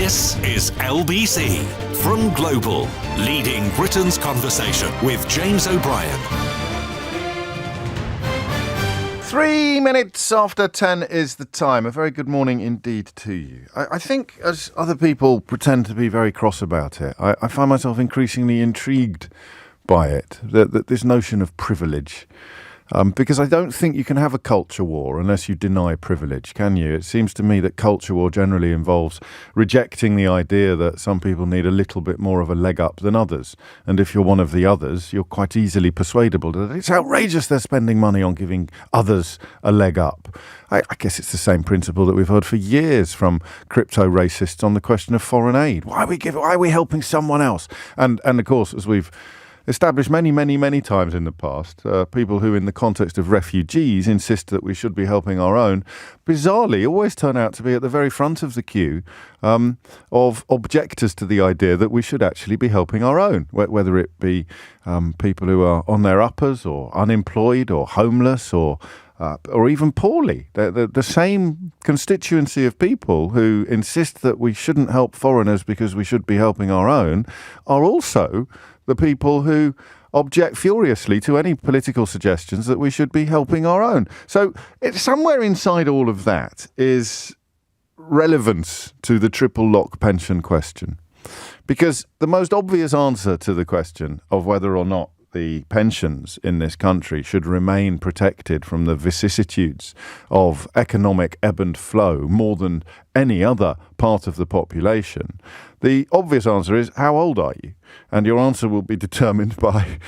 This is LBC from Global, leading Britain's conversation with James O'Brien. 3 minutes after 10 is the time. A very good morning indeed to you. I think as other people pretend to be very cross about it, I find myself increasingly intrigued by it, that this notion of privilege. Because I don't think you can have a culture war unless you deny privilege, can you? It seems to me that culture war generally involves rejecting the idea that some people need a little bit more of a leg up than others. And if you're one of the others, you're quite easily persuadable that it's outrageous they're spending money on giving others a leg up. I guess it's the same principle that we've heard for years from crypto racists on the question of foreign aid. Why are we helping someone else? And of course, as we've established many times in the past, people who in the context of refugees insist that we should be helping our own, bizarrely always turn out to be at the very front of the queue of objectors to the idea that we should actually be helping our own, whether it be people who are on their uppers or unemployed or homeless or even poorly. The same constituency of people who insist that we shouldn't help foreigners because we should be helping our own are also the people who object furiously to any political suggestions that we should be helping our own. So it's somewhere inside all of that is relevance to the triple lock pension question. Because the most obvious answer to the question of whether or not the pensions in this country should remain protected from the vicissitudes of economic ebb and flow more than any other part of the population, the obvious answer is, how old are you? And your answer will be determined by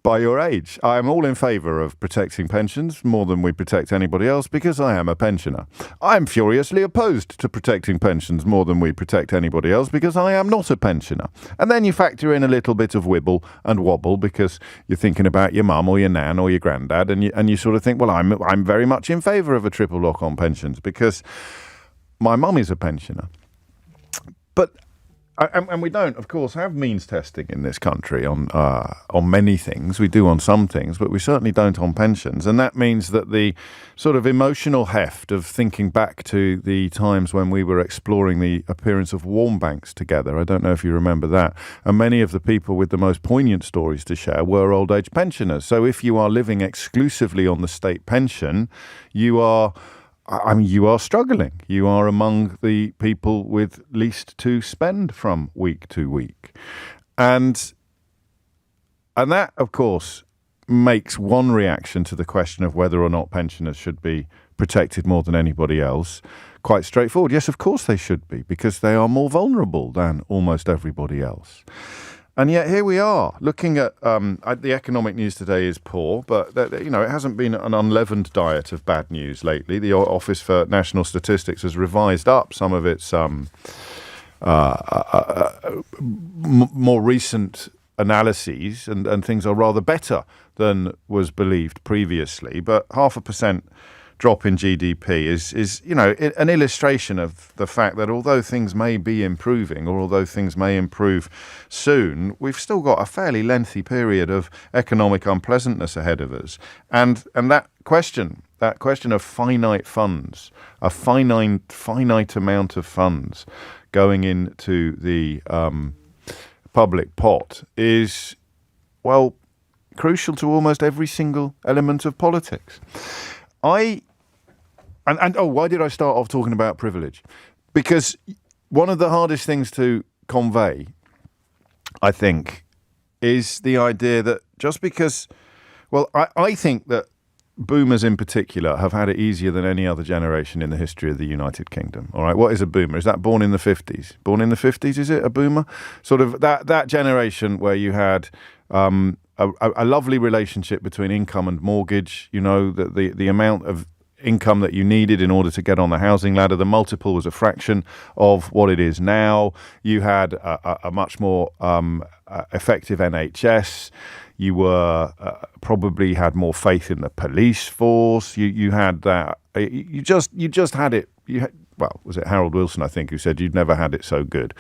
your age. I am all in favour of protecting pensions more than we protect anybody else because I am a pensioner. I am furiously opposed to protecting pensions more than we protect anybody else because I am not a pensioner. And then you factor in a little bit of wibble and wobble because you're thinking about your mum or your nan or your granddad, and you sort of think, well, I'm very much in favour of a triple lock on pensions because my mum is a pensioner. But and we don't, of course, have means testing in this country on many things. We do on some things, but we certainly don't on pensions. And that means that the sort of emotional heft of thinking back to the times when we were exploring the appearance of warm banks together, I don't know if you remember that, and many of the people with the most poignant stories to share were old age pensioners. So if you are living exclusively on the state pension, you are struggling. You are among the people with least to spend from week to week. And that, of course, makes one reaction to the question of whether or not pensioners should be protected more than anybody else quite straightforward. Yes, of course they should be, because they are more vulnerable than almost everybody else. And yet here we are, looking at the economic news today is poor, but it hasn't been an unleavened diet of bad news lately. The Office for National Statistics has revised up some of its more recent analyses, and things are rather better than was believed previously. But 0.5% drop in GDP is an illustration of the fact that although things may be improving, or although things may improve soon, we've still got a fairly lengthy period of economic unpleasantness ahead of us. And that question of finite funds, a finite amount of funds going into the public pot is, well, crucial to almost every single element of politics. Why did I start off talking about privilege? Because one of the hardest things to convey, I think, is the idea that just because, well, I think that boomers in particular have had it easier than any other generation in the history of the United Kingdom. All right, what is a boomer? Is that born in the 50s? Born in the 50s, is it a boomer? Sort of that generation where you had a lovely relationship between income and mortgage, the amount of income that you needed in order to get on the housing ladder. The multiple was a fraction of what it is now. You had a much more effective NHS. You were probably had more faith in the police force. You had that. You just had it. Was it Harold Wilson, I think, who said you'd never had it so good?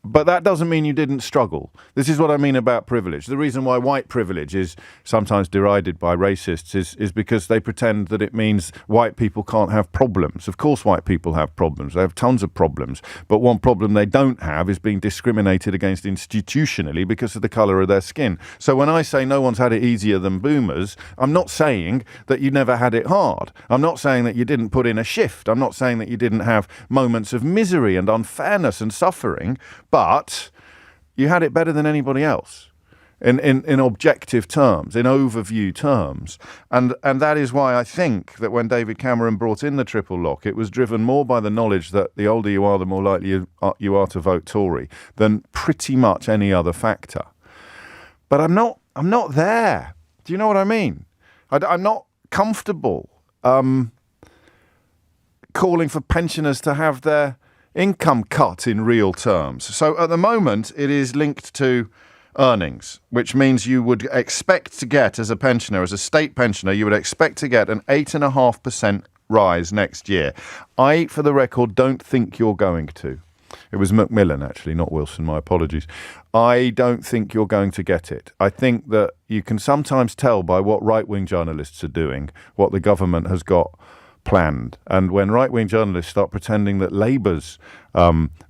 But that doesn't mean you didn't struggle. This is what I mean about privilege. The reason why white privilege is sometimes derided by racists is because they pretend that it means white people can't have problems. Of course white people have problems. They have tons of problems. But one problem they don't have is being discriminated against institutionally because of the colour of their skin. So when I say no one's had it easier than boomers, I'm not saying that you never had it hard. I'm not saying that you didn't put in a shift. I'm not saying that you didn't have moments of misery and unfairness and suffering. But you had it better than anybody else in objective terms, in overview terms. And that is why I think that when David Cameron brought in the triple lock, it was driven more by the knowledge that the older you are, the more likely you are to vote Tory than pretty much any other factor. But I'm not there. Do you know what I mean? I'm not comfortable calling for pensioners to have their income cut in real terms. So at the moment, it is linked to earnings, which means you would expect to get, as a pensioner, as a state pensioner, you would expect to get an 8.5% rise next year. I, for the record, don't think you're going to. It was Macmillan, actually, not Wilson. My apologies. I don't think you're going to get it. I think that you can sometimes tell by what right-wing journalists are doing, what the government has got planned. And when right-wing journalists start pretending that Labour's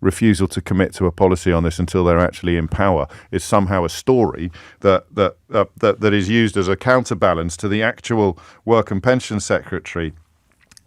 refusal to commit to a policy on this until they're actually in power is somehow a story that is used as a counterbalance to the actual Work and Pension Secretary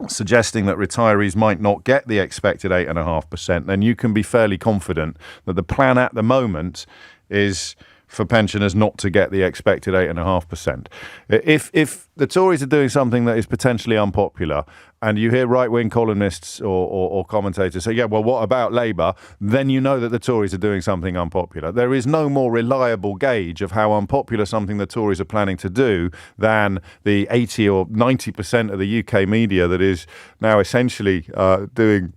suggesting that retirees might not get the expected 8.5%, then you can be fairly confident that the plan at the moment is for pensioners not to get the expected 8.5%. If the Tories are doing something that is potentially unpopular, and you hear right-wing columnists or commentators say, yeah, well, what about Labour? Then you know that the Tories are doing something unpopular. There is no more reliable gauge of how unpopular something the Tories are planning to do than the 80 or 90% of the UK media that is now essentially doing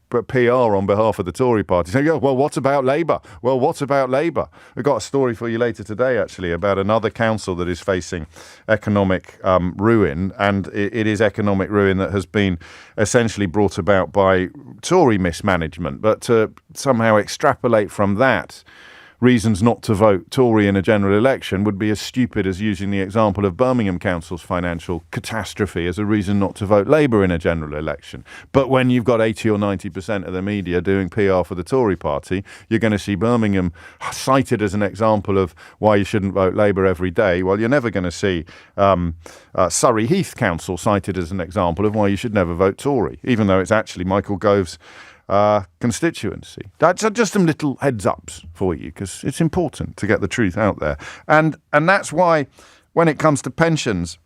PR on behalf of the Tory party, saying, well, what about Labour? Well, what about Labour? We've got a story for you later today, actually, about another council that is facing economic ruin, and it is economic ruin that has been essentially brought about by Tory mismanagement. But to somehow extrapolate from that reasons not to vote Tory in a general election would be as stupid as using the example of Birmingham Council's financial catastrophe as a reason not to vote Labour in a general election. But when you've got 80 or 90% of the media doing PR for the Tory party, you're going to see Birmingham cited as an example of why you shouldn't vote Labour every day. Well, you're never going to see Surrey Heath Council cited as an example of why you should never vote Tory, even though it's actually Michael Gove's constituency. That's just some little heads ups for you, because it's important to get the truth out there. And that's why when it comes to pensions,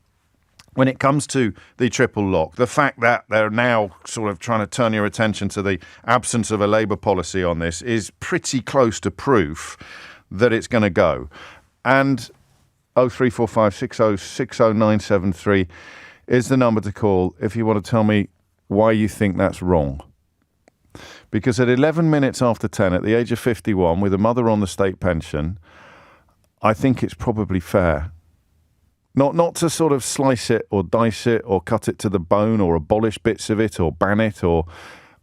when it comes to the triple lock, the fact that they're now sort of trying to turn your attention to the absence of a Labour policy on this is pretty close to proof that it's going to go. And 0345 60 60973 is the number to call if you want to tell me why you think that's wrong. Because at 11 minutes after 10, at the age of 51, with a mother on the state pension, I think it's probably fair. Not to sort of slice it or dice it or cut it to the bone or abolish bits of it or ban it, or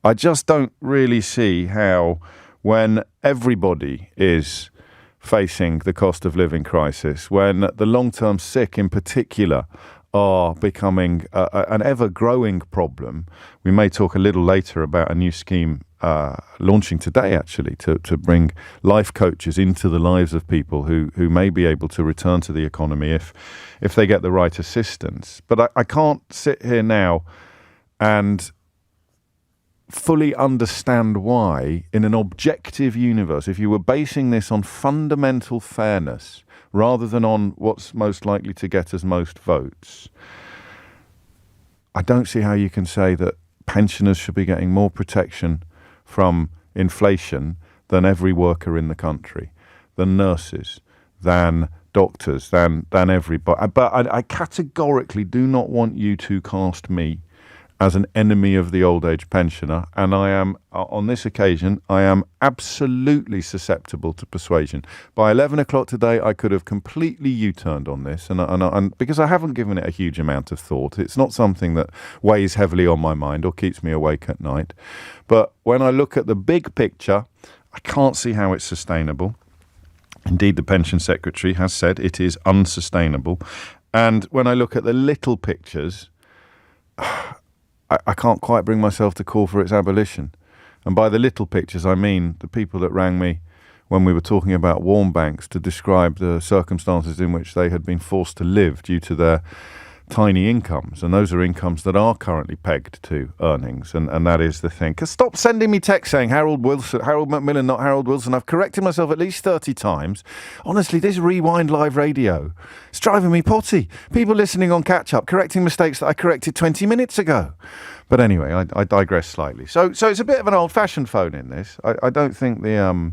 I just don't really see how, when everybody is facing the cost of living crisis, when the long-term sick in particular are becoming an ever-growing problem. We may talk a little later about a new scheme launching today, actually, to bring life coaches into the lives of people who may be able to return to the economy if they get the right assistance. But I can't sit here now and fully understand why, in an objective universe, if you were basing this on fundamental fairness rather than on what's most likely to get us most votes, I don't see how you can say that pensioners should be getting more protection from inflation than every worker in the country, than nurses, than doctors, than everybody. But I categorically do not want you to cast me as an enemy of the old age pensioner, and I am, on this occasion, I am absolutely susceptible to persuasion. By 11 o'clock today, I could have completely U-turned on this, and because I haven't given it a huge amount of thought. It's not something that weighs heavily on my mind or keeps me awake at night. But when I look at the big picture, I can't see how it's sustainable. Indeed, the Pension Secretary has said it is unsustainable. And when I look at the little pictures, I can't quite bring myself to call for its abolition. And by the little pictures, I mean the people that rang me when we were talking about warm banks to describe the circumstances in which they had been forced to live due to their tiny incomes. And those are incomes that are currently pegged to earnings. And that is the thing. 'Cause stop sending me texts saying Harold Macmillan, not Harold Wilson. I've corrected myself at least 30 times. Honestly, this Rewind Live Radio, it's driving me potty. People listening on catch-up, correcting mistakes that I corrected 20 minutes ago. But anyway, I digress slightly. So it's a bit of an old-fashioned phone in this. I don't think the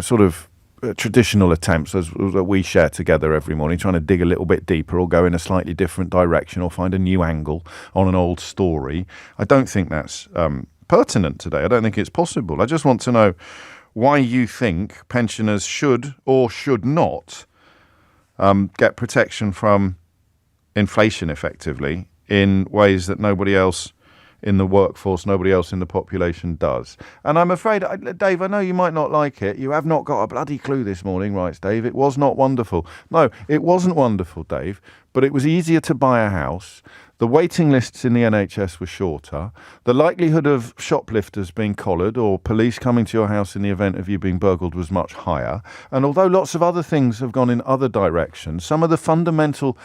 sort of traditional attempts that we share together every morning, trying to dig a little bit deeper or go in a slightly different direction or find a new angle on an old story. I don't think that's pertinent today. I don't think it's possible. I just want to know why you think pensioners should or should not get protection from inflation effectively in ways that nobody else in the workforce, nobody else in the population does. And I'm afraid, Dave, I know you might not like it. You have not got a bloody clue this morning, writes Dave. It was not wonderful. No, it wasn't wonderful, Dave, but it was easier to buy a house. The waiting lists in the NHS were shorter. The likelihood of shoplifters being collared or police coming to your house in the event of you being burgled was much higher. And although lots of other things have gone in other directions, some of the fundamental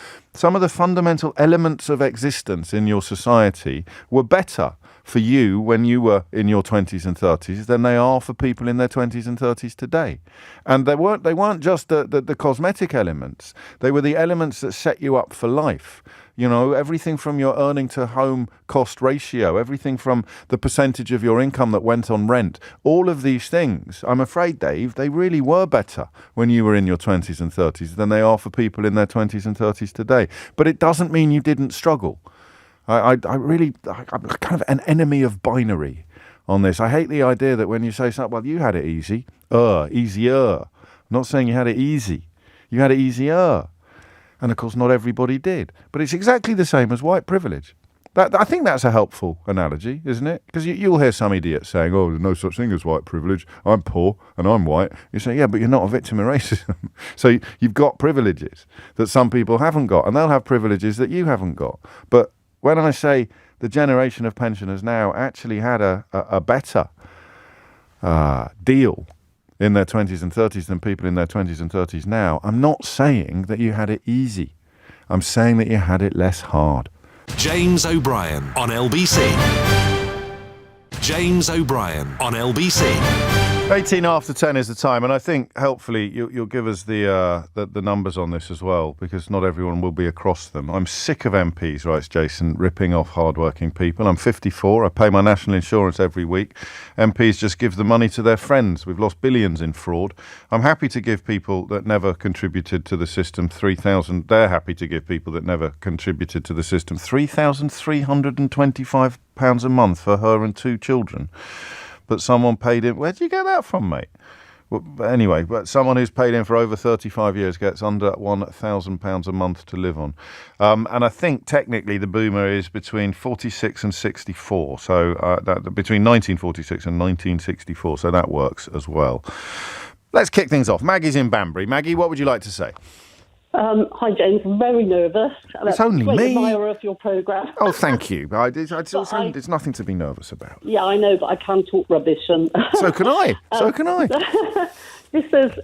elements of existence in your society were better for you when you were in your 20s and 30s than they are for people in their 20s and 30s today. And they weren't just the cosmetic elements. They were the elements that set you up for life. You know, everything from your earning to home cost ratio, everything from the percentage of your income that went on rent, all of these things, I'm afraid, Dave, they really were better when you were in your 20s and 30s than they are for people in their 20s and 30s today. But it doesn't mean you didn't struggle. I'm kind of an enemy of binary on this. I hate the idea that when you say something, well, you had it easy, easier. I'm not saying you had it easy. You had it easier. And of course, not everybody did. But it's exactly the same as white privilege. I think that's a helpful analogy, isn't it? Because you'll hear some idiot saying, oh, there's no such thing as white privilege. I'm poor and I'm white. You say, yeah, but you're not a victim of racism. So you've got privileges that some people haven't got, and they'll have privileges that you haven't got. But when I say the generation of pensioners now actually had a better deal in their 20s and 30s than people in their 20s and 30s now, I'm not saying that you had it easy. I'm saying that you had it less hard. James O'Brien on LBC. James O'Brien on LBC. 18 after 10 is the time, and I think helpfully you'll give us the numbers on this as well, because not everyone will be across them. I'm sick of MPs, writes Jason, ripping off hardworking people. I'm 54. I pay my national insurance every week. MPs just give the money to their friends. We've lost billions in fraud. I'm happy to give people that never contributed to the system £3,000. They're happy to give people that never contributed to the system £3,325 a month for her and 2 children. But someone paid in. Where did you get that from, mate? Well, anyway, but someone who's paid in for over 35 years gets under £1,000 a month to live on. And I think technically the boomer is between 46 and 64. So between 1946 and 1964. So that works as well. Let's kick things off. Maggie's in Banbury. Maggie, what would you like to say? Hi, James. I'm very nervous. It's only me. I'm an admirer of your programme. Oh, thank you. There's nothing to be nervous about. Yeah, I know, but I can talk rubbish. And so can I. This has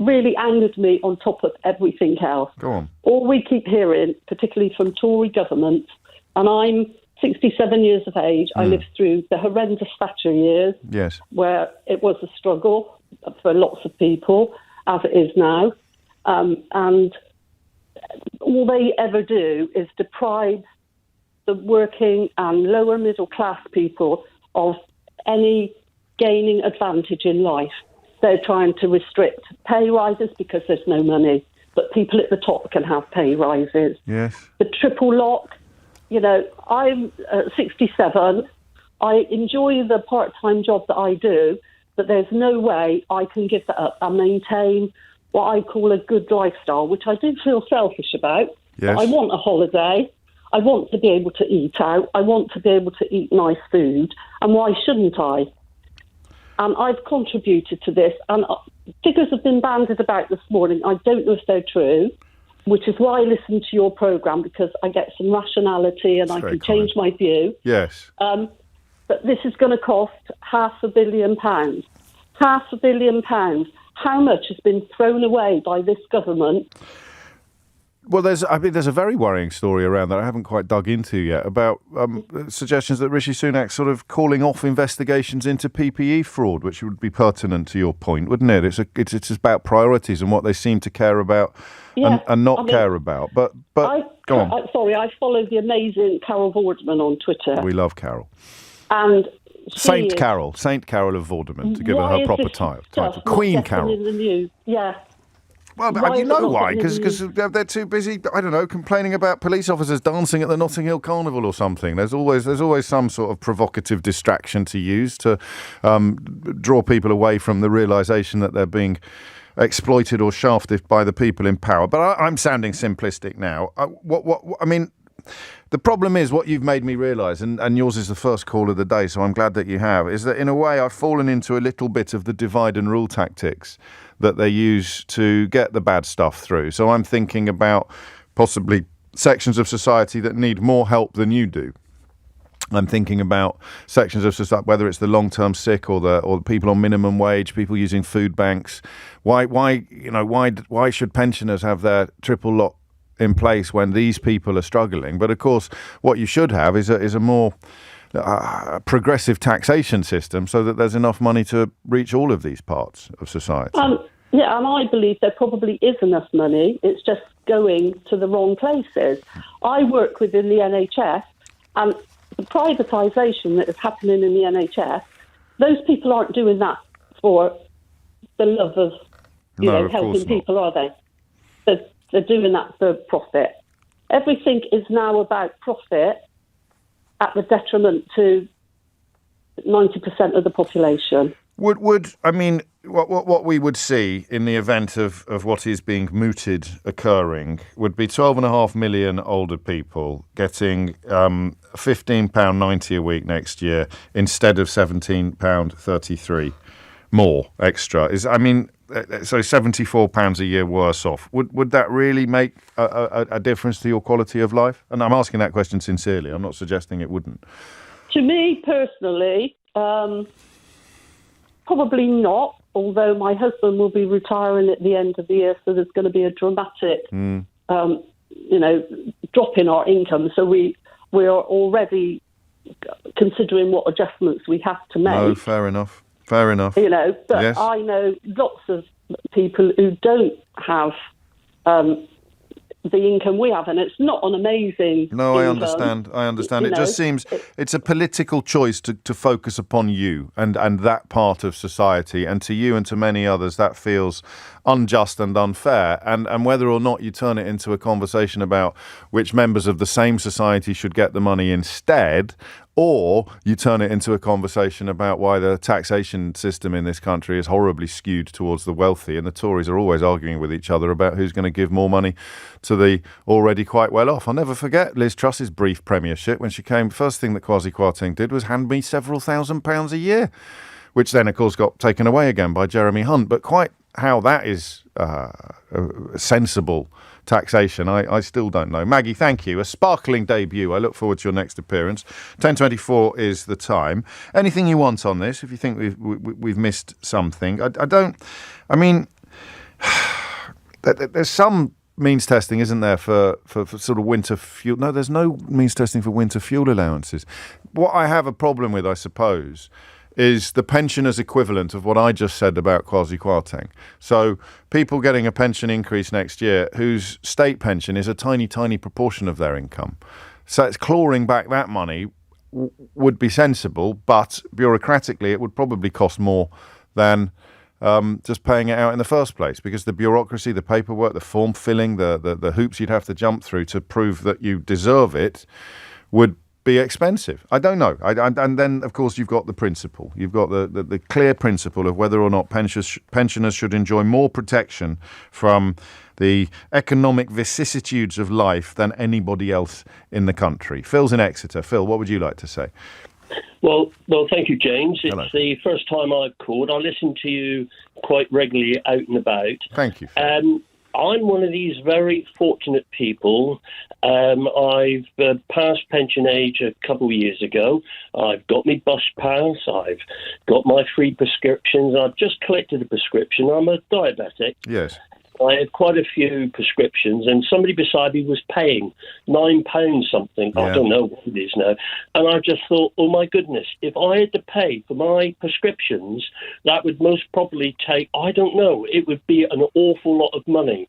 really angered me on top of everything else. Go on. All we keep hearing, particularly from Tory governments, and I'm 67 years of age. I lived through the horrendous Thatcher years, yes, where it was a struggle for lots of people, as it is now. And all they ever do is deprive the working and lower middle class people of any gaining advantage in life. They're trying to restrict pay rises because there's no money, but people at the top can have pay rises. Yes. The triple lock, I'm 67. I enjoy the part-time job that I do, but there's no way I can give that up and maintain what I call a good lifestyle, which I do feel selfish about. Yes. I want a holiday. I want to be able to eat out. I want to be able to eat nice food. And why shouldn't I? And I've contributed to this. And figures have been bandied about this morning. I don't know if they're true, which is why I listen to your programme, because I get some rationality and I can change my view. Yes. But this is going to cost £500 million. £500 million. How much has been thrown away by this government? Well, there's a very worrying story around that I haven't quite dug into yet about suggestions that Rishi Sunak's sort of calling off investigations into PPE fraud, which would be pertinent to your point, wouldn't it? It's about priorities and what they seem to care about and not care about. But go on. Sorry, I follow the amazing Carol Vorderman on Twitter. We love Carol. And Saint Carol of Vorderman, to give her proper title. Queen Carol. In the news? Yeah. Well, you know why? Because they're too busy, I don't know, complaining about police officers dancing at the Notting Hill Carnival or something. There's always some sort of provocative distraction to use to draw people away from the realisation that they're being exploited or shafted by the people in power. But I'm sounding simplistic now. I mean, the problem is what you've made me realise, and yours is the first call of the day, so I'm glad that you have, is that in a way I've fallen into a little bit of the divide and rule tactics that they use to get the bad stuff through. So I'm thinking about possibly sections of society that need more help than you do. I'm thinking about sections of society, whether it's the long-term sick or the people on minimum wage, people using food banks. Why should pensioners have their triple lot in place when these people are struggling? But of course, what you should have is a more progressive taxation system so that there's enough money to reach all of these parts of society. Yeah, and I believe there probably is enough money. It's just going to the wrong places. I work within the NHS, and the privatisation that is happening in the NHS, those people aren't doing that for the love of helping people, are they? They're doing that for profit. Everything is now about profit at the detriment to 90% of the population. What we would see in the event of what is being mooted occurring would be 12.5 million older people getting £15.90 a week next year instead of £17.33 more extra. So £74 a year worse off. Would that really make a difference to your quality of life? And I'm asking that question sincerely. I'm not suggesting it wouldn't. To me personally, probably not, although my husband will be retiring at the end of the year, so there's going to be a dramatic drop in our income. So we are already considering what adjustments we have to make. No, fair enough. But yes. I know lots of people who don't have the income we have, and it's not an amazing income. I understand. It just seems it's a political choice to focus upon you and that part of society, and to you and to many others that feels unjust and unfair, and whether or not you turn it into a conversation about which members of the same society should get the money instead, or you turn it into a conversation about why the taxation system in this country is horribly skewed towards the wealthy, and the Tories are always arguing with each other about who's going to give more money to the already quite well off. I'll never forget Liz Truss's brief premiership when she came. First thing that Kwasi Kwarteng did was hand me several £1,000s a year, which then, of course, got taken away again by Jeremy Hunt. But quite how that is sensible taxation, I still don't know. Maggie, thank you. A sparkling debut. I look forward to your next appearance. 10:24 is the time. Anything you want on this? If you think we've missed something, there's some means testing, isn't there, for sort of winter fuel? No, there's no means testing for winter fuel allowances. What I have a problem with, I suppose, is the pensioners' equivalent of what I just said about Kwasi Kwarteng. So people getting a pension increase next year whose state pension is a tiny, tiny proportion of their income. So it's clawing back that money would be sensible, but bureaucratically it would probably cost more than just paying it out in the first place, because the bureaucracy, the paperwork, the form filling, the hoops you'd have to jump through to prove that you deserve it would be expensive. I don't know. And then, of course, you've got the principle. You've got the clear principle of whether or not pensioners should enjoy more protection from the economic vicissitudes of life than anybody else in the country. Phil's in Exeter. Phil, what would you like to say? Well, thank you, James. It's Hello. the first time I've called. I listen to you quite regularly out and about. Thank you, Phil. I'm one of these very fortunate people. I've passed pension age a couple of years ago. I've got my bus pass. I've got my free prescriptions. I've just collected a prescription. I'm a diabetic. Yes. I had quite a few prescriptions, and somebody beside me was paying £9 something. Yeah. I don't know what it is now. And I just thought, oh my goodness, if I had to pay for my prescriptions, that would most probably take, I don't know, it would be an awful lot of money.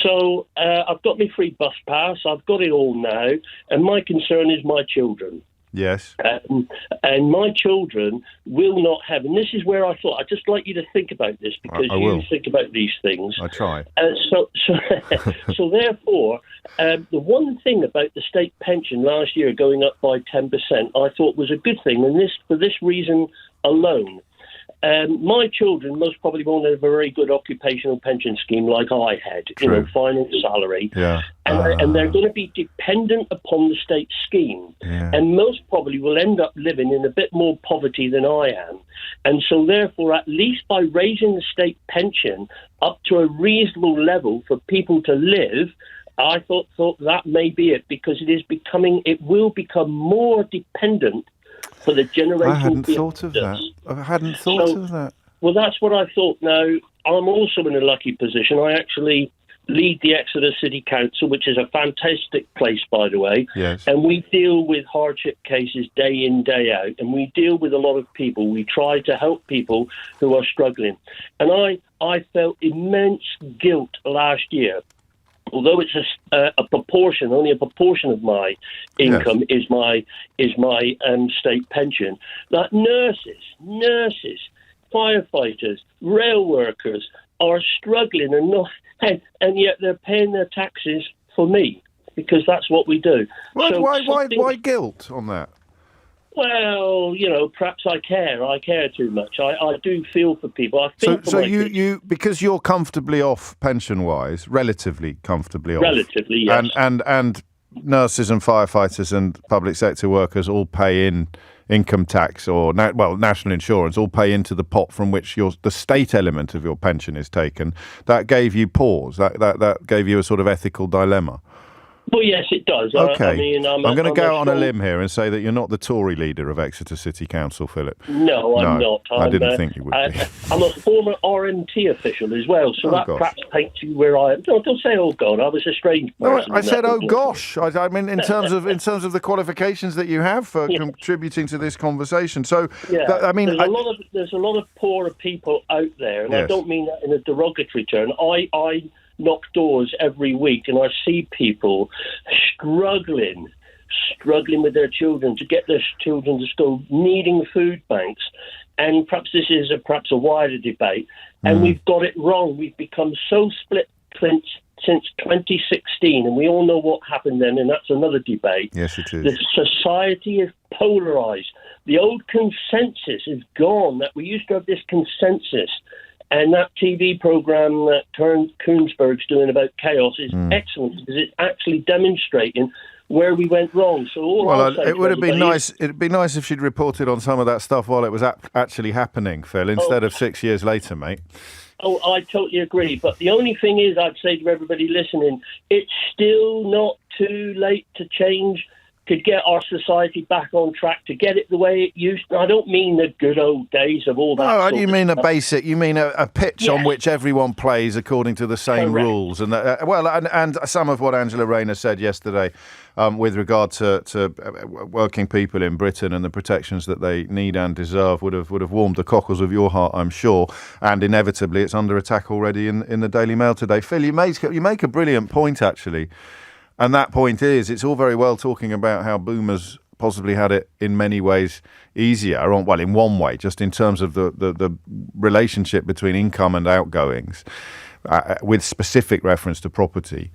So I've got my free bus pass. I've got it all now. And my concern is my children. Yes. And my children will not have, and this is where I thought, I'd just like you to think about this, because I you will. think about these things. I try. So therefore, the one thing about the state pension last year going up by 10%, I thought was a good thing, and for this reason alone. My children most probably won't have a very good occupational pension scheme like I had, True. final salary. Yeah. And they're going to be dependent upon the state scheme. Yeah. And most probably will end up living in a bit more poverty than I am. And so therefore, at least by raising the state pension up to a reasonable level for people to live, I thought that may be it, because it will become more dependent for the generation. I hadn't thought of that. I hadn't thought of that. Well, that's what I thought. Now, I'm also in a lucky position. I actually lead the Exeter City Council, which is a fantastic place, by the way. Yes. And we deal with hardship cases day in, day out. And we deal with a lot of people. We try to help people who are struggling. And I felt immense guilt last year. Although it's a proportion, only a proportion of my income is my state pension, that nurses, firefighters, rail workers are struggling and yet they're paying their taxes for me, because that's what we do. Why guilt on that? Well, perhaps I care too much. I do feel for people. I think So you because you're comfortably off pension-wise, relatively comfortably off. Relatively, yes. And nurses and firefighters and public sector workers all pay in income tax or national insurance, all pay into the pot from which the state element of your pension is taken. That gave you pause. That gave you a sort of ethical dilemma. Well, yes, it does. Okay. I'm going to go on a limb here and say that you're not the Tory leader of Exeter City Council, Philip. No, I'm not. I didn't think you would be. I'm a former RMT official as well, so perhaps paints you where I am. No, don't say, oh, God, I was a strange person. No, I said, oh, gosh. I mean, in terms of the qualifications that you have for contributing to this conversation. So, there's a lot of poorer people out there, and I don't mean that in a derogatory term. I knock doors every week, and I see people struggling with their children, to get their children to school, needing food banks. And perhaps this is a wider debate, and we've got it wrong. We've become so split since 2016, and we all know what happened then, and that's another debate. Yes, it is. The society is polarised. The old consensus is gone, that we used to have this consensus. And that TV programme that Koonsberg's doing about chaos is excellent, because it's actually demonstrating where we went wrong. So it would have been nice. It'd be nice if she'd reported on some of that stuff while it was actually happening, Phil, instead of 6 years later, mate. Oh, I totally agree. But the only thing is, I'd say to everybody listening, it's still not too late to change, to get our society back on track, to get it the way it used to. I don't mean the good old days of all that. No, you mean a pitch on which everyone plays according to the same rules. And and some of what Angela Rayner said yesterday with regard to working people in Britain and the protections that they need and deserve would have warmed the cockles of your heart, I'm sure. And inevitably, it's under attack already in the Daily Mail today. Phil, you make a brilliant point, actually. And that point is, it's all very well talking about how boomers possibly had it in many ways easier, in one way, just in terms of the relationship between income and outgoings, with specific reference to property.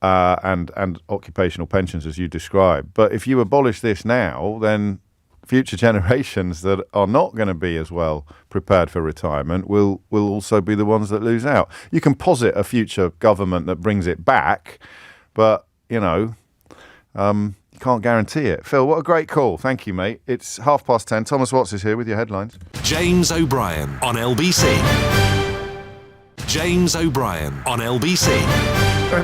and occupational pensions as you described. But if you abolish this now, then future generations that are not going to be as well prepared for retirement will also be the ones that lose out. You can posit a future government that brings it back, but, you can't guarantee it. Phil, what a great call. Thank you, mate. It's 10:30. Thomas Watts is here with your headlines. James O'Brien on LBC. James O'Brien on LBC.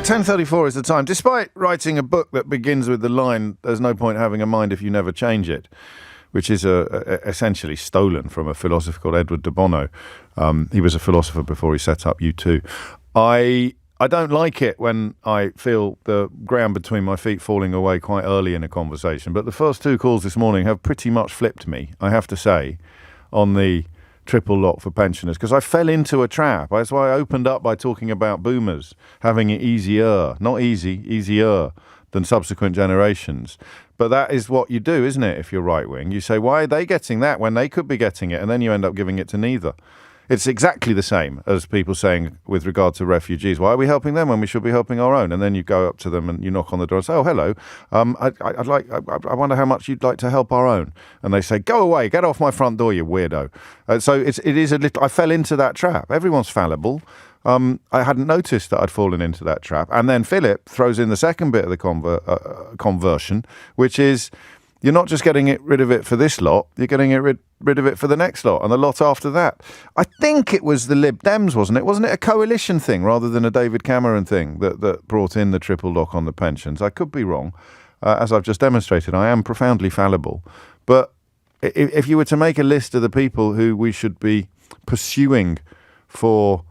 10:34 is the time. Despite writing a book that begins with the line, "There's no point having a mind if you never change it," which is essentially stolen from a philosopher called Edward de Bono. He was a philosopher before he set up U2. I don't like it when I feel the ground between my feet falling away quite early in a conversation. But the first two calls this morning have pretty much flipped me, I have to say, on the triple lock for pensioners, because I fell into a trap. That's why I opened up by talking about boomers having it easier, not easy, easier than subsequent generations. But that is what you do, isn't it, if you're right-wing? You say, why are they getting that when they could be getting it? And then you end up giving it to neither. It's exactly the same as people saying with regard to refugees, why are we helping them when we should be helping our own? And then you go up to them and you knock on the door and say, oh, hello, I wonder how much you'd like to help our own. And they say, go away, get off my front door, you weirdo. So it is a little, I fell into that trap. Everyone's fallible. I hadn't noticed that I'd fallen into that trap. And then Philip throws in the second bit of the conversion, which is, you're not just getting rid of it for this lot, you're getting rid of it for the next lot and the lot after that. I think it was the Lib Dems, wasn't it? Wasn't it a coalition thing rather than a David Cameron thing that brought in the triple lock on the pensions? I could be wrong. As I've just demonstrated, I am profoundly fallible. But if you were to make a list of the people who we should be pursuing for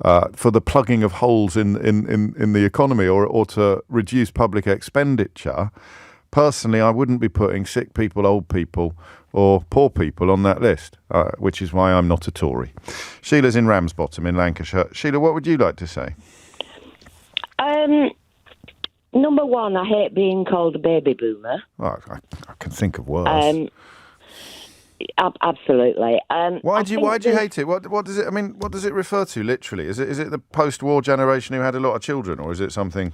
the plugging of holes in the economy or to reduce public expenditure, personally, I wouldn't be putting sick people, old people, or poor people on that list, which is why I'm not a Tory. Sheila's in Ramsbottom in Lancashire. Sheila, what would you like to say? Number one, I hate being called a baby boomer. Oh, I can think of worse. Absolutely. Why do you hate it? What does it? I mean, what does it refer to? Literally, is it the post-war generation who had a lot of children, or is it something?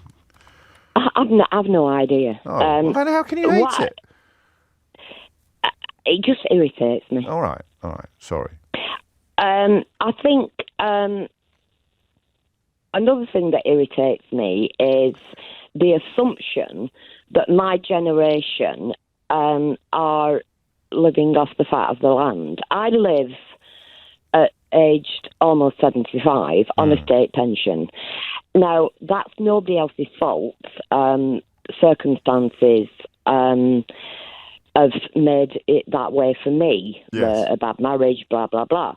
I've no idea. Well, then how can you hate it? It just irritates me. All right. Sorry. I think another thing that irritates me is the assumption that my generation are living off the fat of the land. I live at aged almost 75 on a state pension. Now, that's nobody else's fault. Circumstances have made it that way for me. Yes. A bad marriage, blah, blah, blah.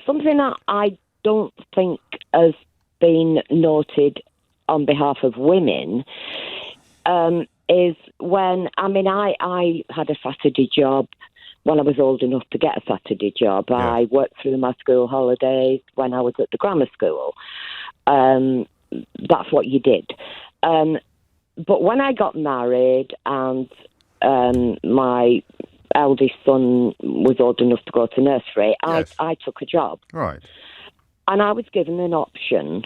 Something that I don't think has been noted on behalf of women is when, I had a Saturday job when I was old enough to get a Saturday job. Yeah. I worked through my school holidays when I was at the grammar school. That's what you did. But when I got married and my eldest son was old enough to go to nursery, yes. I took a job. Right. And I was given an option.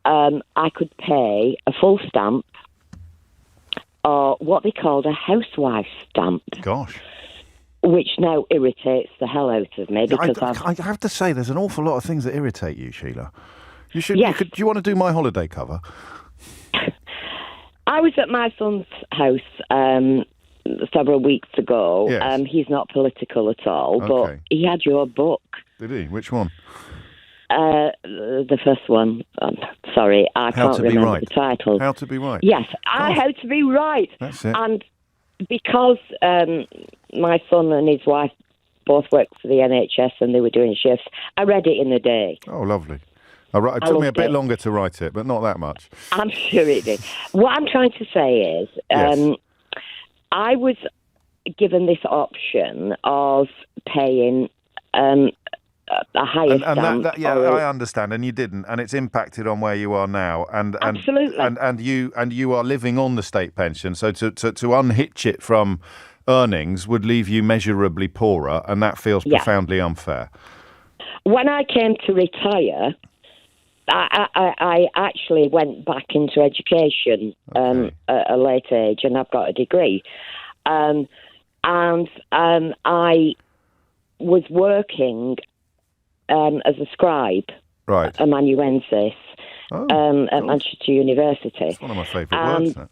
I could pay a full stamp or what they called a housewife stamp. Gosh. Which now irritates the hell out of me because I have to say there's an awful lot of things that irritate you, Sheila. You should. Yes. Do you want to do my holiday cover? I was at my son's house several weeks ago. Yes. He's not political at all, but he had your book. Did he? Which one? The first one. Sorry, I can't remember the title. How to be right. Yes, How to be right. That's it. And because my son and his wife both worked for the NHS and they were doing shifts, I read it in a day. Oh, lovely. It took me a bit longer to write it, but not that much. I'm sure it did. What I'm trying to say is, yes. I was given this option of paying a higher stamp. I understand, and you didn't, and it's impacted on where you are now, and absolutely, and you are living on the state pension, so to unhitch it from earnings would leave you measurably poorer, and that feels profoundly unfair. When I came to retire, I actually went back into education at a late age, and I've got a degree. And I was working as a scribe, amanuensis, at Manchester University. It's one of my favourite words, that.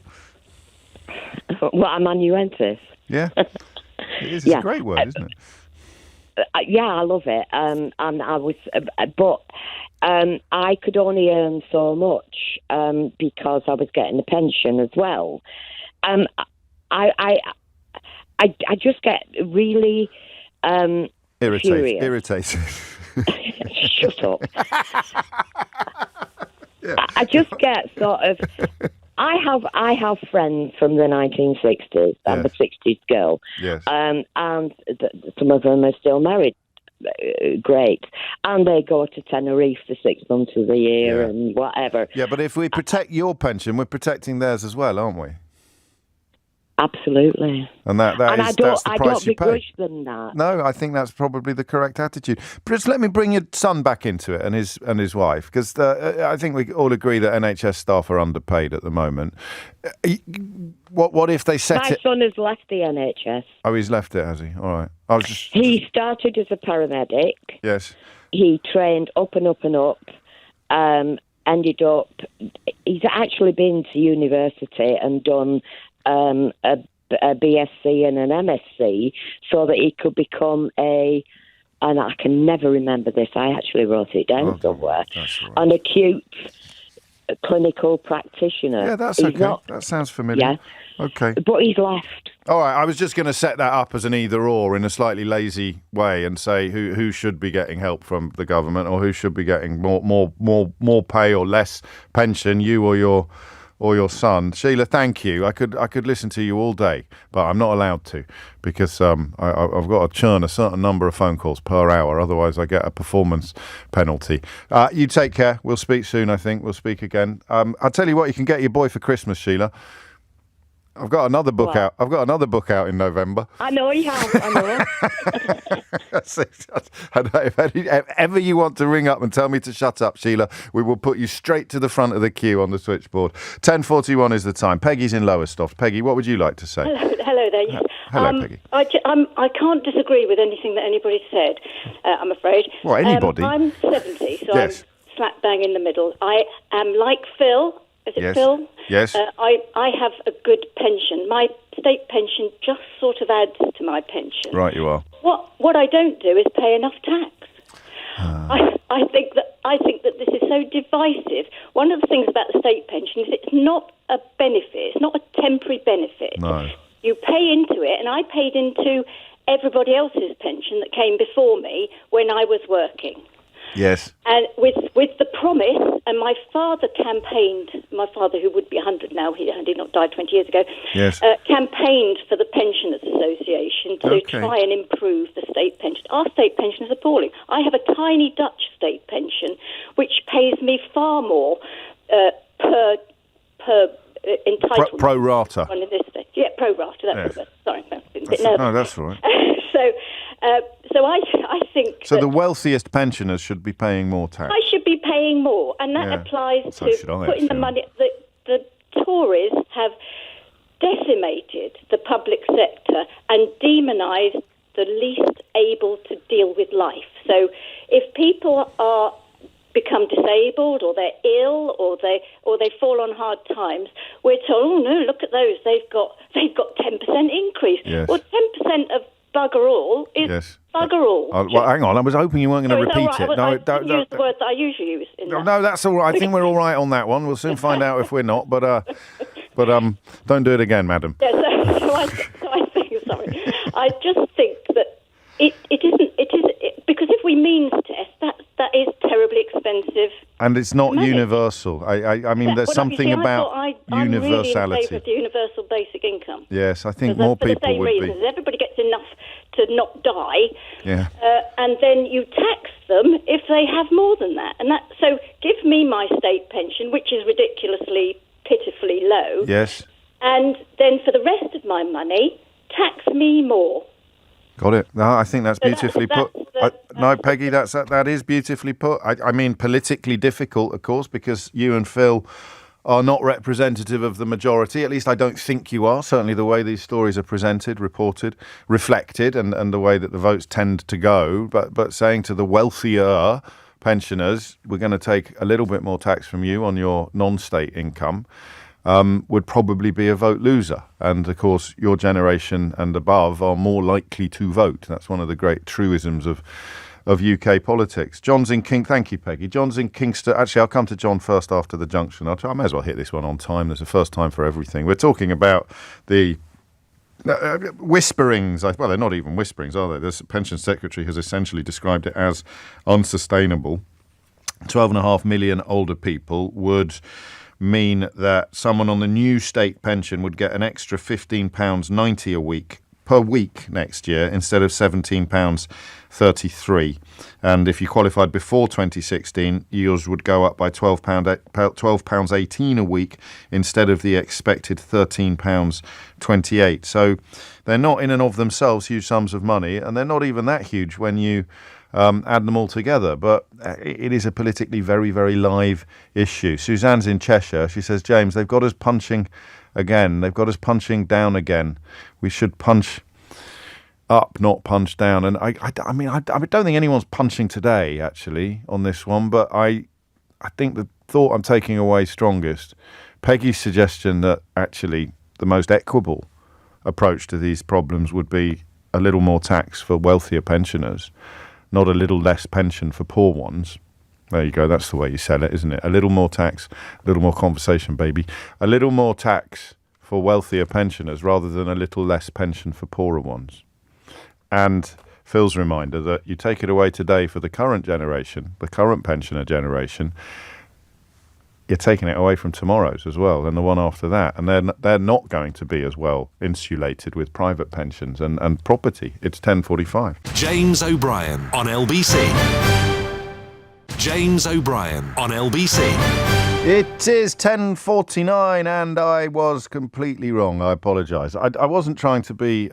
What, amanuensis? Yeah. It is. It's a great word, isn't it? Yeah, I love it. And I was, but I could only earn so much because I was getting a pension as well. I just get really irritated. Shut up. I just get sort of. I have friends from the 1960s. I'm a 60s girl. Yes. And some of them are still married. Great. And they go to Tenerife for 6 months of the year and whatever. Yeah, but if we protect your pension, we're protecting theirs as well, aren't we? Absolutely. And that's the price I don't you pay. begrudge them that. No, I think that's probably the correct attitude. But just let me bring your son back into it and his wife, because I think we all agree that NHS staff are underpaid at the moment. What if they set My it... son has left the NHS. Oh, he's left it, has he? All right. He started as a paramedic. Yes. He trained up and up and up. Ended up... He's actually been to university and done... a BSc and an MSc so that he could become and I can never remember this, I actually wrote it down somewhere, an acute clinical practitioner. Yeah, that's okay. That sounds familiar. Yeah. Okay. But he's left. All right, I was just going to set that up as an either or in a slightly lazy way and say who should be getting help from the government or who should be getting more pay or less pension, you or your son. Sheila, thank you. I could listen to you all day, but I'm not allowed to because I've got to churn a certain number of phone calls per hour. Otherwise, I get a performance penalty. You take care. We'll speak soon, I think. We'll speak again. I'll tell you what, you can get your boy for Christmas, Sheila. I've got another book out. I've got another book out in November. I know you have. I know. If ever you want to ring up and tell me to shut up, Sheila, we will put you straight to the front of the queue on the switchboard. 10:41 is the time. Peggy's in Lowestoft. Peggy, what would you like to say? Hello there. Yes. Hello, Peggy. I can't disagree with anything that anybody said, I'm afraid. Well, anybody. I'm 70, so Yes. I'm slap bang in the middle. I am like Phil. Is it Yes. Phil? Yes. I have a good pension. My state pension just sort of adds to my pension. Right, you are. What I don't do is pay enough tax. I think that this is so divisive. One of the things about the state pension is it's not a benefit. It's not a temporary benefit. No. You pay into it, and I paid into everybody else's pension that came before me when I was working. Yes. And with the promise, and my father campaigned, my father who would be 100 now, he did not die 20 years ago, Yes. Campaigned for the Pensioners Association to try and improve the state pension. Our state pension is appalling. I have a tiny Dutch state pension, which pays me far more per entitlement. Pro rata. In this state. Yeah, pro rata. That's Yes. sorry, I'm a bit nervous. No, that's all right. So I think So that the wealthiest pensioners should be paying more tax. I should be paying more, and that Yeah. applies So to should I, putting the actually. money. The Tories have decimated the public sector and demonised the least able to deal with life. So if people become disabled or they're ill or they fall on hard times, we're told, oh no, look at those, they've got 10% increase. Yes. Well, 10% of bugger all is Yes. bugger all. Well, hang on. I was hoping you weren't going to So is repeat that it. right? I Don't use the word that I usually use. No, that's all right. I think we're all right on that one. We'll soon find out if we're not. But don't do it again, madam. Yeah, so I think, sorry, I just think that it isn't. Because if we means test, that is terribly expensive. And it's not Money. universal. I mean, there's something about I'm really in universality. favour of the universal basic income. Yes, I think For more the people same would reasons. be. Everybody gets enough to not die. Yeah. And then you tax them if they have more than that. So give me my state pension, which is ridiculously, pitifully low. Yes. And then for the rest of my money, tax me more. Got it. No, I think that's So beautifully put. No, Peggy, that is beautifully put. I mean, politically difficult, of course, because you and Phil are not representative of the majority. At least I don't think you are. Certainly the way these stories are presented, reported, reflected, and the way that the votes tend to go. But saying to the wealthier pensioners, we're going to take a little bit more tax from you on your non-state income, would probably be a vote loser. And of course, your generation and above are more likely to vote. That's one of the great truisms of UK politics. John's in Thank you, Peggy. John's in Kingston. Actually, I'll come to John first after the junction. I may as well hit this one on time. There's a first time for everything. We're talking about the whisperings. Well, they're not even whisperings, are they? The Pension Secretary has essentially described it as unsustainable. 12.5 million older people would mean that someone on the new state pension would get an extra £15.90 per week next year instead of £17.33. And if you qualified before 2016, yours would go up by £12.18 a week instead of the expected £13.28. So they're not in and of themselves huge sums of money, and they're not even that huge when you add them all together. But it is a politically very, very live issue. Suzanne's in Cheshire. She says, James, they've got us punching again. They've got us punching down again. We should punch up, not punch down. And I don't think anyone's punching today, actually, on this one. But I think the thought I'm taking away strongest, Peggy's suggestion that actually the most equitable approach to these problems would be a little more tax for wealthier pensioners, not a little less pension for poor ones. There you go. That's the way you sell it, isn't it? A little more tax, a little more conversation, baby. A little more tax for wealthier pensioners rather than a little less pension for poorer ones. And Phil's reminder that you take it away today for the current generation, the current pensioner generation, you're taking it away from tomorrow's as well, and the one after that. And they're not going to be as well insulated with private pensions and property. It's 10:45. James O'Brien on LBC. James O'Brien on LBC. It is 10:49 and I was completely wrong. I apologise. I wasn't trying to be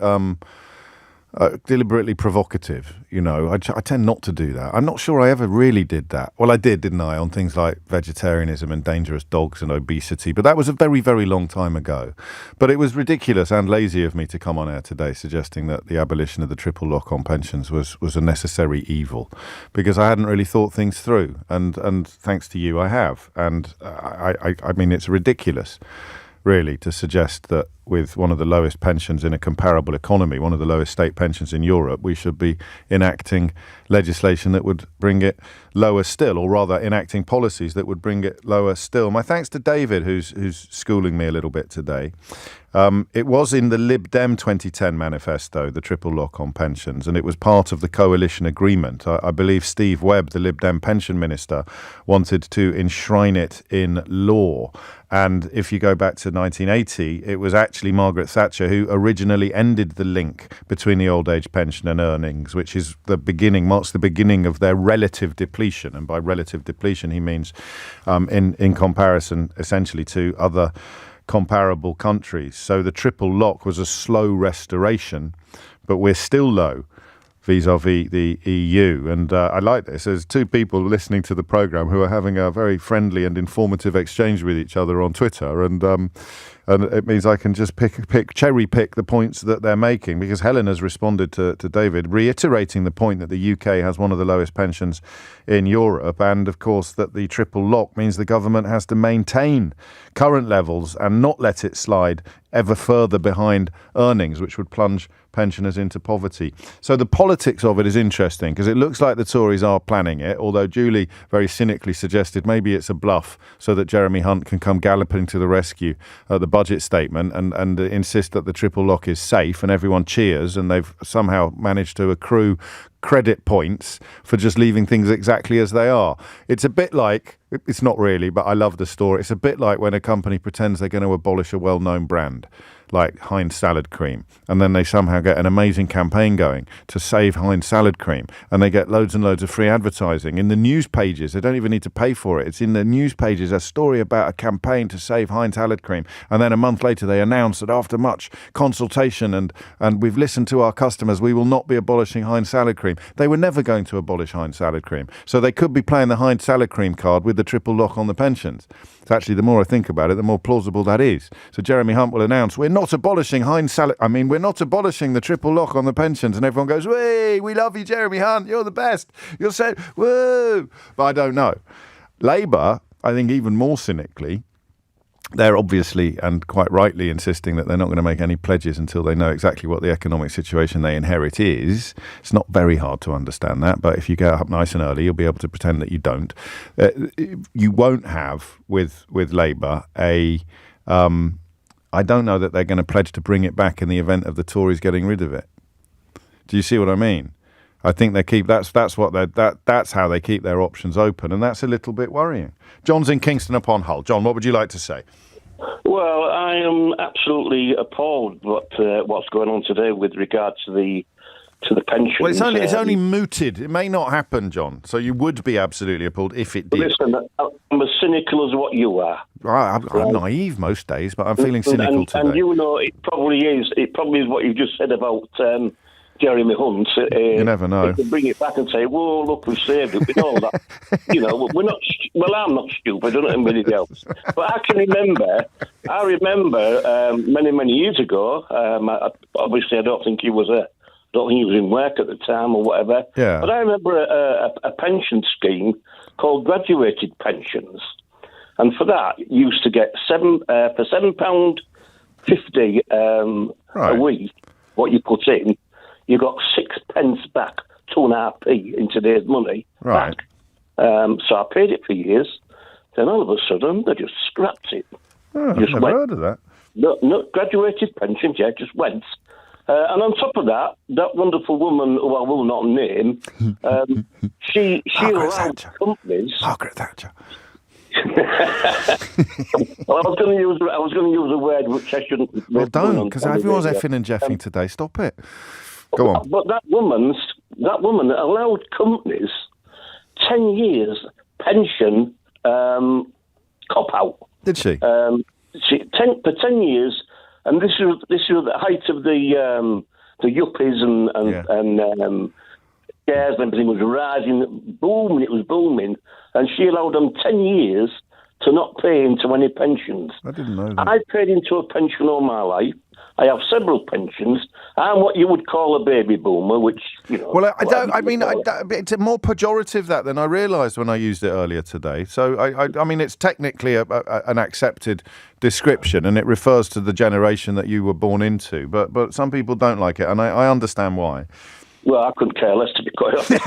deliberately provocative, you know. I tend not to do that. I'm not sure I ever really did that. Well, I did, didn't I, on things like vegetarianism and dangerous dogs and obesity, but that was a very, very long time ago. But it was ridiculous and lazy of me to come on air today suggesting that the abolition of the triple lock on pensions was a necessary evil, because I hadn't really thought things through, and thanks to you I have. And I mean, it's ridiculous, really, to suggest that with one of the lowest pensions in a comparable economy, one of the lowest state pensions in Europe, we should be enacting legislation that would bring it lower still, or rather enacting policies that would bring it lower still. My thanks to David, who's schooling me a little bit today. It was in the Lib Dem 2010 manifesto, the triple lock on pensions, and it was part of the coalition agreement. I believe Steve Webb, the Lib Dem pension minister, wanted to enshrine it in law. And if you go back to 1980, it was actually Margaret Thatcher who originally ended the link between the old age pension and earnings, which is marks the beginning of their relative depletion. And by relative depletion, he means in comparison, essentially, to other comparable countries. So the triple lock was a slow restoration, but we're still low vis-a-vis the EU. And I like this. There's two people listening to the programme who are having a very friendly and informative exchange with each other on Twitter. And it means I can just cherry pick the points that they're making, because Helen has responded to David, reiterating the point that the UK has one of the lowest pensions in Europe. And of course that the triple lock means the government has to maintain current levels and not let it slide ever further behind earnings, which would plunge pensioners into poverty. So the politics of it is interesting, because it looks like the Tories are planning it, although Julie very cynically suggested maybe it's a bluff so that Jeremy Hunt can come galloping to the rescue at the budget statement and insist that the triple lock is safe, and everyone cheers, and they've somehow managed to accrue credit points for just leaving things exactly as they are. It's a bit like, it's not really, but I love the story. It's a bit like when a company pretends they're going to abolish a well-known brand. like Heinz salad cream, and then they somehow get an amazing campaign going to save Heinz salad cream, and they get loads and loads of free advertising in the news pages. They don't even need to pay for it. It's in the news pages, a story about a campaign to save Heinz salad cream, and then a month later they announce that after much consultation and we've listened to our customers, we will not be abolishing Heinz salad cream. They were never going to abolish Heinz salad cream, so they could be playing the Heinz salad cream card with the triple lock on the pensions. So actually, the more I think about it, the more plausible that is. So Jeremy Hunt will announce, we're not abolishing we're not abolishing the triple lock on the pensions, and everyone goes, "Way, we love you, Jeremy Hunt, you're the best, you're so woo." But I don't know. Labour, I think even more cynically, they're obviously and quite rightly insisting that they're not going to make any pledges until they know exactly what the economic situation they inherit is. It's not very hard to understand that, but if you get up nice and early, you'll be able to pretend that you don't. You won't have with Labour I don't know that they're going to pledge to bring it back in the event of the Tories getting rid of it. Do you see what I mean? I think they keep that's how they keep their options open, and that's a little bit worrying. John's in Kingston upon Hull. John, what would you like to say? Well, I am absolutely appalled what's going on today with regard to the pensions. Well, it's only mooted. It may not happen, John. So you would be absolutely appalled if it did. Listen, I'm as cynical as what you are. I'm naive most days, but I'm feeling cynical today. And you know, it probably is. It probably is what you've just said about Jeremy Hunt. You never know. You can bring it back and say, "Whoa, look, we saved it." We know that. You know, we're not. Well, I'm not stupid. I don't know anybody else. But I remember many years ago. Obviously, I don't think he was in work at the time or whatever. Yeah. But I remember a pension scheme called graduated pensions, and for that you used to get for £7.50 a week. What you put in, you got 6 pence back, 2.5p in today's money. Right. Back. So I paid it for years. Then all of a sudden they just scrapped it. Oh, I've never heard of that. No graduated pensions, just went. And on top of that wonderful woman, who I will not name, she allowed companies. Margaret Thatcher. Well, I was going to use a word which I shouldn't. Well, don't, because everyone's effing and jeffing today. Stop it. Go on. But that woman allowed companies 10 years pension cop out. Did she? For 10 years. And this was the height of the yuppies and shares and everything was rising, booming. It was booming, and she allowed them 10 years to not pay into any pensions. I didn't know that. I paid into a pension all my life. I have several pensions. I'm what you would call a baby boomer, which, you know... Well, it's more pejorative that than I realised when I used it earlier today. So, I mean, it's technically an accepted description, and it refers to the generation that you were born into. But some people don't like it, and I understand why. Well, I couldn't care less, to be quite honest.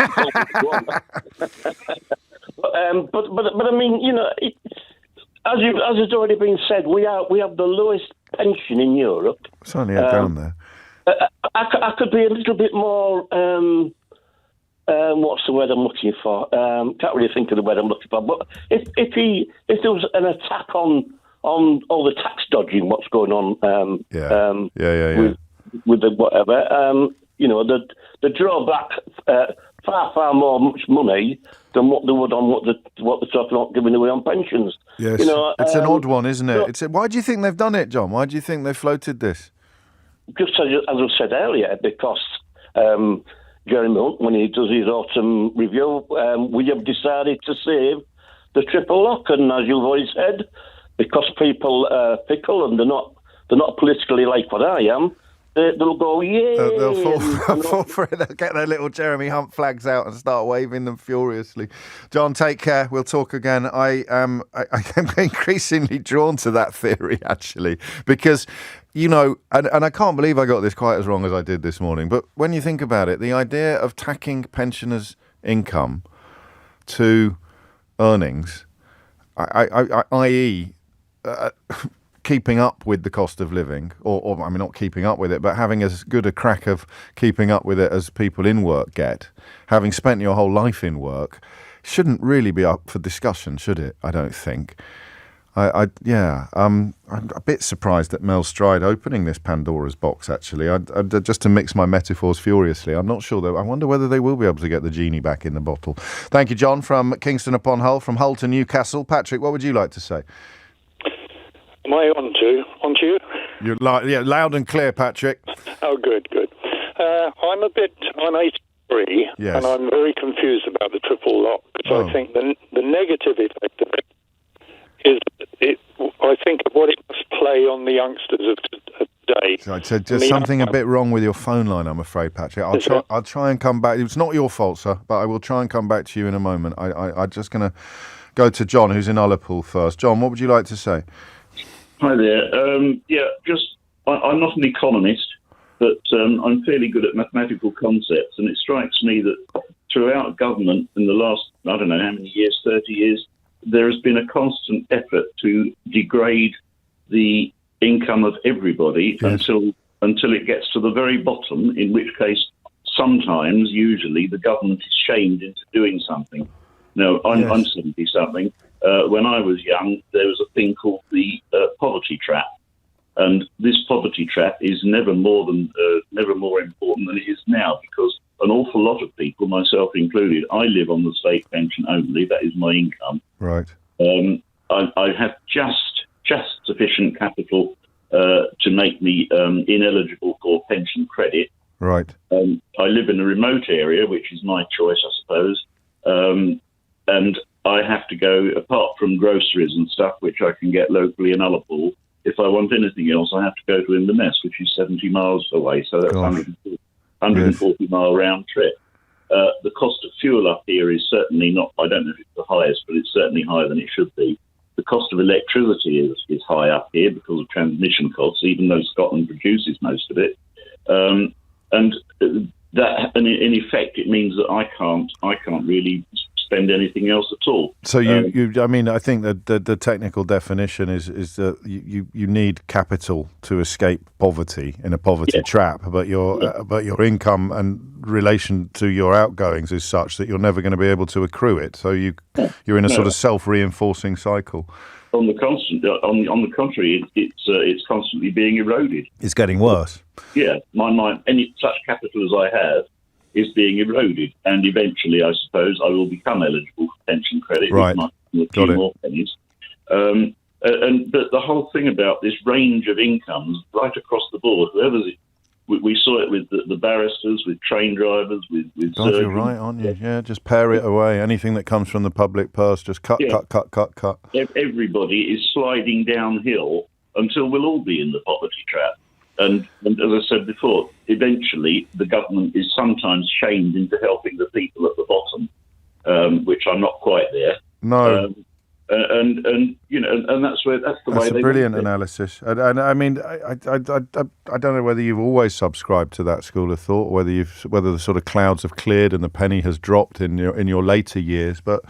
But I mean, you know... As has already been said, we have the lowest pension in Europe. It's only down there. I could be a little bit more. What's the word I'm looking for? Can't really think of the word I'm looking for. But if there was an attack on all the tax dodging, what's going on? With the whatever, you know, the drawback far more much money than what they would on what they're talking about giving away on pensions. Yes, you know, it's an odd one, isn't it? Why do you think they've done it, John? Why do you think they've floated this? Just as I said earlier, because Jeremy Hunt, when he does his autumn review, we have decided to save the triple lock, and as you've already said, because people are fickle and they're not politically like what I am. They'll go, yeah. They'll fall for it. They'll get their little Jeremy Hunt flags out and start waving them furiously. John, take care. We'll talk again. I am increasingly drawn to that theory, actually, because, you know, and I can't believe I got this quite as wrong as I did this morning, but when you think about it, the idea of tacking pensioners' income to earnings, i.e., keeping up with the cost of living, or I mean, not keeping up with it, but having as good a crack of keeping up with it as people in work get, having spent your whole life in work, shouldn't really be up for discussion, should it? I don't think. I'm a bit surprised at Mel Stride opening this Pandora's box, actually. Just to mix my metaphors furiously, I'm not sure, though. I wonder whether they will be able to get the genie back in the bottle. Thank you, John, from Kingston upon Hull, from Hull to Newcastle. Patrick, what would you like to say? Am I on to you? You're loud and clear, Patrick. Oh, good. I'm 83, yes, and I'm very confused about the triple lock, because I think the negative effect of it is, I think, what it must play on the youngsters of today. So I'd say there's something a bit wrong with your phone line, I'm afraid, Patrick. I'll try and come back. It's not your fault, sir, but I will try and come back to you in a moment. I'm just going to go to John, who's in Ullapool first. John, what would you like to say? Hi there. I'm not an economist, but I'm fairly good at mathematical concepts, and it strikes me that throughout government in the last, I don't know how many years, 30 years, there has been a constant effort to degrade the income of everybody, yes, until it gets to the very bottom, in which case sometimes, usually, the government is shamed into doing something. No, I'm 70-something. When I was young, there was a thing called the poverty trap. And this poverty trap is never more important than it is now, because an awful lot of people, myself included, I live on the state pension only. That is my income. Right. I have just sufficient capital to make me ineligible for pension credit. Right. I live in a remote area, which is my choice, I suppose. And I have to go, apart from groceries and stuff, which I can get locally in Ullapool. If I want anything else, I have to go to Inverness, which is 70 miles away. So that's 140 mile round trip. The cost of fuel up here is certainly not, I don't know if it's the highest, but it's certainly higher than it should be. The cost of electricity is high up here because of transmission costs, even though Scotland produces most of it. And in effect, it means that I can't really spend anything else at all. So I think that the technical definition is that you need capital to escape poverty in a poverty trap, but your income and relation to your outgoings is such that you're never going to be able to accrue it. So you're in a sort of self-reinforcing cycle. On the contrary, it's constantly being eroded. It's getting worse. Yeah, any such capital as I have is being eroded, and eventually, I suppose, I will become eligible for pension credit. Right, with a few more pennies. But the whole thing about this range of incomes right across the board, we saw it with the barristers, with train drivers, with God, surgeons. you're right, aren't you? Yeah, just pare it away. Anything that comes from the public purse, just cut. Everybody is sliding downhill until we'll all be in the poverty trap. And as I said before, eventually the government is sometimes shamed into helping the people at the bottom, which I'm not quite there. No. And that's the way. That's a brilliant analysis. And I mean, I don't know whether you've always subscribed to that school of thought, whether the sort of clouds have cleared and the penny has dropped in your later years. But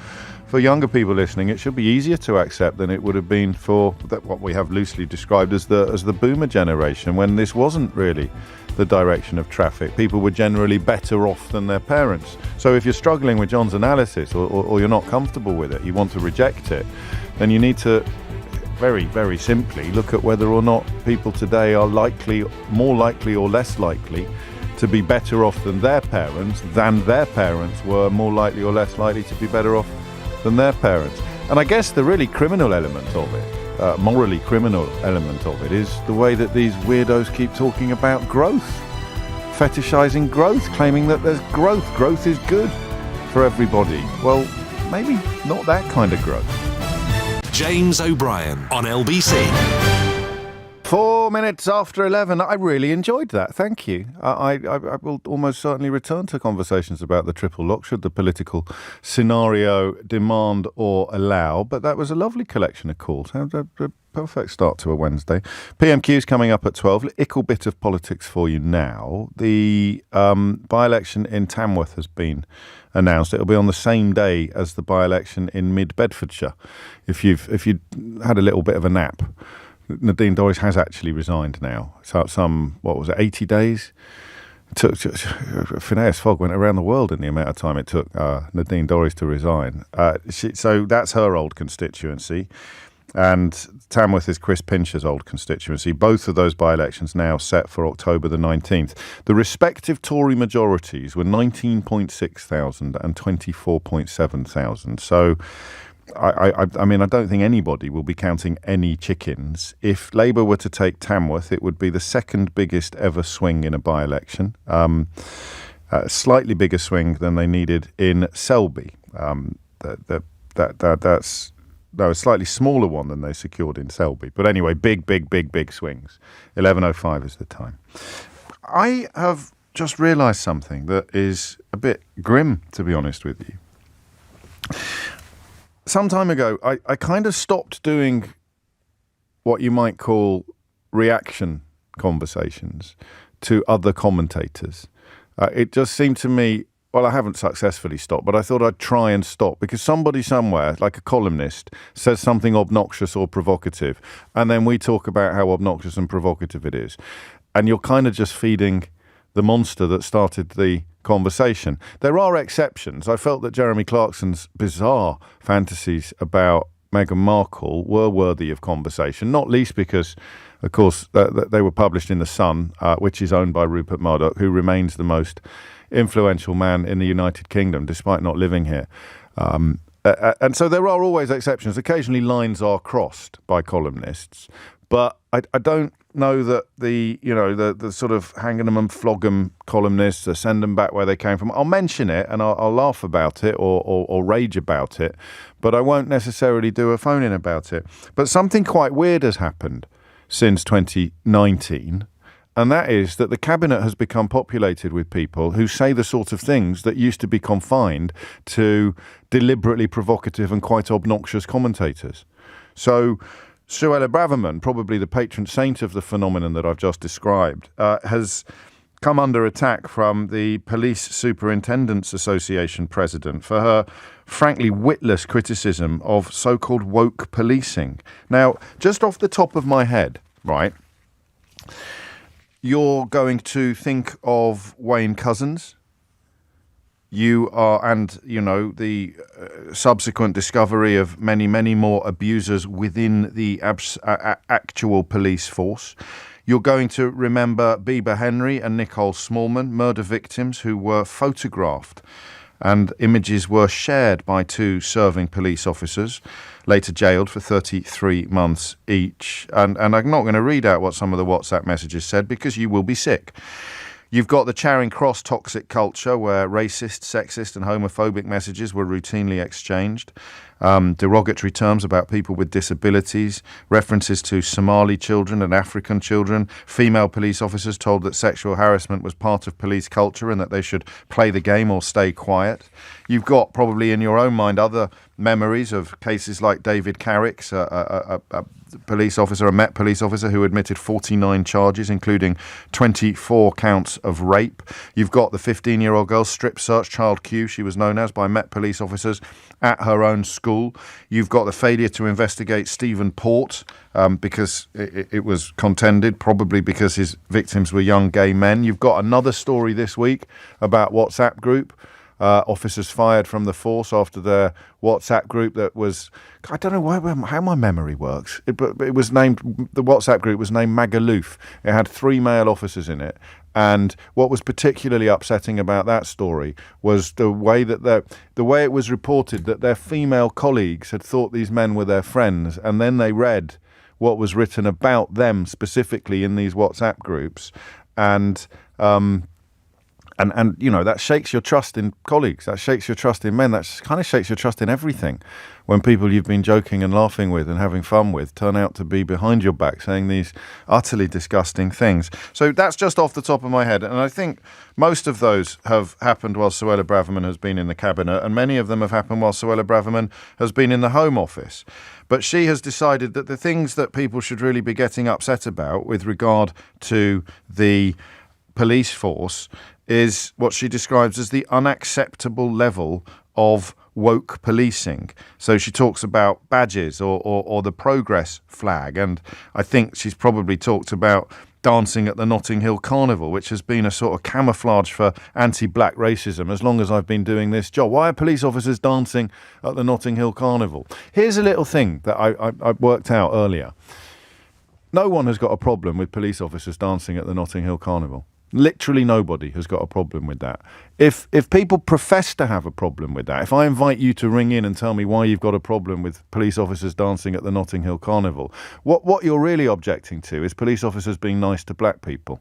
for younger people listening, it should be easier to accept than it would have been for what we have loosely described as the boomer generation, when this wasn't really the direction of traffic. People were generally better off than their parents. So if you're struggling with John's analysis or you're not comfortable with it, you want to reject it, then you need to very, very simply look at whether or not people today are more likely or less likely to be better off than their parents were more likely or less likely to be better off than their parents. And I guess the really criminal element of it, morally criminal element of it, is the way that these weirdos keep talking about growth, fetishizing growth, claiming that there's growth. Growth is good for everybody. Well, maybe not that kind of growth. James O'Brien on LBC. 4 minutes after 11. I really enjoyed that. Thank you. I will almost certainly return to conversations about the triple lock should the political scenario demand or allow. But that was a lovely collection of calls. A perfect start to a Wednesday. PMQ's coming up at 12. Ickle bit of politics for you now. The by-election in Tamworth has been announced. It'll be on the same day as the by-election in Mid-Bedfordshire. If you had a little bit of a nap. Nadine Dorries has actually resigned now. So 80 days? Phineas Fogg went around the world in the amount of time it took Nadine Dorries to resign. So that's her old constituency. and Tamworth is Chris Pincher's old constituency. Both of those by-elections now set for October the 19th. The respective Tory majorities were 19.6 thousand and 24.7 thousand. So I mean, I don't think anybody will be counting any chickens. If Labour were to take Tamworth, it would be the second biggest ever swing in a by-election. A slightly bigger swing than they needed in Selby. That's a slightly smaller one than they secured in Selby. But anyway, big swings. 11:05 is the time. I have just realised something that is a bit grim, to be honest with you. Some time ago, I kind of stopped doing what you might call reaction conversations to other commentators. It just seemed to me, well, I haven't successfully stopped, but I thought I'd try and stop because somebody somewhere, like a columnist, says something obnoxious or provocative, and then we talk about how obnoxious and provocative it is. And you're kind of just feeding the monster that started the conversation. There are exceptions. I felt that Jeremy Clarkson's bizarre fantasies about Meghan Markle were worthy of conversation, not least because, of course, they were published in The Sun, which is owned by Rupert Murdoch, who remains the most influential man in the United Kingdom, despite not living here. And so there are always exceptions. Occasionally lines are crossed by columnists, but I don't know that the sort of hang 'em and flog 'em columnists or send them back where they came from. I'll mention it and I'll laugh about it or rage about it, but I won't necessarily do a phone-in about it. But something quite weird has happened since 2019, and that is that the cabinet has become populated with people who say the sort of things that used to be confined to deliberately provocative and quite obnoxious commentators. So Suella Braverman, probably the patron saint of the phenomenon that I've just described, has come under attack from the Police Superintendents Association president for her frankly witless criticism of so-called woke policing. Now, just off the top of my head, right, you're going to think of Wayne Couzens. You are, and the subsequent discovery of many, many more abusers within the actual police force. You're going to remember Bieber Henry and Nicole Smallman, murder victims who were photographed, and images were shared by two serving police officers, later jailed for 33 months each. And I'm not going to read out what some of the WhatsApp messages said because you will be sick. You've got the Charing Cross toxic culture where racist, sexist and homophobic messages were routinely exchanged. Derogatory terms about people with disabilities, references to Somali children and African children, female police officers told that sexual harassment was part of police culture and that they should play the game or stay quiet. You've got probably in your own mind other memories of cases like David Carrick's, a police officer, a Met police officer who admitted 49 charges, including 24 counts of rape. You've got the 15-year-old girl strip search, Child Q, she was known as, by Met police officers at her own school. You've got the failure to investigate Stephen Port because it was contended, probably because his victims were young gay men. You've got another story this week about WhatsApp group. Officers fired from the force after their WhatsApp group that was, I don't know how my memory works, but it was named, the WhatsApp group was named Magaluf. It had 3 male officers in it. And what was particularly upsetting about that story was the way it was reported that their female colleagues had thought these men were their friends, and then they read what was written about them specifically in these WhatsApp groups, and that shakes your trust in colleagues, that shakes your trust in men, that kind of shakes your trust in everything when people you've been joking and laughing with and having fun with turn out to be behind your back saying these utterly disgusting things. So that's just off the top of my head, and I think most of those have happened while Suella Braverman has been in the cabinet, and many of them have happened while Suella Braverman has been in the Home Office. But she has decided that the things that people should really be getting upset about with regard to the police force is what she describes as the unacceptable level of woke policing. So she talks about badges or the progress flag, and I think she's probably talked about dancing at the Notting Hill Carnival, which has been a sort of camouflage for anti-black racism as long as I've been doing this job. Why are police officers dancing at the Notting Hill Carnival? Here's a little thing that I worked out earlier. No one has got a problem with police officers dancing at the Notting Hill Carnival. Literally nobody has got a problem with that. If people profess to have a problem with that, if I invite you to ring in and tell me why you've got a problem with police officers dancing at the Notting Hill Carnival, what you're really objecting to is police officers being nice to black people.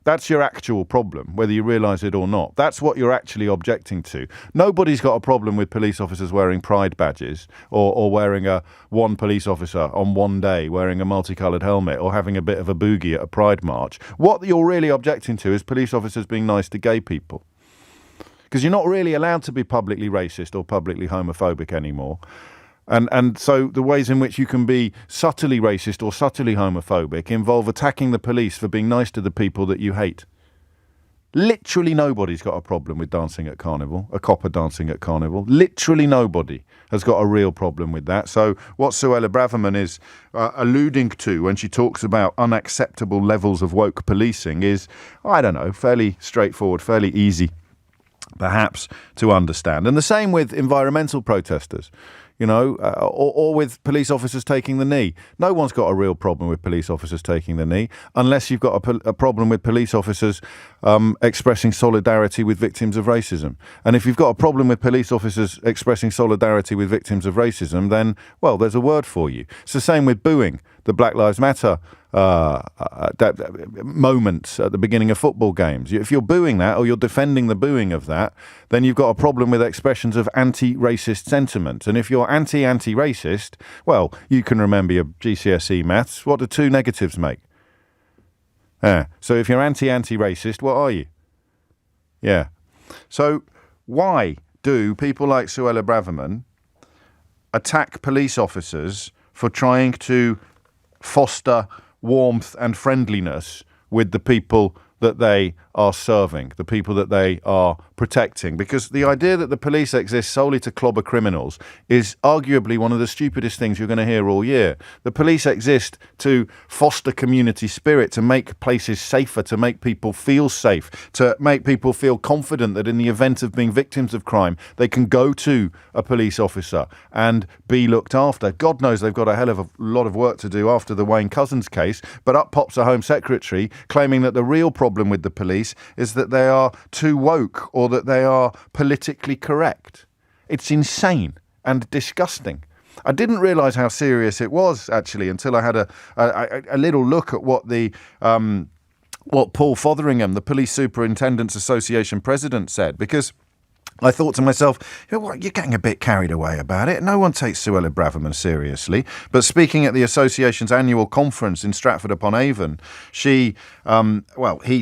That's your actual problem, whether you realise it or not. That's what you're actually objecting to. Nobody's got a problem with police officers wearing pride badges or wearing one police officer on one day wearing a multicoloured helmet or having a bit of a boogie at a pride march. What you're really objecting to is police officers being nice to gay people. Because you're not really allowed to be publicly racist or publicly homophobic anymore. And so the ways in which you can be subtly racist or subtly homophobic involve attacking the police for being nice to the people that you hate. Literally nobody's got a problem with dancing at Carnival, a copper dancing at Carnival. Literally nobody has got a real problem with that. So what Suella Braverman is alluding to when she talks about unacceptable levels of woke policing is, I don't know, fairly straightforward, fairly easy, perhaps, to understand. And the same with environmental protesters. You know, or with police officers taking the knee. No one's got a real problem with police officers taking the knee, unless you've got a problem with police officers expressing solidarity with victims of racism. And if you've got a problem with police officers expressing solidarity with victims of racism, then, well, there's a word for you. It's the same with booing the Black Lives Matter moments at the beginning of football games. If you're booing that or you're defending the booing of that, then you've got a problem with expressions of anti-racist sentiment. And if you're anti-racist, well, you can remember your GCSE maths. What do two negatives make? So if you're anti-racist, what are you? Yeah. So why do people like Suella Braverman attack police officers for trying to foster warmth and friendliness with the people that they are serving, the people that they are protecting? Because the idea that the police exist solely to clobber criminals is arguably one of the stupidest things you're going to hear all year. The police exist to foster community spirit, to make places safer, to make people feel safe, to make people feel confident that in the event of being victims of crime, they can go to a police officer and be looked after. God knows they've got a hell of a lot of work to do after the Wayne Couzens case, but up pops a Home Secretary claiming that the real problem with the police is that they are too woke or that they are politically correct. It's insane and disgusting. I didn't realise how serious it was, actually, until I had a little look at what what Paul Fotheringham, the Police Superintendents Association president, said, because I thought to myself, you know what, you're getting a bit carried away about it. No one takes Suella Braverman seriously. But speaking at the association's annual conference in Stratford-upon-Avon, he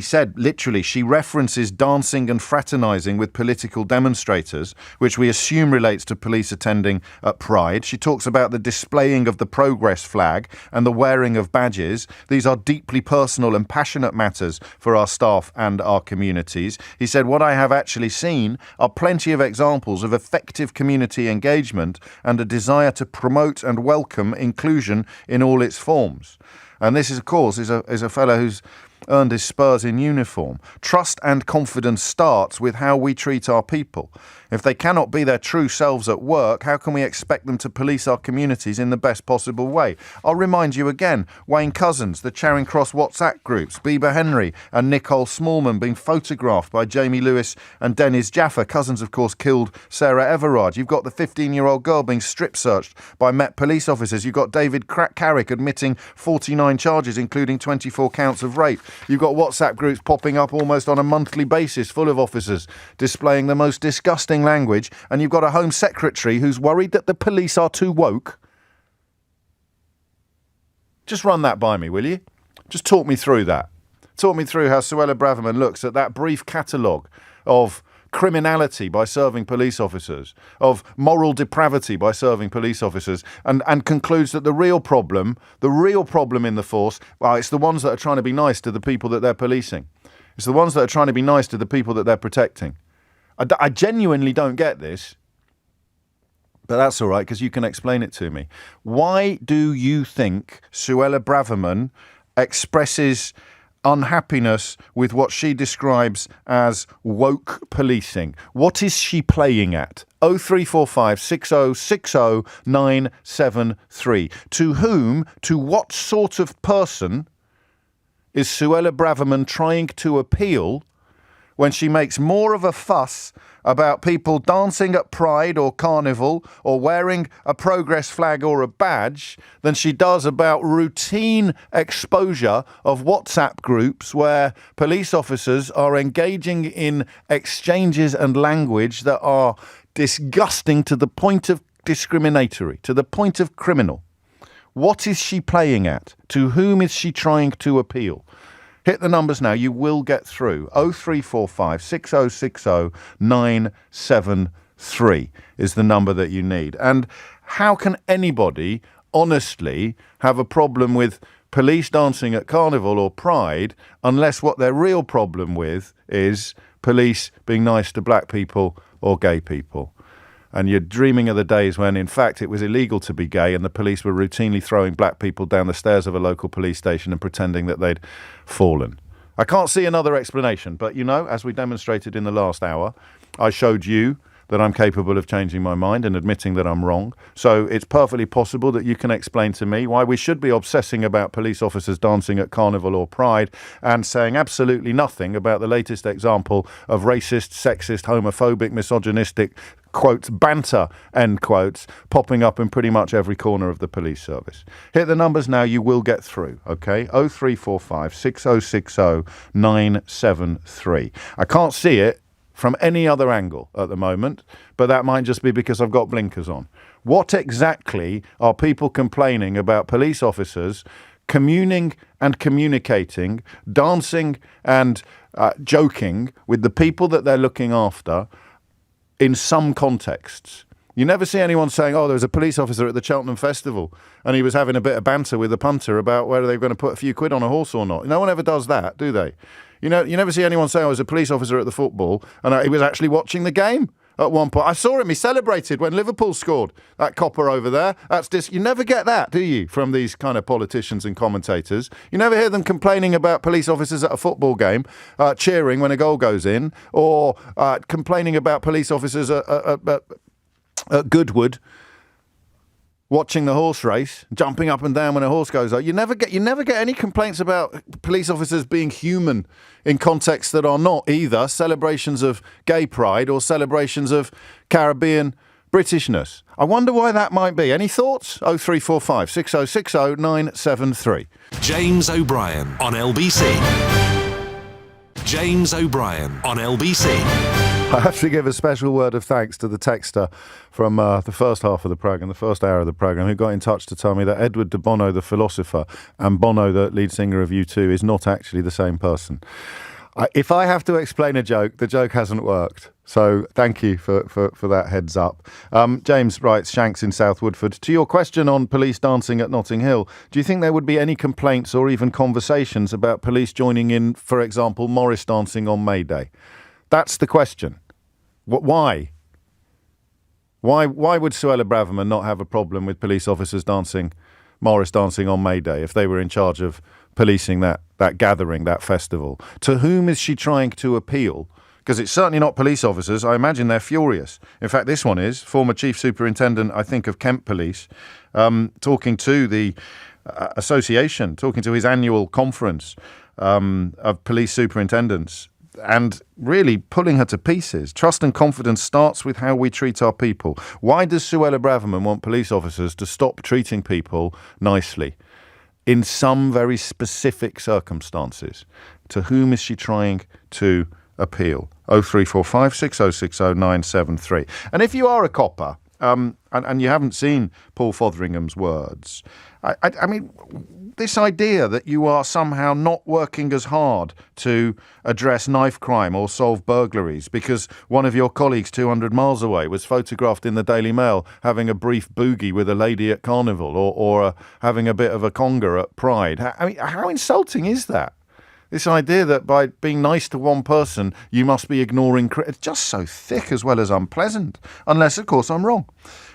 said, literally, she references dancing and fraternising with political demonstrators, which we assume relates to police attending at Pride. She talks about the displaying of the progress flag and the wearing of badges. These are deeply personal and passionate matters for our staff and our communities. He said, what I have actually seen are plenty of examples of effective community engagement and a desire to promote and welcome inclusion in all its forms. And this, of course, is a fellow who's earned his spurs in uniform. Trust and confidence starts with how we treat our people. If they cannot be their true selves at work, how can we expect them to police our communities in the best possible way? I'll remind you again, Wayne Couzens, the Charing Cross WhatsApp groups, Bieber Henry and Nicole Smallman being photographed by Jamie Lewis and Dennis Jaffa. Couzens, of course, killed Sarah Everard. You've got the 15-year-old girl being strip-searched by Met police officers. You've got David Carrick admitting 49 charges, including 24 counts of rape. You've got WhatsApp groups popping up almost on a monthly basis full of officers displaying the most disgusting language, and you've got a Home Secretary who's worried that the police are too woke. Just run that by me, will you? Just talk me through that. Talk me through how Suella Braverman looks at that brief catalogue of criminality by serving police officers, of moral depravity by serving police officers, and concludes that the real problem in the force, well, it's the ones that are trying to be nice to the people that they're policing. It's the ones that are trying to be nice to the people that they're protecting. I genuinely don't get this, but that's all right, because you can explain it to me. Why do you think Suella Braverman expresses unhappiness with what she describes as woke policing. What is she playing at? 0345 6060 973. To what sort of person is Suella Braverman trying to appeal when she makes more of a fuss about people dancing at Pride or Carnival or wearing a progress flag or a badge than she does about routine exposure of WhatsApp groups where police officers are engaging in exchanges and language that are disgusting to the point of discriminatory, to the point of criminal? What is she playing at? To whom is she trying to appeal? Hit the numbers now. You will get through. 0345 6060 973 is the number that you need. And how can anybody honestly have a problem with police dancing at Carnival or Pride unless what their real problem with is police being nice to black people or gay people? And you're dreaming of the days when, in fact, it was illegal to be gay and the police were routinely throwing black people down the stairs of a local police station and pretending that they'd fallen. I can't see another explanation, but, you know, as we demonstrated in the last hour, I showed you that I'm capable of changing my mind and admitting that I'm wrong. So it's perfectly possible that you can explain to me why we should be obsessing about police officers dancing at Carnival or Pride and saying absolutely nothing about the latest example of racist, sexist, homophobic, misogynistic, quotes, banter, end quotes, popping up in pretty much every corner of the police service. Hit the numbers now, you will get through, okay? 0345 6060 973. I can't see it from any other angle at the moment, but that might just be because I've got blinkers on. What exactly are people complaining about police officers communing and communicating, dancing and joking with the people that they're looking after in some contexts? You never see anyone saying, oh, there was a police officer at the Cheltenham Festival and he was having a bit of banter with the punter about whether they were going to put a few quid on a horse or not. No one ever does that, do they? You know, you never see anyone say, I was a police officer at the football and he was actually watching the game at one point. I saw him, he celebrated when Liverpool scored. That copper over there, you never get that, do you, from these kind of politicians and commentators? You never hear them complaining about police officers at a football game, cheering when a goal goes in, or complaining about police officers at Goodwood watching the horse race, jumping up and down when a horse goes up. You never get any complaints about police officers being human in contexts that are not either celebrations of gay pride or celebrations of Caribbean Britishness. I wonder why that might be. Any thoughts? 0345 6060 973. James O'Brien on LBC. James O'Brien on LBC. I have to give a special word of thanks to the texter from the first half of the programme, the first hour of the programme, who got in touch to tell me that Edward de Bono, the philosopher, and Bono, the lead singer of U2, is not actually the same person. If I have to explain a joke, the joke hasn't worked. So thank you for that heads up. James writes, Shanks in South Woodford. To your question on police dancing at Notting Hill, do you think there would be any complaints or even conversations about police joining in, for example, Morris dancing on May Day? That's the question. Why? Why would Suella Braverman not have a problem with police officers dancing, Morris dancing on May Day, if they were in charge of policing that gathering, that festival? To whom is she trying to appeal? Because it's certainly not police officers. I imagine they're furious. In fact, this one is former Chief Superintendent, I think, of Kent Police, talking to the association, talking to his annual conference of police superintendents, and really pulling her to pieces. Trust and confidence starts with how we treat our people. Why does Suella Braverman want police officers to stop treating people nicely in some very specific circumstances? To whom is she trying to appeal? 0345 6060 973. And if you are a copper, and you haven't seen Paul Fotheringham's words, I mean, this idea that you are somehow not working as hard to address knife crime or solve burglaries because one of your colleagues 200 miles away was photographed in the Daily Mail having a brief boogie with a lady at Carnival or having a bit of a conga at Pride. I mean, how insulting is that? This idea that by being nice to one person, you must be ignoring... It's just so thick as well as unpleasant. Unless, of course, I'm wrong.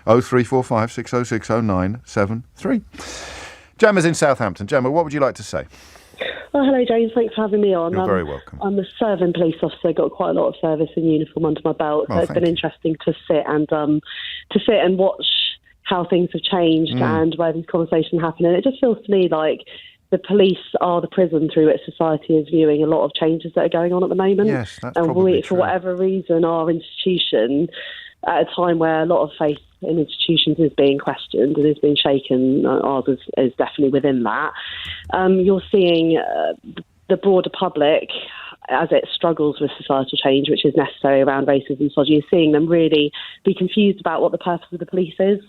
0345 6060 973. Gemma's in Southampton. Gemma, what would you like to say? Oh, hello, James. Thanks for having me on. You're very welcome. I'm a serving police officer. Got quite a lot of service and uniform under my belt. So it's been interesting to sit and watch how things have changed and where these conversations happen. And it just feels to me like the police are the prism through which society is viewing a lot of changes that are going on at the moment. Yes, that's and probably for true. whatever reason, our institution, at a time where a lot of faith in institutions is being questioned and is being shaken, ours is definitely within that. You're seeing the broader public, as it struggles with societal change, which is necessary around racism and misogyny, you're seeing them really be confused about what the purpose of the police is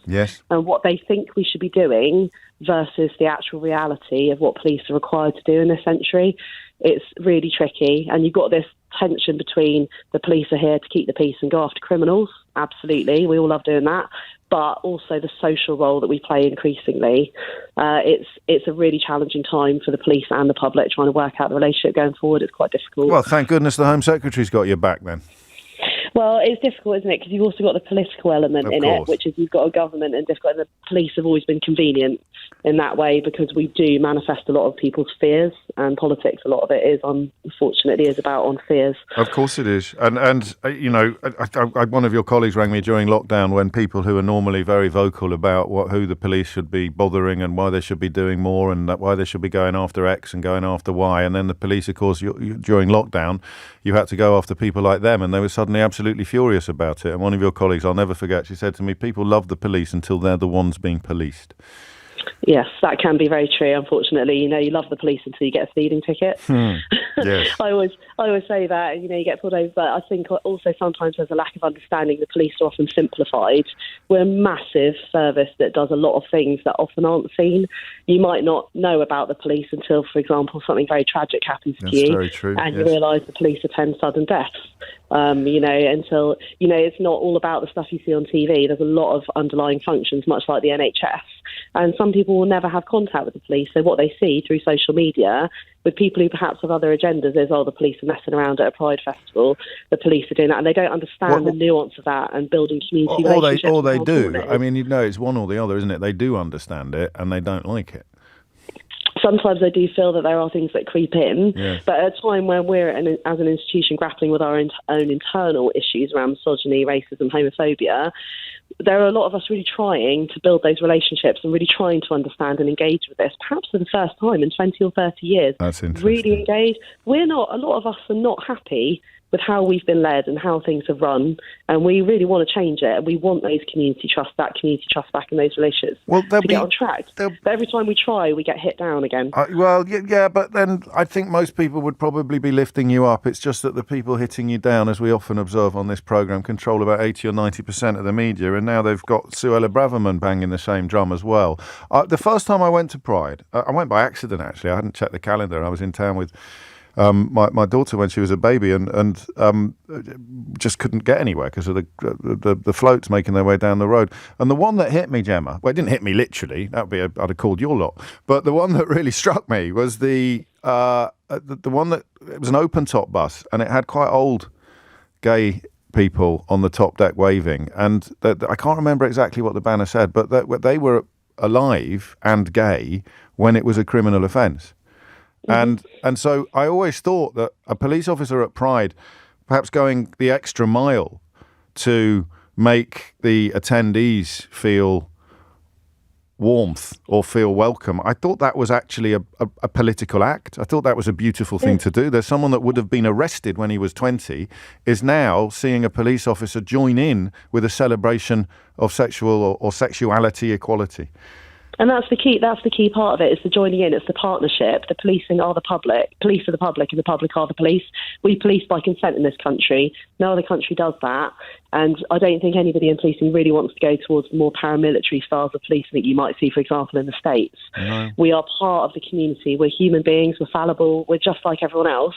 and what they think we should be doing versus the actual reality of what police are required to do in this century. It's really tricky, and you've got this tension between the police are here to keep the peace and go after criminals. Absolutely, we all love doing that, but also the social role that we play increasingly. It's a really challenging time for the police and the public trying to work out the relationship going forward. It's quite difficult. Well, thank goodness the Home Secretary's got your back then. Well, it's difficult, isn't it? Because you've also got the political element in it, which is you've got a government and difficult. And the police have always been convenient in that way because we do manifest a lot of people's fears, and politics, a lot of it is, unfortunately, is about on fears. Of course it is. And you know, one of your colleagues rang me during lockdown when people who are normally very vocal about who the police should be bothering and why they should be doing more and why they should be going after X and going after Y. And then the police, of course, during lockdown, you had to go after people like them, and they were suddenly absolutely furious about it. And one of your colleagues, I'll never forget, she said to me, people love the police until they're the ones being policed. Yes, that can be very true, unfortunately. You know, you love the police until you get a speeding ticket. Yes. I always say that, you know, you get pulled over, but I think also sometimes there's a lack of understanding. The police are often simplified. We're a massive service that does a lot of things that often aren't seen. You might not know about the police until, for example, something very tragic happens to you. That's very true, and you realise the police attend sudden deaths. You know, until, you know, it's not all about the stuff you see on TV. There's a lot of underlying functions, much like the NHS. And some people will never have contact with the police. So what they see through social media with people who perhaps have other agendas is, the police are messing around at a Pride festival, the police are doing that, and they don't understand the nuance of that and building community relationships. Or they do. I mean, you know, it's one or the other, isn't it? They do understand it and they don't like it. Sometimes I do feel that there are things that creep in, yes. But at a time when we're, as an institution, grappling with our own internal issues around misogyny, racism, homophobia, there are a lot of us really trying to build those relationships and really trying to understand and engage with this, perhaps for the first time in 20 or 30 years. That's interesting. Really engage. A lot of us are not happy with how we've been led and how things have run, and we really want to change it, and we want those community trust back in those relationships to get on track. But every time we try, we get hit down again. But then I think most people would probably be lifting you up. It's just that the people hitting you down, as we often observe on this programme, control about 80 or 90% of the media, and now they've got Suella Braverman banging the same drum as well. The first time I went to Pride, I went by accident, actually. I hadn't checked the calendar. I was in town with my daughter when she was a baby, and just couldn't get anywhere because of the floats making their way down the road. And the one that hit me, Gemma, well, it didn't hit me literally. I'd have called your lot. But the one that really struck me was the one that, it was an open top bus, and it had quite old gay people on the top deck waving. And I can't remember exactly what the banner said, but they were alive and gay when it was a criminal offence. And so I always thought that a police officer at Pride, perhaps going the extra mile to make the attendees feel warmth or feel welcome, I thought that was actually a political act. I thought that was a beautiful thing to do. There's someone that would have been arrested when he was 20 is now seeing a police officer join in with a celebration of sexual or sexuality equality. And that's the key. That's the key part of it. It's the joining in. It's the partnership. The policing are the public. Police are the public, and the public are the police. We police by consent in this country. No other country does that. And I don't think anybody in policing really wants to go towards the more paramilitary styles of policing that you might see, for example, in the States. No. We are part of the community. We're human beings. We're fallible. We're just like everyone else,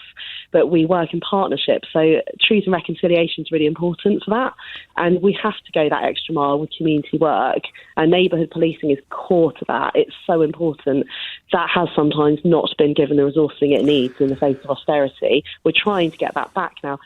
but we work in partnership. So truth and reconciliation is really important for that. And we have to go that extra mile with community work. And neighbourhood policing is core to that. It's so important. That has sometimes not been given the resourcing it needs in the face of austerity. We're trying to get that back now.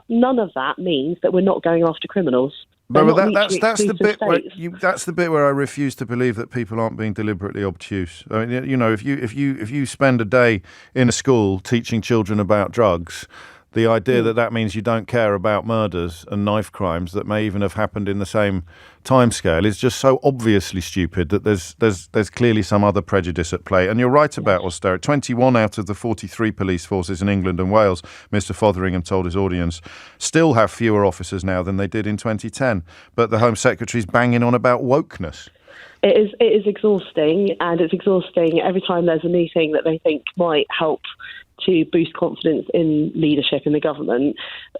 None of that means that we're not going after criminals. No, but that's the bit where that's the bit where I refuse to believe that people aren't being deliberately obtuse. I mean, you know, if you spend a day in a school teaching children about drugs, the idea that means you don't care about murders and knife crimes that may even have happened in the same timescale is just so obviously stupid that there's clearly some other prejudice at play. And you're right about austerity. 21 out of the 43 police forces in England and Wales, Mr. Fotheringham told his audience, still have fewer officers now than they did in 2010. But the Home Secretary's banging on about wokeness. It is exhausting, and it's exhausting every time there's a new thing that they think might help to boost confidence in leadership in the government.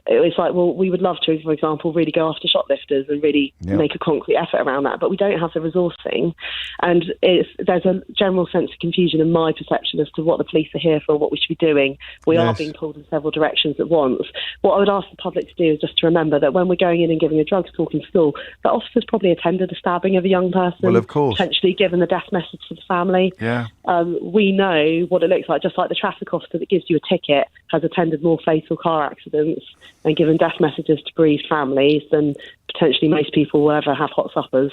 It's like, well, we would love to, for example, really go after shoplifters and really make a concrete effort around that, but we don't have the resourcing. And there's a general sense of confusion in my perception as to what the police are here for, what we should be doing. We are being pulled in several directions at once. What I would ask the public to do is just to remember that when we're going in and giving a drugs talk in school, the officers probably attended a stabbing of a young person. Well, of course. Potentially given the death message to the family. Yeah. We know what it looks like, just like the traffic officer that gives you a ticket has attended more fatal car accidents and given death messages to bereaved families than potentially most people will ever have hot suppers.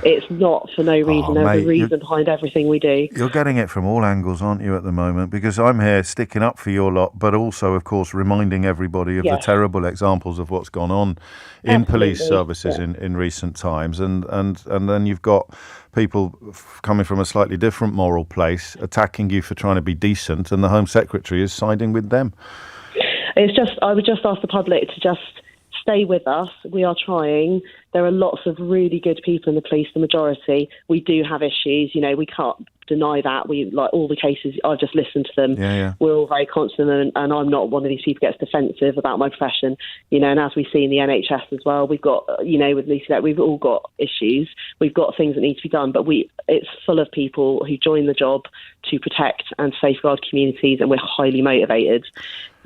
It's not for no reason. There's a reason behind everything we do. You're getting it from all angles, aren't you, at the moment? Because I'm here sticking up for your lot, but also, of course, reminding everybody of the terrible examples of what's gone on in police services in recent times. And then you've got people coming from a slightly different moral place attacking you for trying to be decent, and the Home Secretary is siding with them. I would just ask the public to just stay with us. We are trying. There are lots of really good people in the police, the majority. We do have issues, you know, we can't deny that. We, like all the cases, I've just listened to them. We're all very constant, and I'm not one of these people who gets defensive about my profession, you know, and as we see in the NHS as well, we've got, you know, with Lucy, we've all got issues. We've got things that need to be done, but it's full of people who join the job to protect and safeguard communities, and we're highly motivated.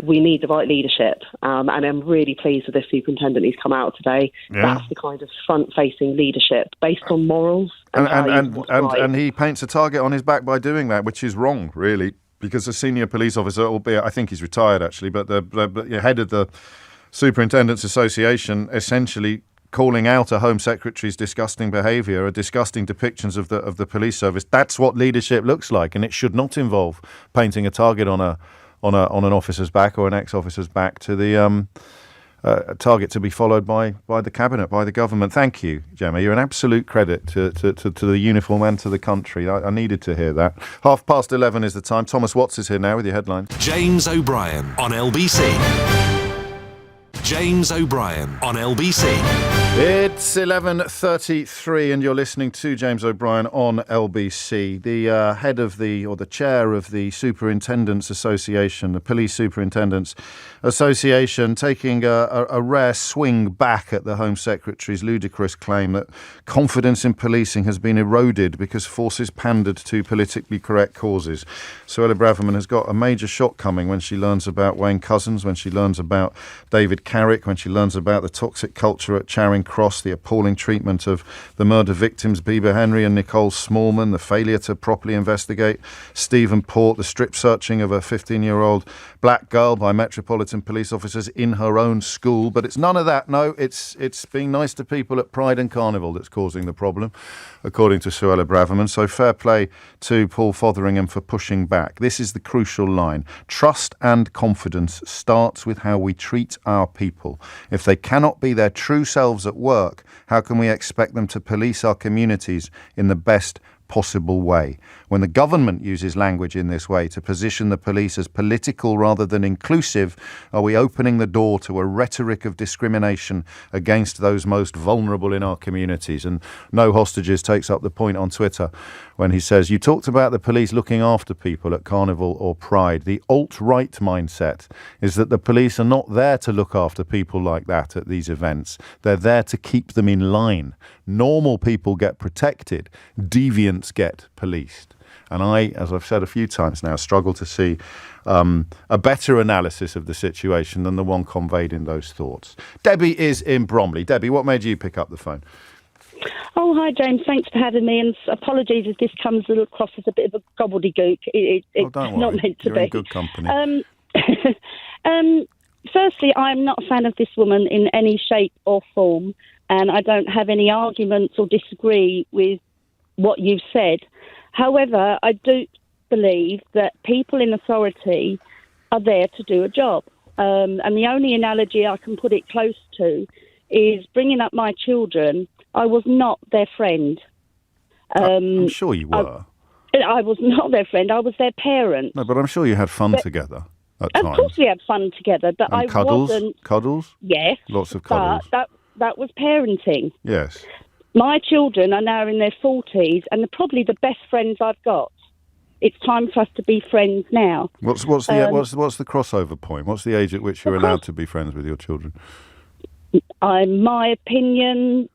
We need the right leadership, and I'm really pleased with this superintendent who's come out today. That's the kind of front-facing leadership based on morals. And he paints a target on his back by doing that, which is wrong, really, because a senior police officer, albeit I think he's retired actually, but the head of the Superintendents Association essentially calling out a Home Secretary's disgusting behaviour, or disgusting depictions of the police service. That's what leadership looks like, and it should not involve painting a target on an officer's back or an ex-officer's back to the target to be followed by the cabinet, by the government. Thank you, Gemma. You're an absolute credit to the uniform and to the country. I needed to hear that. 11:30 is the time. Thomas Watts is here now with your headlines. James O'Brien on LBC. James O'Brien on LBC. It's 11:33 and you're listening to James O'Brien on LBC. The head of the chair of the Superintendents Association, the Police Superintendents Association, taking a rare swing back at the Home Secretary's ludicrous claim that confidence in policing has been eroded because forces pandered to politically correct causes. Suella Braverman has got a major shock coming when she learns about Wayne Couzens, when she learns about David Carrick, when she learns about the toxic culture at Charing Cross, the appalling treatment of the murder victims Bieber Henry and Nicole Smallman, the failure to properly investigate Stephen Port, the strip searching of a 15-year-old black girl by Metropolitan police officers in her own school. But it's none of that. No, it's being nice to people at Pride and Carnival that's causing the problem, according to Suella Braverman. So fair play to Paul Fotheringham for pushing back. This is the crucial line. Trust and confidence starts with how we treat our people. If they cannot be their true selves at work, how can we expect them to police our communities in the best possible way? When the government uses language in this way to position the police as political rather than inclusive, are we opening the door to a rhetoric of discrimination against those most vulnerable in our communities? And No Hostages takes up the point on Twitter when he says, you talked about the police looking after people at Carnival or Pride. The alt-right mindset is that the police are not there to look after people like that at these events. They're there to keep them in line. Normal people get protected. Deviants get policed. And I, as I've said a few times now, struggle to see a better analysis of the situation than the one conveyed in those thoughts. Debbie is in Bromley. Debbie, what made you pick up the phone? Oh, hi, James. Thanks for having me. And apologies if this comes across as a bit of a gobbledygook. It's not meant to You're be. in good company. Firstly, I'm not a fan of this woman in any shape or form. and I don't have any arguments or disagree with what you've said. However, I do believe that people in authority are there to do a job. And the only analogy I can put it close to is bringing up my children. I was not their friend. I'm sure you were. I was not their friend. I was their parent. No, but I'm sure you had fun together at times. Of course we had fun together, but and cuddles, wasn't... Cuddles? Yes. Lots of cuddles. But that was parenting. Yes. My children are now in their 40s and they're probably the best friends I've got. It's time for us to be friends now. What's the crossover point? What's the age at which you're allowed to be friends with your children? My opinion,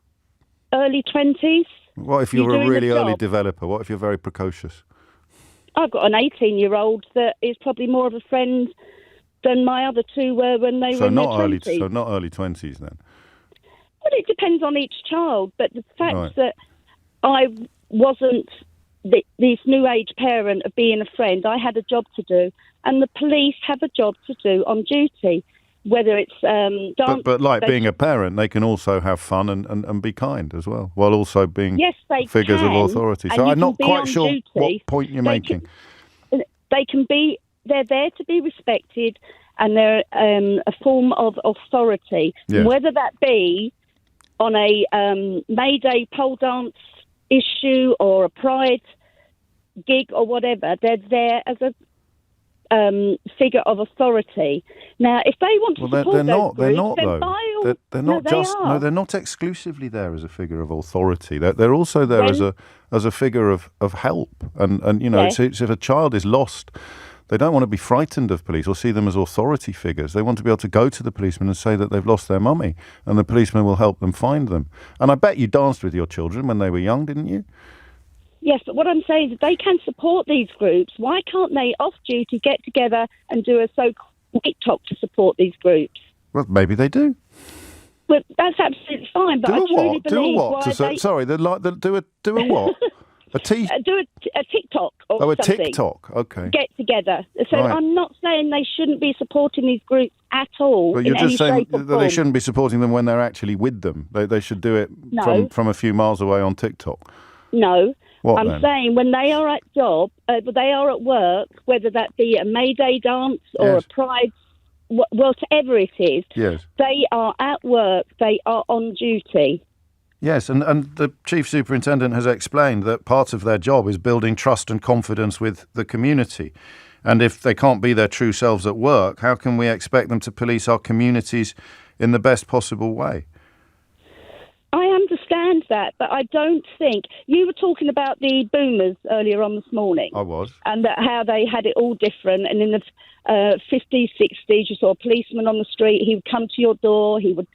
early 20s. What if you're a really early developer? What if you're very precocious? I've got an 18-year-old that is probably more of a friend than my other two were when they were in their 20s. So not early 20s then? Well, it depends on each child, but the fact that I wasn't this new age parent of being a friend, I had a job to do, and the police have a job to do on duty. Whether it's dance... But like being a parent, they can also have fun and be kind as well, while also being figures of authority. So I'm not quite sure what point you're making. They're there to be respected, and they're a form of authority. Yes. Whether that be on a May Day pole dance issue or a Pride gig or whatever, they're there as a figure of authority. Now, if they want to support they're not exclusively there as a figure of authority. They're also there as a figure of help. And you know, if a child is lost, they don't want to be frightened of police or see them as authority figures. They want to be able to go to the policeman and say that they've lost their mummy, and the policeman will help them find them. And I bet you danced with your children when they were young, didn't you? Yes, but what I'm saying is if they can support these groups, why can't they, off-duty, get together and do a so-called TikTok to support these groups? Well, maybe they do. Well, that's absolutely fine, but I truly believe do a what? Do a what? Do a TikTok or something. Oh, a TikTok, okay. Get together. So I'm not saying they shouldn't be supporting these groups at all. But you're just saying that they shouldn't be supporting them when they're actually with them. They should do it from a few miles away on TikTok. No. I'm saying when they are at they are at work, whether that be a May Day dance or a Pride, whatever it is, they are at work, they are on duty. Yes, and the Chief Superintendent has explained that part of their job is building trust and confidence with the community. And if they can't be their true selves at work, how can we expect them to police our communities in the best possible way? I understand that, but I don't think... You were talking about the boomers earlier on this morning. I was. And how they had it all different. And in the 50s, 60s, you saw a policeman on the street. He would come to your door. He would...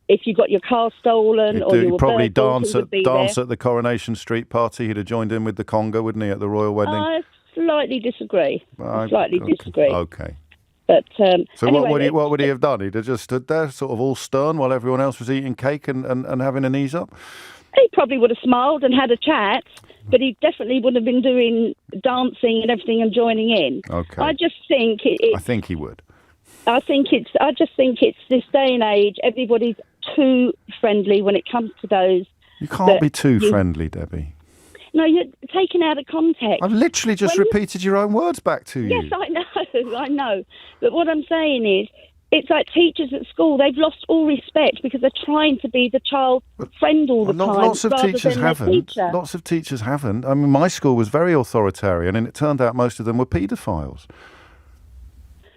if you got your car stolen or you were probably burgled, dance at the Coronation Street party. He'd have joined in with the conga, wouldn't he, at the royal wedding? I slightly disagree. Disagree. Okay. But so anyway, what would he have done? He'd have just stood there, sort of all stern, while everyone else was eating cake and having an ease up? He probably would have smiled and had a chat, but he definitely would have been doing dancing and everything and joining in. Okay. I just think I think he would. I just think it's this day and age. Everybody's too friendly when it comes to those. You can't be too friendly, Debbie. No, you're taken out of context. I've literally just repeated your own words back to you. Yes, I know. But what I'm saying is, it's like teachers at school. They've lost all respect because they're trying to be the child's friend all the time. Lots of teachers haven't. Lots of teachers haven't. I mean, my school was very authoritarian, and it turned out most of them were paedophiles.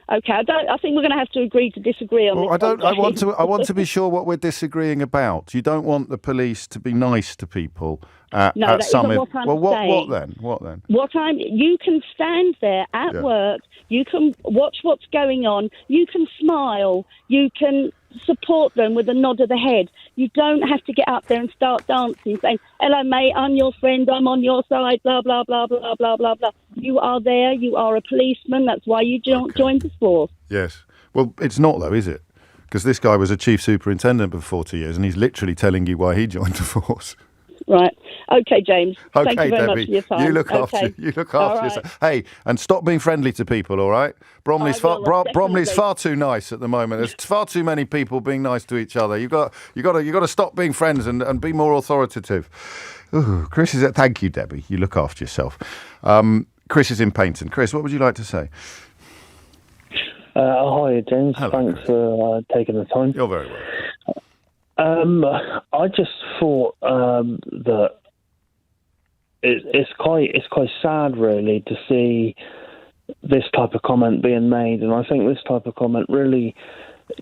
Okay, I think we're going to have to agree to disagree on this. I want to be sure what we're disagreeing about. You don't want the police to be nice to people at some. Isn't what I'm saying. What then? You can stand there at work. You can watch what's going on. You can smile. You can support them with a nod of the head. You don't have to get up there and start dancing, saying, "Hello, mate, I'm your friend. I'm on your side." Blah blah blah blah blah blah blah. You are there. You are a policeman. That's why you joined the force. Yes. Well, it's not though, is it? Because this guy was a chief superintendent for 40 years, and he's literally telling you why he joined the force. Right. Okay, James. Okay, Thank you very Debbie. much for your time. You look after yourself. Hey, and stop being friendly to people, all right? Bromley's far too nice at the moment. There's far too many people being nice to each other. You got to stop being friends and be more authoritative. Ooh, Chris is at. Thank you, Debbie. You look after yourself. Chris is in Paynton. Chris, what would you like to say? Hi, James. Hello, Thanks Chris. for taking the time. You're very welcome. I just thought that it's quite sad, really, to see this type of comment being made, and I think this type of comment really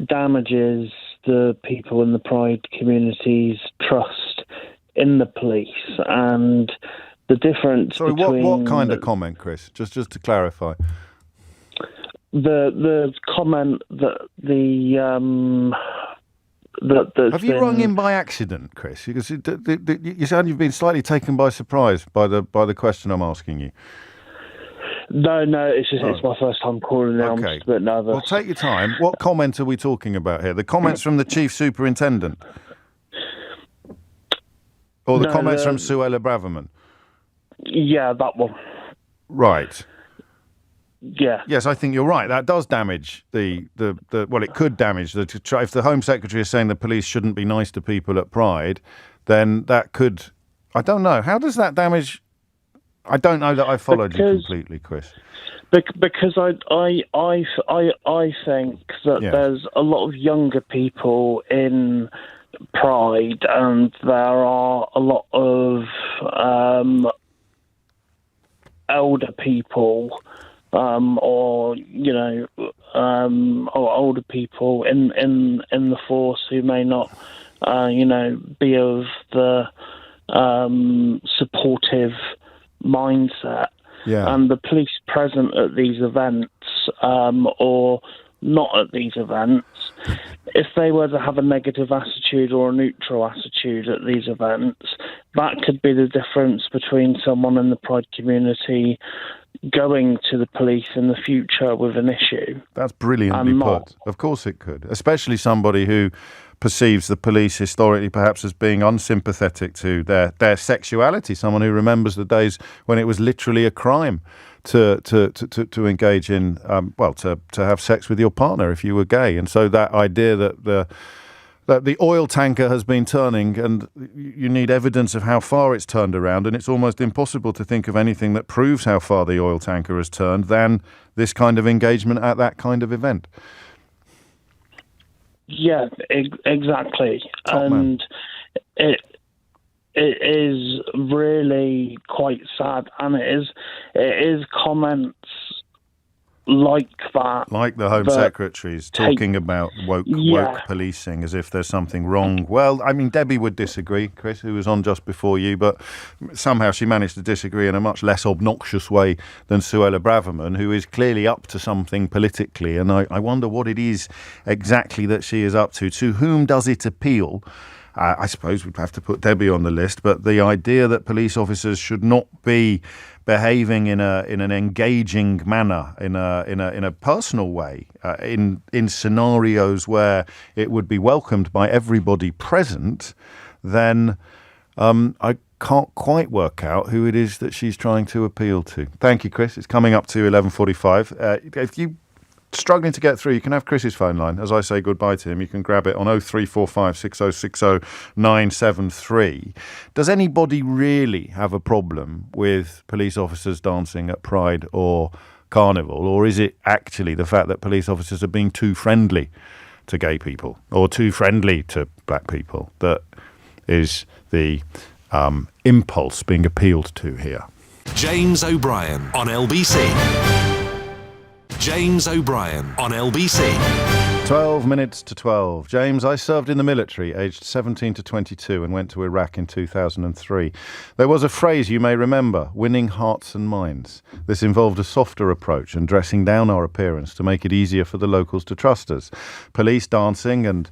damages the people in the Pride community's trust in the police and the difference. Sorry, between what kind of comment, Chris? Just to clarify. The comment that Have you rung in by accident, Chris? Because you sound you've been slightly taken by surprise by the question I'm asking you. No, it's my first time calling now. Okay. I'm just a bit nervous. Well, take your time. What comment are we talking about here? The comments from the Chief Superintendent? Or the comments from Suella Braverman? Yeah, that one. Right. Yeah. Yes, I think you're right. That does damage the it could damage if the Home Secretary is saying the police shouldn't be nice to people at Pride, then that could, I don't know. How does that damage? I don't know that I followed you completely, Chris. Because I think that there's a lot of younger people in Pride, and there are a lot of elder people. Or older people in the force who may not, be of the supportive mindset. Yeah. And the police present at these events, or not at these events, if they were to have a negative attitude or a neutral attitude at these events, that could be the difference between someone in the Pride community going to the police in the future with an issue. That's brilliantly put. Of course it could. Especially somebody who perceives the police historically perhaps as being unsympathetic to their sexuality, someone who remembers the days when it was literally a crime to engage in, to have sex with your partner if you were gay. And so that idea that the oil tanker has been turning and you need evidence of how far it's turned around, and it's almost impossible to think of anything that proves how far the oil tanker has turned than this kind of engagement at that kind of event. Yeah, exactly. And it is really quite sad, and it is comments like that. Like the Home Secretary's talking about woke policing as if there's something wrong. Well, I mean, Debbie would disagree, Chris, who was on just before you, but somehow she managed to disagree in a much less obnoxious way than Suella Braverman, who is clearly up to something politically. And I wonder what it is exactly that she is up to. To whom does it appeal? I suppose we'd have to put Debbie on the list, but the idea that police officers should not be behaving in an engaging manner, in a personal way, in scenarios where it would be welcomed by everybody present, then I can't quite work out who it is that she's trying to appeal to. Thank you, Chris. It's coming up to 11:45. If you struggling to get through, you can have Chris's phone line. As I say goodbye to him, you can grab it on 0345 6060 973. Does anybody really have a problem with police officers dancing at Pride or Carnival, or is it actually the fact that police officers are being too friendly to gay people or too friendly to black people that is the impulse being appealed to here? James O'Brien on LBC. James O'Brien on LBC. 12 minutes to 12. James, I served in the military aged 17 to 22 and went to Iraq in 2003. There was a phrase you may remember, winning hearts and minds. This involved a softer approach and dressing down our appearance to make it easier for the locals to trust us. Police dancing and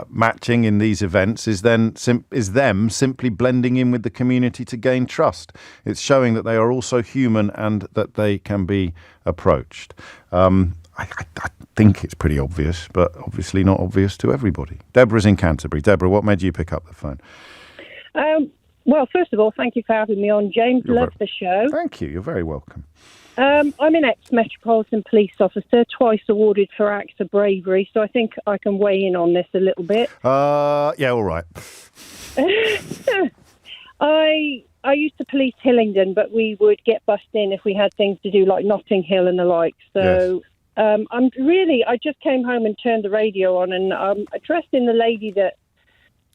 matching in these events is them simply blending in with the community to gain trust. It's showing that they are also human and that they can be approached. I think it's pretty obvious, but obviously not obvious to everybody. Deborah's in Canterbury. Deborah, what made you pick up the phone? Well, first of all, thank you for having me on, James. Love the show. Thank you. You're very welcome. I'm an ex-Metropolitan Police officer, twice awarded for acts of bravery, so I think I can weigh in on this a little bit. Yeah, all right. I used to police Hillingdon, but we would get bussed in if we had things to do, like Notting Hill and the like. So I just came home and turned the radio on, and I'm addressing the lady that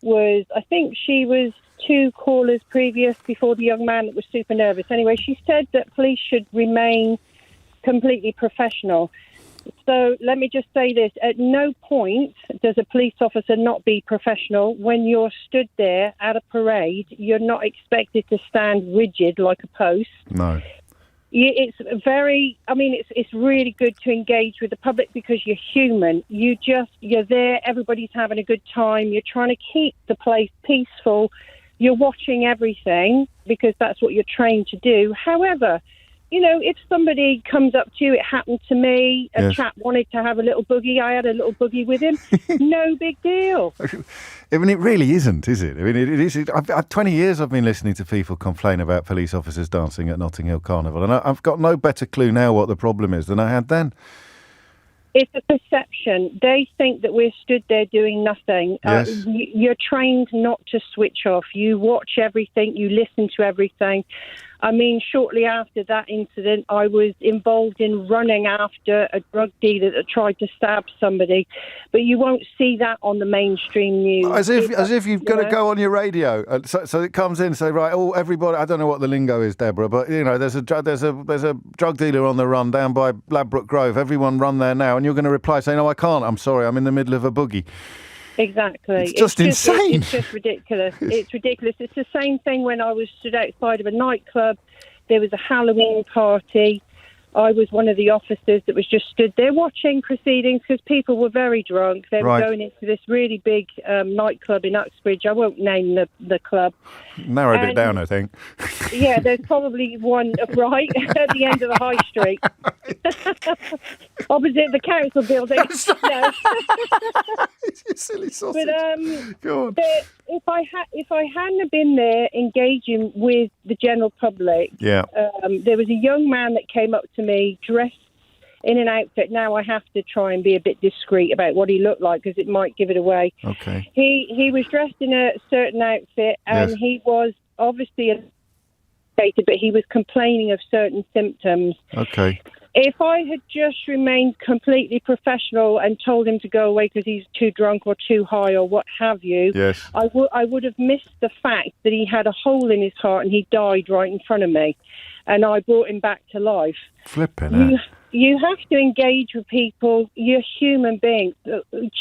was, I think she was 2 callers previous before the young man that was super nervous. Anyway, she said that police should remain completely professional. So let me just say this. At no point does a police officer not be professional. When you're stood there at a parade, you're not expected to stand rigid like a post. No. It's really good to engage with the public because you're human. You're there, everybody's having a good time. You're trying to keep the place peaceful. You're watching everything because that's what you're trained to do. However, if somebody comes up to you, it happened to me, a chap wanted to have a little boogie, I had a little boogie with him, no big deal. I mean, it really isn't, is it? I mean, it is. 20 years I've been listening to people complain about police officers dancing at Notting Hill Carnival, and I've got no better clue now what the problem is than I had then. It's a perception. They think that we're stood there doing nothing. Yes. You're trained not to switch off. You watch everything. You listen to everything. I mean, shortly after that incident, I was involved in running after a drug dealer that tried to stab somebody. But you won't see that on the mainstream news. As if you've got to go on your radio. So it comes in and say, right, everybody, I don't know what the lingo is, Deborah, but, there's a drug dealer on the run down by Ladbroke Grove. Everyone run there now. And you're going to reply saying, no, I can't. I'm sorry. I'm in the middle of a boogie. Exactly. It's just insane. It's just ridiculous. It's ridiculous. It's the same thing when I was stood outside of a nightclub. There was a Halloween party. I was one of the officers that was just stood there watching proceedings because people were very drunk. They were going into this really big nightclub in Uxbridge. I won't name the club. Narrowed it down, I think. Yeah, there's probably one right at the end of the high street. Opposite the council building. No. You silly sausage. But Go on. if I hadn't have been there engaging with the general public, there was a young man that came up to me dressed in an outfit. Now I have to try and be a bit discreet about what he looked like because it might give it away. Okay. He was dressed in a certain outfit and he was obviously but he was complaining of certain symptoms. Okay. If I had just remained completely professional and told him to go away because he's too drunk or too high or what have you, I would have missed the fact that he had a hole in his heart and he died right in front of me. And I brought him back to life. Flipping it. You have to engage with people. You're human beings.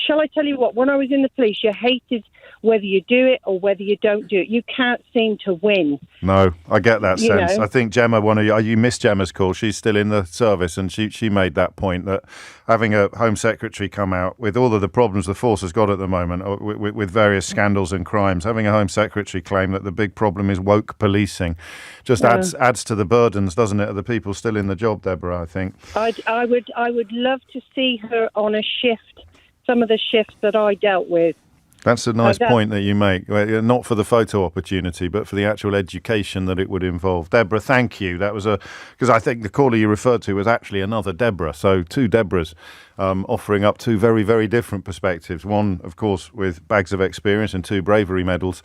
Shall I tell you what? When I was in the police, you hated whether you do it or whether you don't do it. You can't seem to win. No, I get that sense. I think Gemma, you missed Gemma's call. She's still in the service, and she made that point that having a Home Secretary come out with all of the problems the force has got at the moment, with various scandals and crimes, having a Home Secretary claim that the big problem is woke policing, just adds to the burdens, doesn't it, of the people still in the job, Deborah, I think. I would love to see her on a shift, some of the shifts that I dealt with. That's a nice point that you make. Not for the photo opportunity, but for the actual education that it would involve. Deborah, thank you. That was because I think the caller you referred to was actually another Deborah. So 2 Deborahs offering up 2 very, very different perspectives. One, of course, with bags of experience and 2 bravery medals,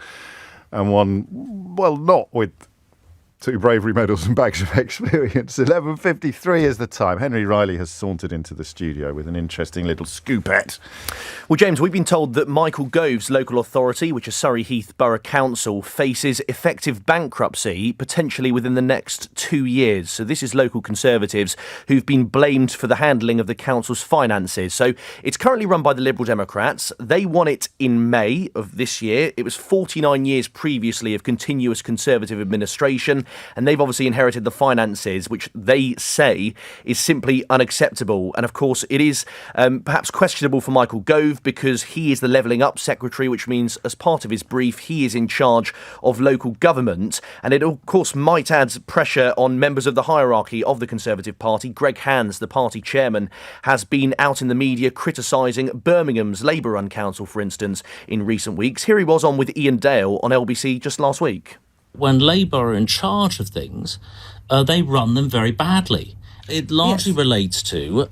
and one, well, not with 2 bravery medals and bags of experience. 11:53 is the time. Henry Riley has sauntered into the studio with an interesting little scoopette. Well, James, we've been told that Michael Gove's local authority, which is Surrey Heath Borough Council, faces effective bankruptcy potentially within the next 2 years. So this is local Conservatives who've been blamed for the handling of the council's finances. So it's currently run by the Liberal Democrats. They won it in May of this year. It was 49 years previously of continuous Conservative administration. And they've obviously inherited the finances, which they say is simply unacceptable. And of course, it is perhaps questionable for Michael Gove because he is the Levelling Up Secretary, which means as part of his brief, he is in charge of local government. And it, of course, might add pressure on members of the hierarchy of the Conservative Party. Greg Hands, the party chairman, has been out in the media criticising Birmingham's Labour-run council, for instance, in recent weeks. Here he was on with Ian Dale on LBC just last week. when Labour are in charge of things, they run them very badly. It largely relates to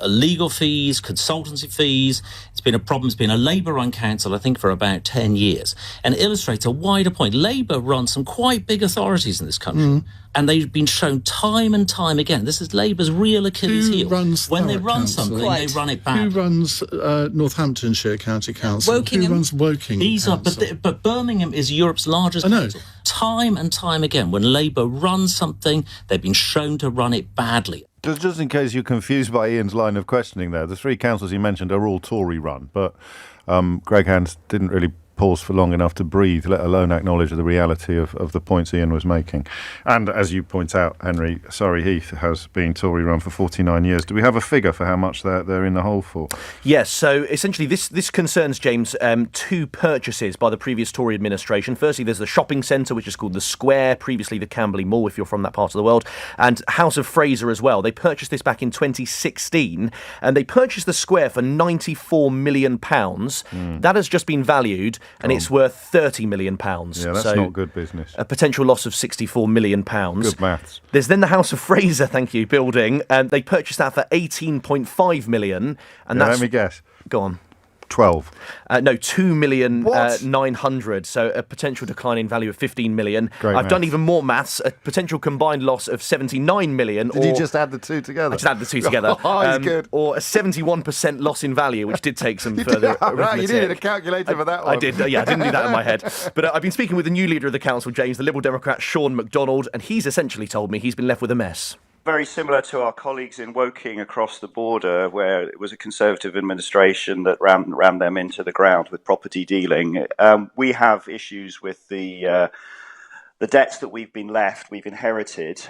legal fees, consultancy fees. It's been a problem. It's been a Labour-run council, I think, for about 10 years. And it illustrates a wider point. Labour runs some quite big authorities in this country. And they've been shown time and time again. This is Labour's real Achilles heel. When they run something, they run it back. Who runs Northamptonshire County Council? Who runs Woking Council? But Birmingham is Europe's largest council. Time and time again, when Labour runs something, they've been shown to run it badly. Just in case you're confused by Ian's line of questioning there, the three councils he mentioned are all Tory-run, but Greg Hands didn't really pause for long enough to breathe, let alone acknowledge the reality of the points Ian was making. And as you point out, Henry, Surrey Heath has been Tory-run for 49 years. Do we have a figure for how much they're in the hole for? Yes, so essentially this concerns, James, two purchases by the previous Tory administration. Firstly, there's the shopping centre, which is called the Square, previously the Camberley Mall, if you're from that part of the world, and House of Fraser as well. They purchased this back in 2016, and they purchased the Square for £94 million. That has just been valued, and it's worth £30 million. Yeah, that's not good business. A potential loss of £64 million. Good maths. There's then the House of Fraser, thank you, building, and they purchased that for £18.5 million. And let me guess. Go on. 12. No, 2,900,000. So a potential decline in value of 15 million. I've done even more maths. A potential combined loss of 79 million. Did you just add the two together? I just added the two together. He's good. Or a 71% loss in value, which did take some further arithmetic. You needed a calculator for that one. I did. I didn't do that in my head. But I've been speaking with the new leader of the council, James, the Liberal Democrat Sean MacDonald, and he's essentially told me he's been left with a mess. Very similar to our colleagues in Woking across the border, where it was a Conservative administration that ran them into the ground with property dealing. We have issues with the debts that we've inherited.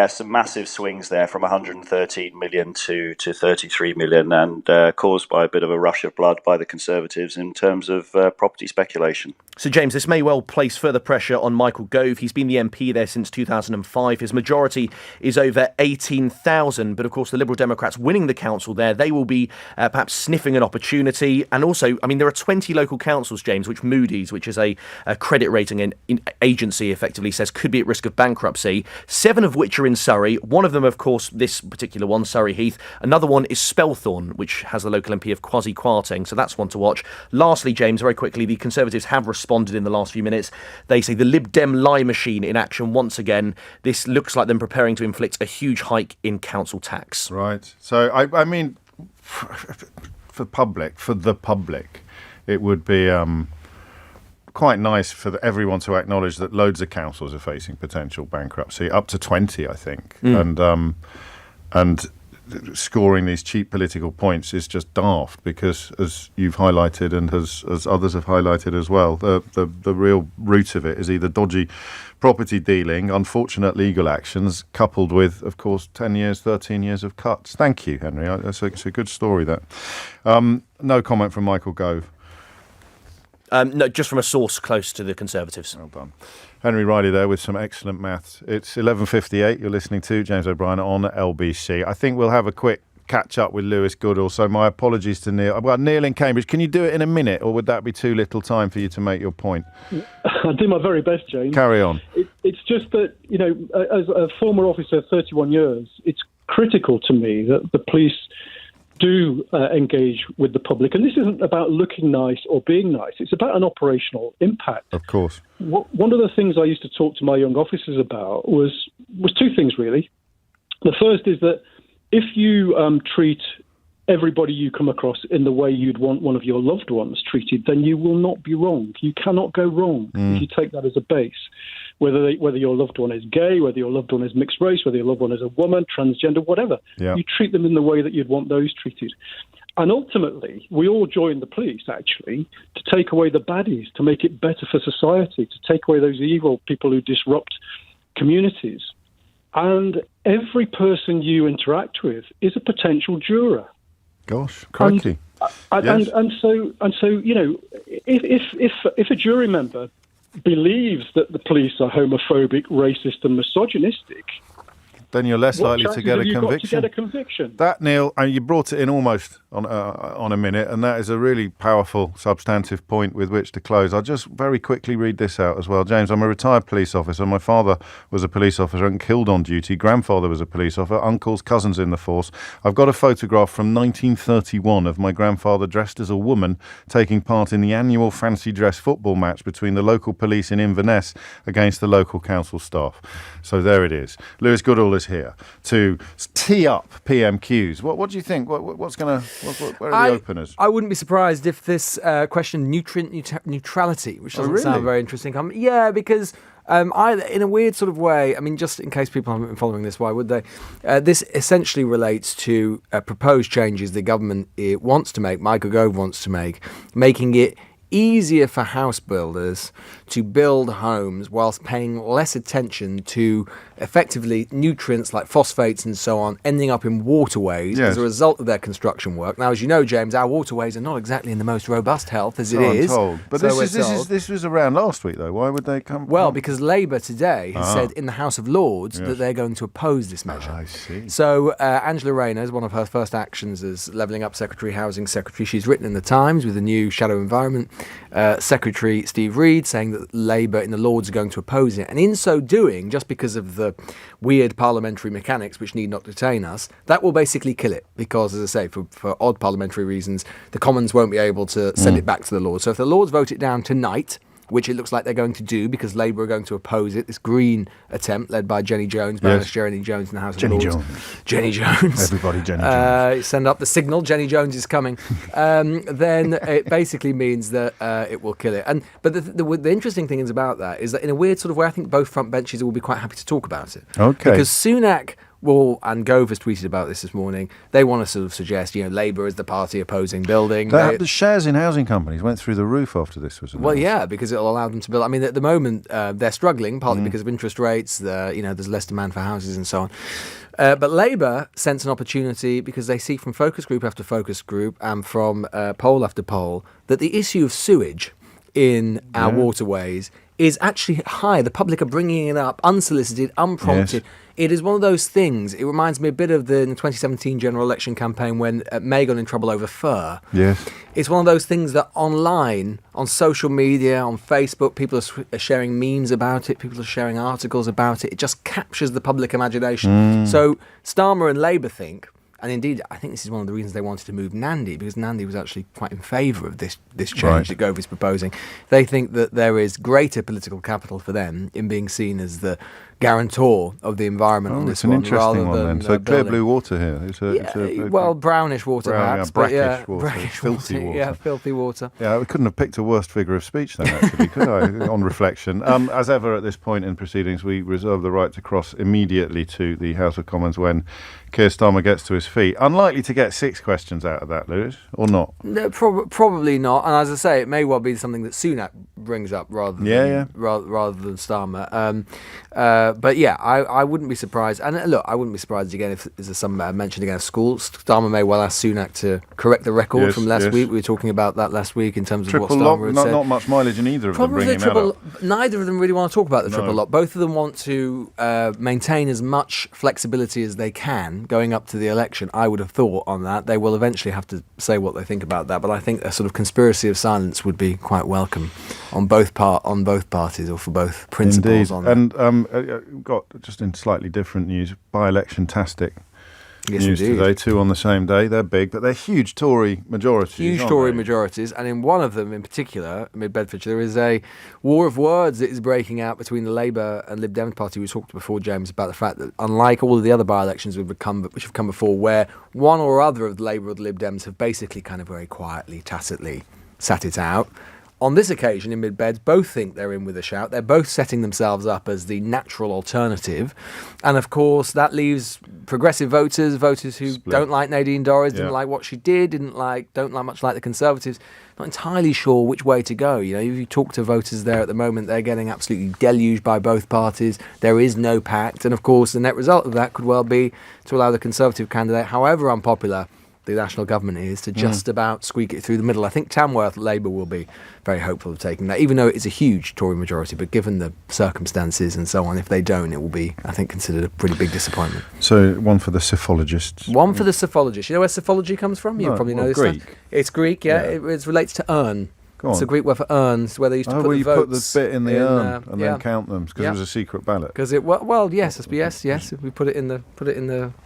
Some massive swings there from 113 million to 33 million, and caused by a bit of a rush of blood by the Conservatives in terms of property speculation. So, James, this may well place further pressure on Michael Gove. He's been the MP there since 2005. His majority is over 18,000. But, of course, the Liberal Democrats winning the council there, they will be perhaps sniffing an opportunity. And also, I mean, there are 20 local councils, James, which Moody's, which is a credit rating agency, effectively says could be at risk of bankruptcy. 7 of which are in Surrey. One of them, of course, this particular one, Surrey Heath. Another one is Spelthorne, which has the local MP of Kwasi Kwarteng. So that's one to watch. Lastly, James, very quickly, the Conservatives have responded in the last few minutes. They say the Lib Dem lie machine in action once again. This looks like them preparing to inflict a huge hike in council tax. Right. So, I mean, for the public, it would be quite nice for everyone to acknowledge that loads of councils are facing potential bankruptcy, up to 20, I think. And scoring these cheap political points is just daft because, as you've highlighted and as others have highlighted as well, the real root of it is either dodgy property dealing, unfortunate legal actions, coupled with, of course, 10 years, 13 years of cuts. Thank you, Henry. It's a good story, that. No comment from Michael Gove. No, just from a source close to the Conservatives. Well done. Henry Riley there with some excellent maths. It's 11:58. You're listening to James O'Brien on LBC. I think we'll have a quick catch up with Lewis Goodall. So my apologies to Neil. I've got Neil in Cambridge. Can you do it in a minute, or would that be too little time for you to make your point? I'll do my very best, James. Carry on. It's just that, as a former officer of 31 years, it's critical to me that the police do engage with the public. And this isn't about looking nice or being nice. It's about an operational impact. Of course. One of the things I used to talk to my young officers about was two things, really. The first is that if you treat everybody you come across in the way you'd want one of your loved ones treated, then you will not be wrong. You cannot go wrong if you take that as a base. Whether your loved one is gay, whether your loved one is mixed race, whether your loved one is a woman, transgender, whatever. Yeah. You treat them in the way that you'd want those treated. And ultimately, we all join the police, actually, to take away the baddies, to make it better for society, to take away those evil people who disrupt communities. And every person you interact with is a potential juror. Gosh, crikey. And so, if a jury member believes that the police are homophobic, racist and misogynistic, then you're less likely to get a conviction. Got to get a conviction? That, Neil, you brought it in almost on a minute, and that is a really powerful, substantive point with which to close. I'll just very quickly read this out as well. James, I'm a retired police officer. My father was a police officer and killed on duty. Grandfather was a police officer. Uncles, cousins in the force. I've got a photograph from 1931 of my grandfather dressed as a woman taking part in the annual fancy dress football match between the local police in Inverness against the local council staff. So there it is. Lewis Goodall is here to tee up PMQs. What do you think? What's going to? Where are the openers? I wouldn't be surprised if this question nutrient neutrality, which doesn't sound very interesting. Because in a weird sort of way, I mean, just in case people haven't been following this, why would they? This essentially relates to proposed changes the government wants to make, Michael Gove wants to make, making it easier for house builders to build homes whilst paying less attention to effectively nutrients like phosphates and so on ending up in waterways as a result of their construction work. Now, as you know, James, our waterways are not exactly in the most robust health as it is. But this was around last week, though. Why would they come? Well, because Labour today has said in the House of Lords that they're going to oppose this measure. I see. So Angela Rayner, one of her first actions as Levelling Up Secretary, Housing Secretary, she's written in the Times with the new Shadow Environment Secretary Steve Reed saying that Labour in the Lords are going to oppose it. And in so doing, just because of the weird parliamentary mechanics which need not detain us, that will basically kill it. Because, as I say, for odd parliamentary reasons, the Commons won't be able to send it back to the Lords. So if the Lords vote it down tonight, which it looks like they're going to do because Labour are going to oppose it, this Green attempt led by Jenny Jones, Baroness Jenny Jones in the House of Lords. Jenny Jones. Everybody Jenny Jones. Send up the signal, Jenny Jones is coming. Then it basically means that it will kill it. But the interesting thing is about that is that in a weird sort of way, I think both front benches will be quite happy to talk about it. Okay. Because Sunak... Well, and Gove has tweeted about this morning. They want to sort of suggest, Labour is the party opposing building. The shares in housing companies went through the roof after this was announced. Well, yeah, because it'll allow them to build. I mean, at the moment, they're struggling, partly because of interest rates. There's less demand for houses and so on. But Labour sense an opportunity because they see from focus group after focus group and from poll after poll that the issue of sewage in our waterways is actually high. The public are bringing it up unsolicited, unprompted. Yes. It is one of those things. It reminds me a bit of the 2017 general election campaign when May got in trouble over fur. Yes. It's one of those things that online, on social media, on Facebook, people are sharing memes about it, people are sharing articles about it. It just captures the public imagination. So Starmer and Labour think, and indeed, I think this is one of the reasons they wanted to move Nandy, because Nandy was actually quite in favour of this change that Gove is proposing. They think that there is greater political capital for them in being seen as the guarantor of the environment on this one. It's an interesting one then. So clear blue water here. It's brownish water perhaps. Brackish water. Filthy water. Yeah, filthy water. Yeah, we couldn't have picked a worse figure of speech then, actually, could I, on reflection. As ever at this point in proceedings, we reserve the right to cross immediately to the House of Commons when Keir Starmer gets to his feet. Unlikely to get 6 questions out of that, Lewis, or not? No, probably not. And as I say, it may well be something that Sunak brings up rather than Starmer. But yeah, I wouldn't be surprised. And look, I wouldn't be surprised again if there's some mention again of schools. Starmer may well ask Sunak to correct the record from last week. We were talking about that last week in terms of what Starmer had said. Not much mileage in either of them bringing that up. Neither of them really want to talk about the triple lock. Both of them want to maintain as much flexibility as they can going up to the election. I would have thought on that. They will eventually have to say what they think about that. But I think a sort of conspiracy of silence would be quite welcome on both parties or for both principles. Indeed. And got just in slightly different news, by-election-tastic news today, 2 on the same day. They're big, but they're huge Tory majorities. Huge Tory majorities, and in one of them in particular, Mid Bedfordshire, there is a war of words that is breaking out between the Labour and Lib Dem party. We talked before, James, about the fact that unlike all of the other by-elections which have come before, where one or other of the Labour or the Lib Dems have basically kind of very quietly, tacitly sat it out, on this occasion, in Mid-Beds, both think they're in with a shout. They're both setting themselves up as the natural alternative. And, of course, that leaves progressive voters who don't like Nadine Dorries, didn't like what she did, don't much like the Conservatives, not entirely sure which way to go. If you talk to voters there at the moment, they're getting absolutely deluged by both parties. There is no pact. And, of course, the net result of that could well be to allow the Conservative candidate, however unpopular the national government is, to just about squeak it through the middle. I think Tamworth Labour will be very hopeful of taking that, even though it is a huge Tory majority. But given the circumstances and so on, if they don't, it will be, I think, considered a pretty big disappointment. So one for the psephologists. One for the psephologists. You know where psephology comes from? You probably know this Greek. stuff. It's Greek, yeah. It relates to urn. It's a Greek word for urns, where they used to put the votes. Put the bit in the urn and then count them because it was a secret ballot. Because yes. We put it in the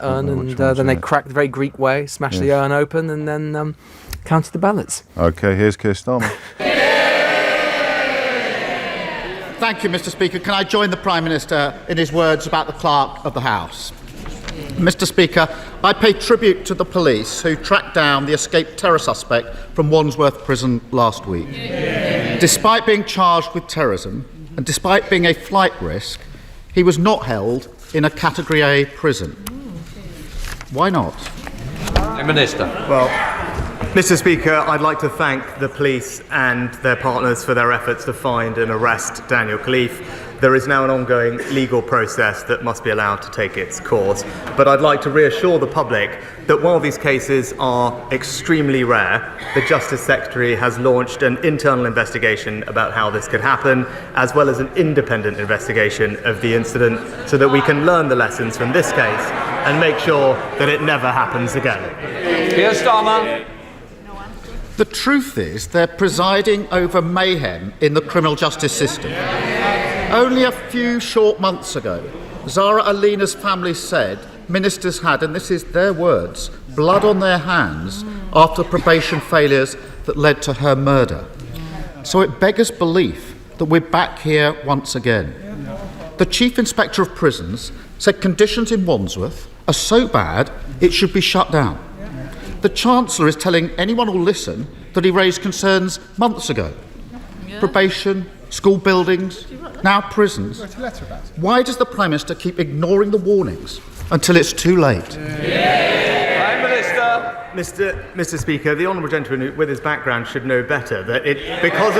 urn, and then they cracked the very Greek way, smashed the urn open, and then counted the ballots. Okay, here's Keir Starmer. Thank you, Mr. Speaker. Can I join the Prime Minister in his words about the Clerk of the House? Mr. Speaker, I pay tribute to the police who tracked down the escaped terror suspect from Wandsworth Prison last week. Despite being charged with terrorism and despite being a flight risk, he was not held in a Category A prison. Why not? Minister. Well, Mr. Speaker, I'd like to thank the police and their partners for their efforts to find and arrest Daniel Khalif. There is now an ongoing legal process that must be allowed to take its course. But I'd like to reassure the public that while these cases are extremely rare, the Justice Secretary has launched an internal investigation about how this could happen, as well as an independent investigation of the incident, so that we can learn the lessons from this case and make sure that it never happens again. Keir Starmer. The truth is they're presiding over mayhem in the criminal justice system. Only a few short months ago, Zara Alina's family said ministers had, and this is their words, blood on their hands after probation failures that led to her murder. So it beggars belief that we're back here once again. The Chief Inspector of Prisons said conditions in Wandsworth are so bad it should be shut down. The Chancellor is telling anyone who'll listen that he raised concerns months ago. Probation, school buildings, now prisons. Why does the Prime Minister keep ignoring the warnings until it's too late? Prime Minister. Mr. Speaker, the honourable gentleman with his background should know better that because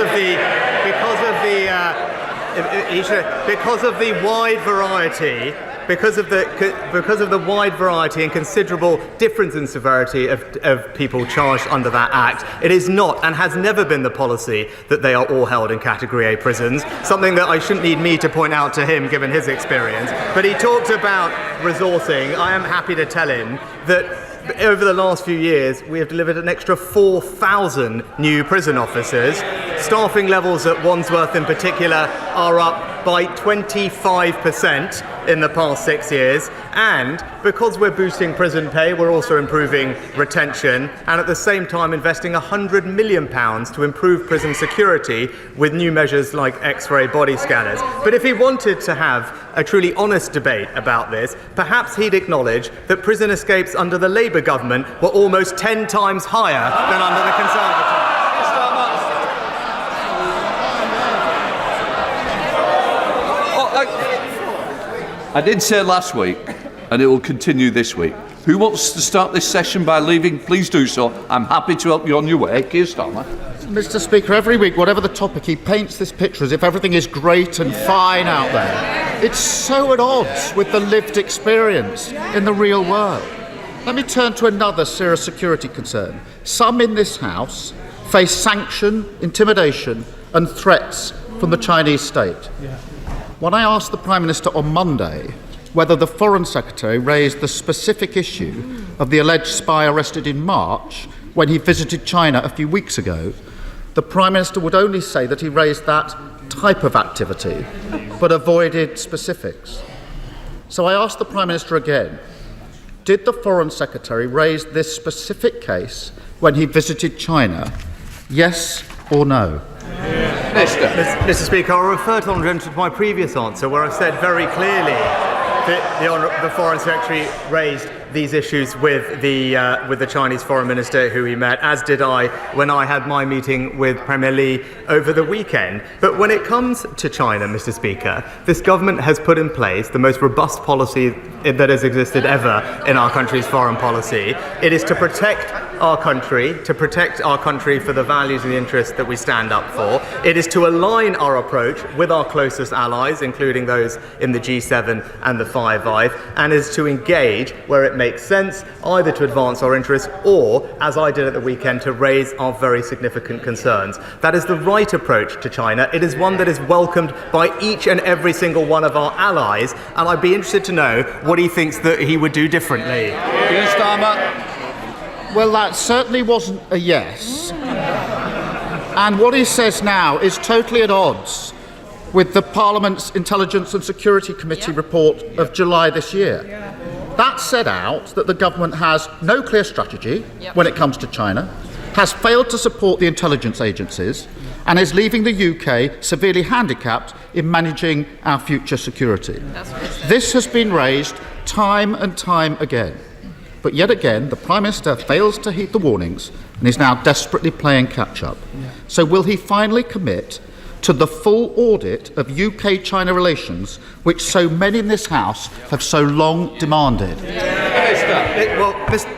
of the wide variety. Because of the wide variety and considerable difference in severity of people charged under that Act, it is not and has never been the policy that they are all held in Category A prisons, something that I shouldn't need me to point out to him given his experience. But he talked about resourcing. I am happy to tell him that over the last few years, we have delivered an extra 4,000 new prison officers. Staffing levels at Wandsworth in particular are up by 25% in the past 6 years. And because we're boosting prison pay, we're also improving retention and at the same time investing £100 million to improve prison security with new measures like X-ray body scanners. But if he wanted to have a truly honest debate about this, perhaps he'd acknowledge that prison escapes under the Labour government were almost 10 times higher than under the Conservative. I did say last week, and it will continue this week. Who wants to start this session by leaving? Please do so. I'm happy to help you on your way. Keir Starmer. Mr. Speaker, every week, whatever the topic, he paints this picture as if everything is great and fine out there. It's so at odds with the lived experience in the real world. Let me turn to another serious security concern. Some in this House face sanction, intimidation and threats from the Chinese state. When I asked the Prime Minister on Monday whether the Foreign Secretary raised the specific issue of the alleged spy arrested in March when he visited China a few weeks ago, the Prime Minister would only say that he raised that type of activity, but avoided specifics. So I asked the Prime Minister again, did the Foreign Secretary raise this specific case when he visited China? Yes or no? Mr. Speaker, I'll refer to my previous answer where I've said very clearly that the Foreign Secretary raised these issues with the Chinese Foreign Minister who he met, as did I when I had my meeting with Premier Li over the weekend. But when it comes to China, Mr. Speaker, this government has put in place the most robust policy that has existed ever in our country's foreign policy. It is to protect our country for the values and the interests that we stand up for. It is to align our approach with our closest allies, including those in the G7 and the Five Eyes, and is to engage where it it makes sense, either to advance our interests or, as I did at the weekend, to raise our very significant concerns. That is the right approach to China. It is one that is welcomed by each and every single one of our allies, and I'd be interested to know what he thinks that he would do differently. Keir Starmer. Well, that certainly wasn't a yes. And what he says now is totally at odds with the Parliament's Intelligence and Security Committee report of July this year. That set out that the government has no clear strategy when it comes to China, has failed to support the intelligence agencies, and is leaving the UK severely handicapped in managing our future security. This has been raised time and time again. But yet again, the Prime Minister fails to heed the warnings and is now desperately playing catch-up. So will he finally commit to the full audit of UK-China relations, which so many in this House have so long demanded? Well,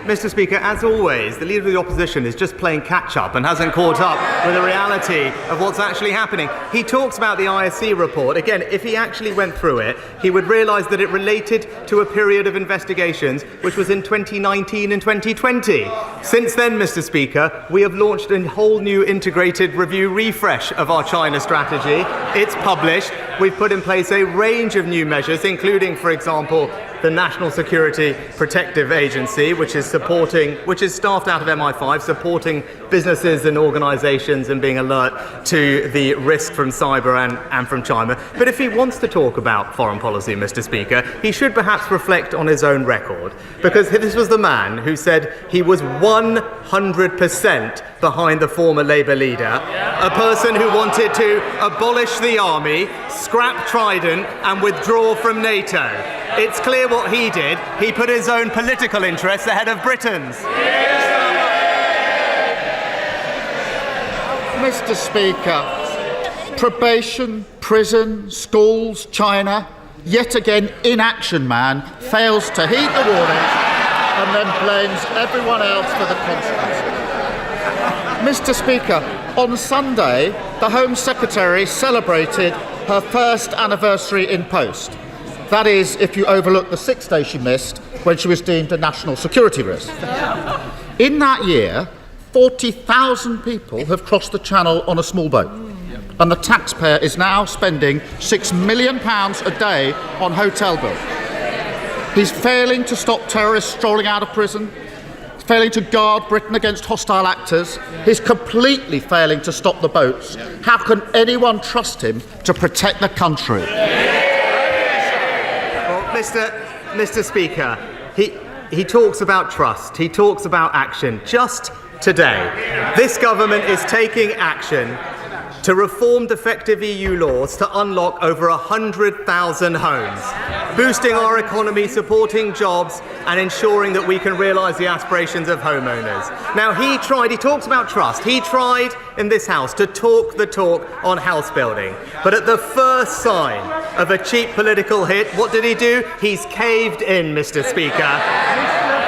Mr. Speaker, as always, the Leader of the Opposition is just playing catch-up and hasn't caught up with the reality of what's actually happening. He talks about the ISC report. Again, if he actually went through it, he would realise that it related to a period of investigations which was in 2019 and 2020. Since then, Mr. Speaker, we have launched a whole new integrated review refresh of our China strategy. It's published. We've put in place a range of new measures, including, for example, the National Security Protective Agency, which is staffed out of MI5, supporting businesses and organisations and being alert to the risk from cyber and from China. But if he wants to talk about foreign policy, Mr. Speaker, he should perhaps reflect on his own record, because this was the man who said he was 100% behind the former Labour leader, a person who wanted to abolish the army, scrap Trident and withdraw from NATO. It's clear what he did. He put his own political interests ahead of Britain's. Mr. Speaker, probation, prison, schools, China, yet again inaction man fails to heed the warnings and then blames everyone else for the consequences. Mr. Speaker, on Sunday, the Home Secretary celebrated her first anniversary in post. That is, if you overlook the 6 days she missed when she was deemed a national security risk. In that year, 40,000 people have crossed the Channel on a small boat, and the taxpayer is now spending £6 million a day on hotel bills. He's failing to stop terrorists strolling out of prison, failing to guard Britain against hostile actors. He's completely failing to stop the boats. How can anyone trust him to protect the country? Mr. Speaker, he talks about trust, he talks about action. Just today, this government is taking action to reform defective EU laws to unlock over 100,000 homes, boosting our economy, supporting jobs and ensuring that we can realise the aspirations of homeowners. Now, he talks about trust, he tried in this House to talk the talk on house building, but at the first sign of a cheap political hit, what did he do? He's caved in, Mr. Speaker.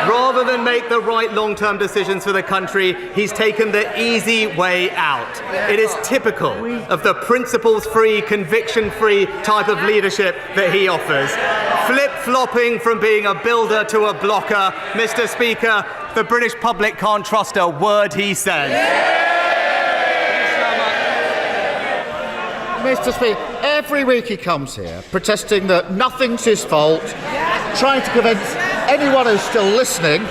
Rather than make the right long-term decisions for the country, he's taken the easy way out. It is typical of the principles-free, conviction-free type of leadership that he offers. Flip-flopping from being a builder to a blocker. Mr. Speaker, the British public can't trust a word he says. Mr. Speaker, every week he comes here protesting that nothing's his fault, trying to convince anyone who's still listening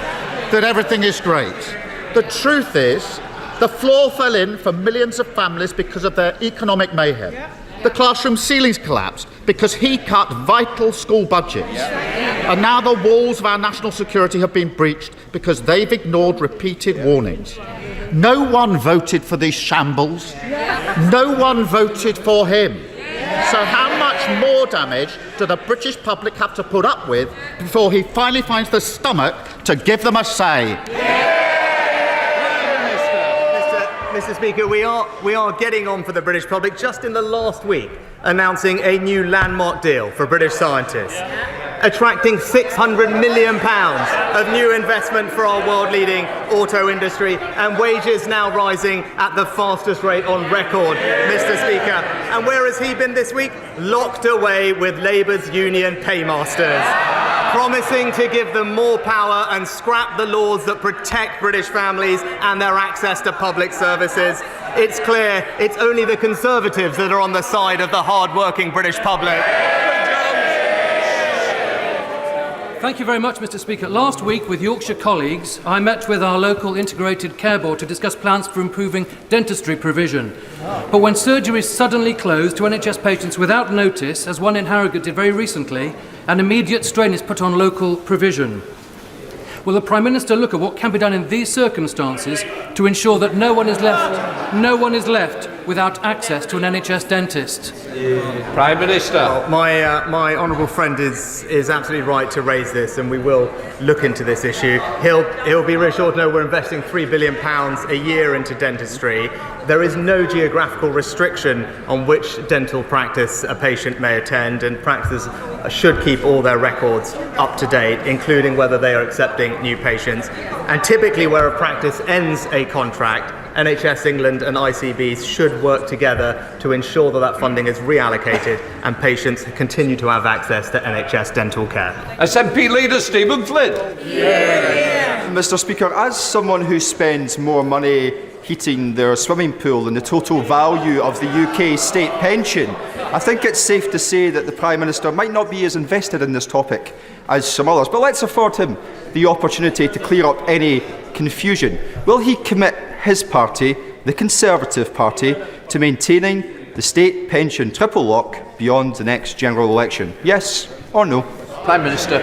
that everything is great. The truth is, the floor fell in for millions of families because of their economic mayhem. The classroom ceilings collapsed because he cut vital school budgets. And now the walls of our national security have been breached because they've ignored repeated warnings. No one voted for these shambles. No one voted for him. So how much more damage do the British public have to put up with before he finally finds the stomach to give them a say? Mr. Speaker, we are getting on for the British public just in the last week, announcing a new landmark deal for British scientists, attracting £600 million of new investment for our world-leading auto industry, and wages now rising at the fastest rate on record, Mr. Speaker. And where has he been this week? Locked away with Labour's union paymasters. promising to give them more power and scrap the laws that protect British families and their access to public services. It's clear it's only the Conservatives that are on the side of the hard-working British public. Thank you very much, Mr. Speaker. Last week, with Yorkshire colleagues, I met with our local integrated care board to discuss plans for improving dentistry provision. But when surgeries suddenly closed to NHS patients without notice, as one in Harrogate did very recently, an immediate strain is put on local provision. Will the Prime Minister look at what can be done in these circumstances to ensure that no one is left without access to an NHS dentist? Prime Minister. My honourable friend is absolutely right to raise this, and we will look into this issue. He'll be reassured to know we're investing £3 billion a year into dentistry. There is no geographical restriction on which dental practice a patient may attend, and practices should keep all their records up to date, including whether they are accepting new patients. And typically where a practice ends a contract, NHS England and ICBs should work together to ensure that that funding is reallocated and patients continue to have access to NHS dental care. SNP leader Stephen Flynn. Mr. Speaker, as someone who spends more money heating their swimming pool than the total value of the UK state pension, I think it's safe to say that the Prime Minister might not be as invested in this topic as some others. But let's afford him the opportunity to clear up any confusion. Will he commit his party, the Conservative Party, to maintaining the state pension triple lock beyond the next general election? Yes or no? Prime Minister.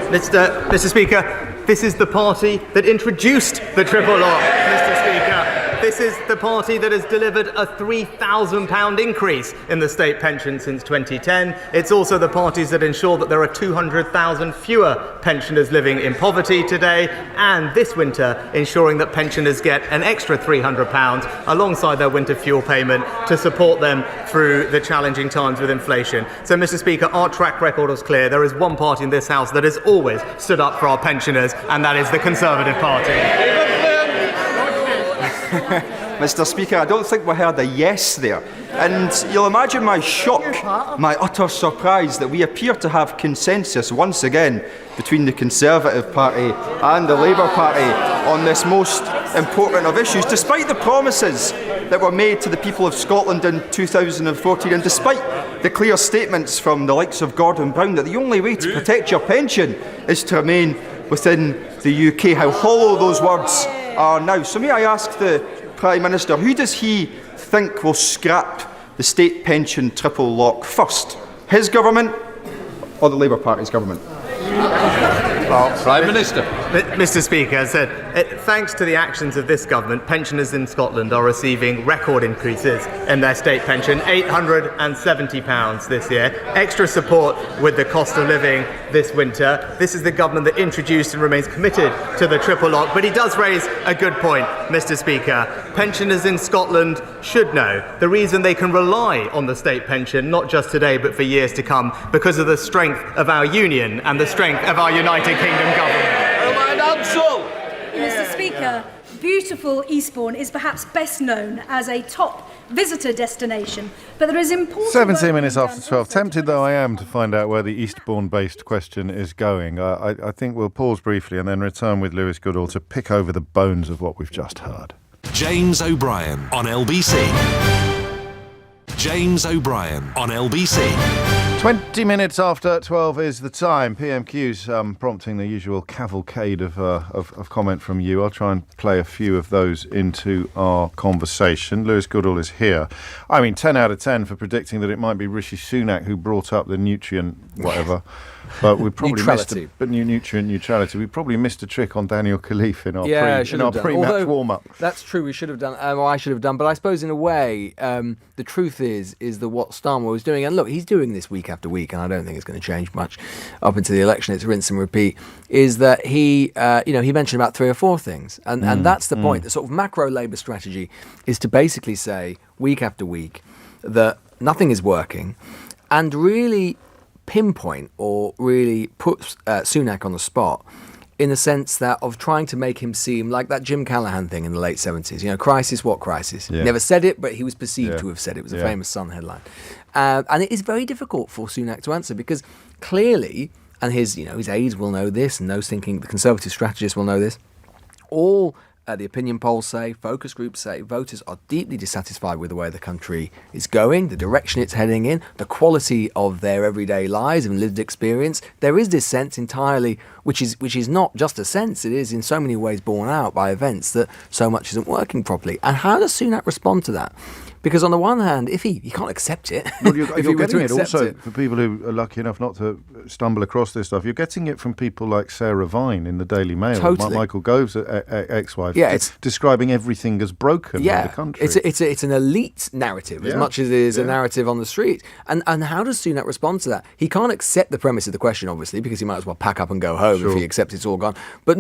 Mr. Speaker, this is the party that introduced the triple lock, Mr. Speaker. This is the party that has delivered a £3,000 increase in the state pension since 2010. It's also the parties that ensure that there are 200,000 fewer pensioners living in poverty today, and this winter ensuring that pensioners get an extra £300 alongside their winter fuel payment to support them through the challenging times with inflation. So, Mr. Speaker, our track record is clear. There is one party in this House that has always stood up for our pensioners, and that is the Conservative Party. Mr. Speaker, I don't think we heard a yes there. And you'll imagine my shock, my utter surprise that we appear to have consensus once again between the Conservative Party and the Labour Party on this most important of issues, despite the promises that were made to the people of Scotland in 2014, and despite the clear statements from the likes of Gordon Brown that the only way to protect your pension is to remain within the UK. How hollow those words are now. So may I ask the Prime Minister, who does he think will scrap the state pension triple lock first? His government or the Labour Party's government? Prime Minister. Mr. Speaker, as I said, thanks to the actions of this government, pensioners in Scotland are receiving record increases in their state pension, £870 this year. Extra support with the cost of living this winter. This is the government that introduced and remains committed to the triple lock. But he does raise a good point, Mr. Speaker. Pensioners in Scotland should know the reason they can rely on the state pension, not just today but for years to come, because of the strength of our union and the strength of our United Kingdom government. Mr. Speaker, beautiful Eastbourne is perhaps best known as a top visitor destination, but there is important... 17 minutes after 12. Tempted though I am to find out where the Eastbourne-based question is going. I think we'll pause briefly and then return with Lewis Goodall to pick over the bones of what we've just heard. James O'Brien on LBC. James O'Brien on LBC. 20 minutes after 12 is the time. PMQ's prompting the usual cavalcade of comment from you. I'll try and play a few of those into our conversation. Lewis Goodall is here. I mean, 10 out of 10 for predicting that it might be Rishi Sunak who brought up the nutrient whatever. But we probably missed nutrient neutrality. We probably missed a trick on Daniel Khalif in our pre-match warm-up. That's true. We should have done. Or I should have done. But I suppose in a way, the truth is that what Starmer was doing, and look, he's doing this week after week, and I don't think it's going to change much up until the election. It's rinse and repeat. Is that he mentioned about 3 or 4 things, and that's the point. The sort of macro Labour strategy is to basically say week after week that nothing is working, and really pinpoint or really put Sunak on the spot in the sense that of trying to make him seem like that Jim Callaghan thing in the late 70s. You know, crisis, what crisis? Yeah. Never said it, but he was perceived to have said it. It was a famous Sun headline. And it is very difficult for Sunak to answer because clearly, and his aides will know this, and those thinking the Conservative strategists will know this. All the opinion polls say, focus groups say, voters are deeply dissatisfied with the way the country is going, the direction it's heading in, the quality of their everyday lives and lived experience. There is this sense entirely, which is not just a sense, it is in so many ways borne out by events, that so much isn't working properly. And how does Sunak respond to that? Because on the one hand, if he can't accept it, well, you're getting it also for people who are lucky enough not to stumble across this stuff. You're getting it from people like Sarah Vine in the Daily Mail, totally. Michael Gove's ex-wife, it's describing everything as broken in the country. It's an elite narrative as much as it is a narrative on the street. And how does Sunak respond to that? He can't accept the premise of the question, obviously, because he might as well pack up and go home if he accepts it's all gone. But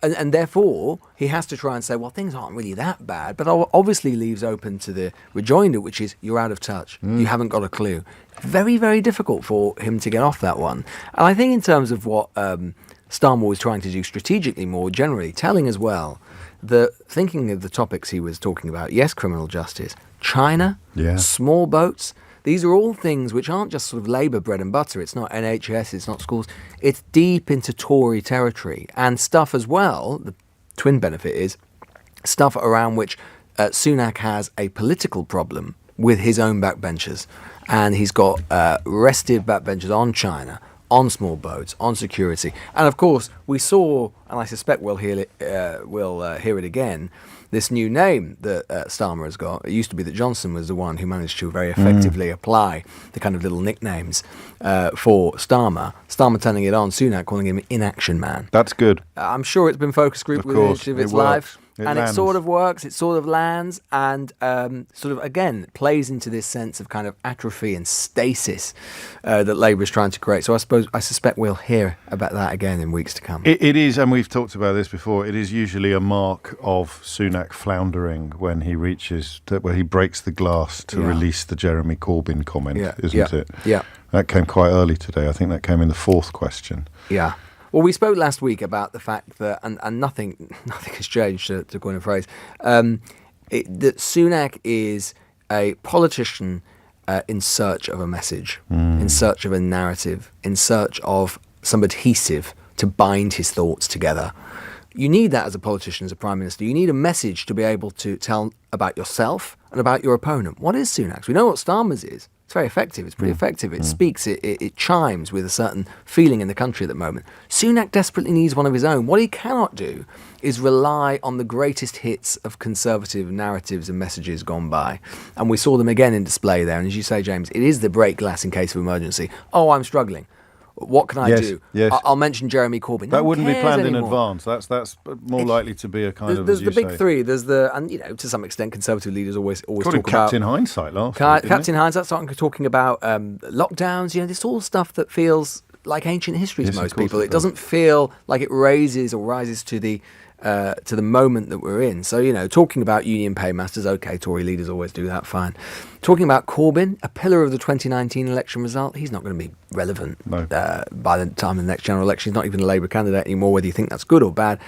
And therefore, he has to try and say, well, things aren't really that bad, but obviously leaves open to the rejoinder, which is, you're out of touch. You haven't got a clue. Very, very difficult for him to get off that one. And I think in terms of what Starmer was trying to do strategically more generally, telling as well that thinking of the topics he was talking about, yes, criminal justice, China, small boats, these are all things which aren't just sort of Labour bread and butter. It's not NHS, it's not schools. It's deep into Tory territory. And stuff as well, the twin benefit is, stuff around which Sunak has a political problem with his own backbenchers. And he's got restive backbenchers on China, on small boats, on security. And of course, we saw, and I suspect we'll hear it again, this new name that Starmer has got. It used to be that Johnson was the one who managed to very effectively apply the kind of little nicknames for Starmer. Starmer turning it on, Sunak calling him Inaction Man. That's good. I'm sure it's been focus group with each of its live. And it sort of works, it sort of lands, and sort of, again, plays into this sense of kind of atrophy and stasis that Labour is trying to create. So I suspect we'll hear about that again in weeks to come. It is, and we've talked about this before, it is usually a mark of Sunak floundering when he where he breaks the glass to release the Jeremy Corbyn comment, isn't it? Yeah. That came quite early today. I think that came in the fourth question. Yeah. Well, we spoke last week about the fact that, and nothing has changed, to coin a phrase, that Sunak is a politician in search of a message, in search of a narrative, in search of some adhesive to bind his thoughts together. You need that as a politician, as a prime minister. You need a message to be able to tell about yourself and about your opponent. What is Sunak's? We know what Starmer's is. It's very effective. It's pretty effective. It speaks. It chimes with a certain feeling in the country at the moment. Sunak desperately needs one of his own. What he cannot do is rely on the greatest hits of Conservative narratives and messages gone by. And we saw them again in display there. And as you say, James, it is the break glass in case of emergency. Oh, I'm struggling. What can I do? Yes. I'll mention Jeremy Corbyn. That wouldn't be planned anymore. in advance. That's more likely to be a kind of. There's the big three. There's and to some extent, Conservative leaders always talk about Captain Hindsight last week, Captain Hindsight, starting talking about lockdowns. This all stuff that feels like ancient history to most people. It doesn't feel like it raises or rises to the moment that we're in. So, talking about union paymasters, okay, Tory leaders always do that, fine. Talking about Corbyn, a pillar of the 2019 election result, he's not going to be relevant by the time of the next general election. He's not even a Labour candidate anymore, whether you think that's good or bad.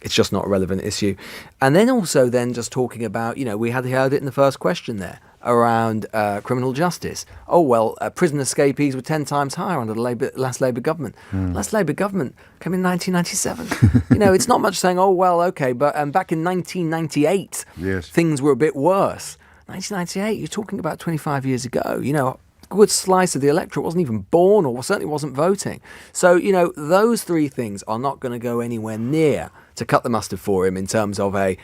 It's just not a relevant issue. And then also just talking about, we had heard it in the first question there, around criminal justice. Oh, well, prison escapees were 10 times higher under the last Labour government. Last Labour government came in 1997. It's not much saying, oh, well, okay, but back in 1998, things were a bit worse. 1998, you're talking about 25 years ago. A good slice of the electorate wasn't even born or certainly wasn't voting. So, those three things are not going to go anywhere near to cut the mustard for him in terms of a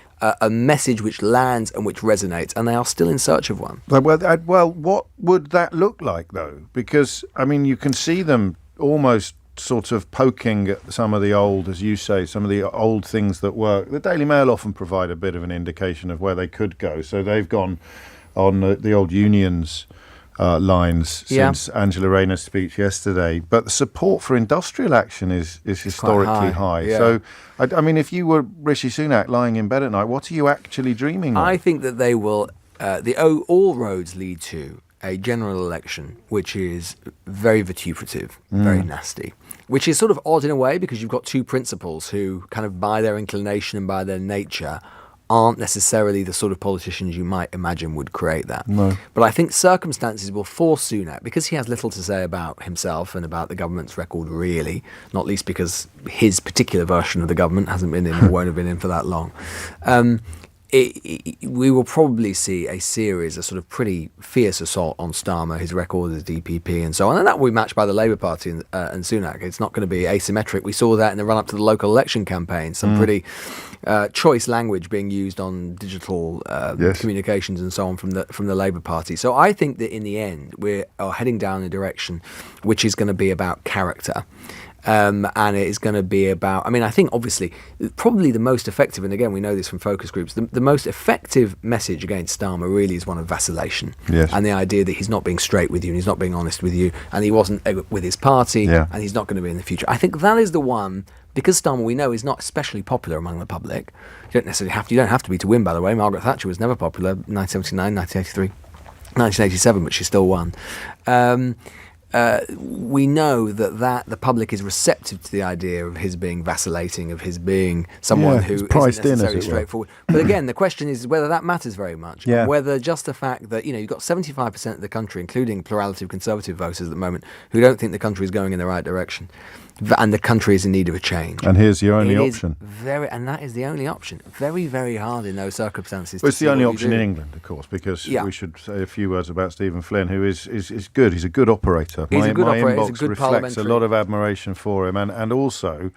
message which lands and which resonates, and they are still in search of one. Well, what would that look like, though? Because, you can see them almost sort of poking at some of the old, as you say, some of the old things that work. The Daily Mail often provide a bit of an indication of where they could go. So they've gone on the old unions lines since Angela Rayner's speech yesterday. But the support for industrial action is historically high. Yeah. So, if you were Rishi Sunak lying in bed at night, what are you actually dreaming of? I think that they will, all roads lead to a general election, which is very vituperative, very nasty, which is sort of odd in a way because you've got two principals who kind of by their inclination and by their nature aren't necessarily the sort of politicians you might imagine would create that. No. But I think circumstances will force Sunak, because he has little to say about himself and about the government's record, really, not least because his particular version of the government hasn't been in or won't have been in for that long. We will probably see a sort of pretty fierce assault on Starmer, his record as DPP and so on, and that will be matched by the Labour Party and Sunak. It's not going to be asymmetric. We saw that in the run-up to the local election campaign, some pretty choice language being used on digital communications and so on from the Labour Party. So I think that in the end we are heading down a direction which is going to be about character. And it is going to be about, I think obviously probably the most effective, and again we know this from focus groups, the most effective message against Starmer really is one of vacillation. Yes. And the idea that he's not being straight with you and he's not being honest with you and he wasn't with his party and he's not going to be in the future. I think that is the one, because Starmer we know is not especially popular among the public. You don't have to be to win, by the way. Margaret Thatcher was never popular, 1979, 1983, 1987, but she still won. We know that the public is receptive to the idea of his being vacillating, of his being someone who isn't necessarily straightforward. But again, the question is whether that matters very much. Yeah. Whether just the fact that, you've got 75% of the country, including a plurality of Conservative voters at the moment, who don't think the country is going in the right direction. And the country is in need of a change. And here's your only option. And that is the only option. Very, very hard in those circumstances. Well, it's the only option in England, of course, because we should say a few words about Stephen Flynn, who is good. He's a good operator. He's a good operator. Inbox reflects a lot of admiration for him. And also,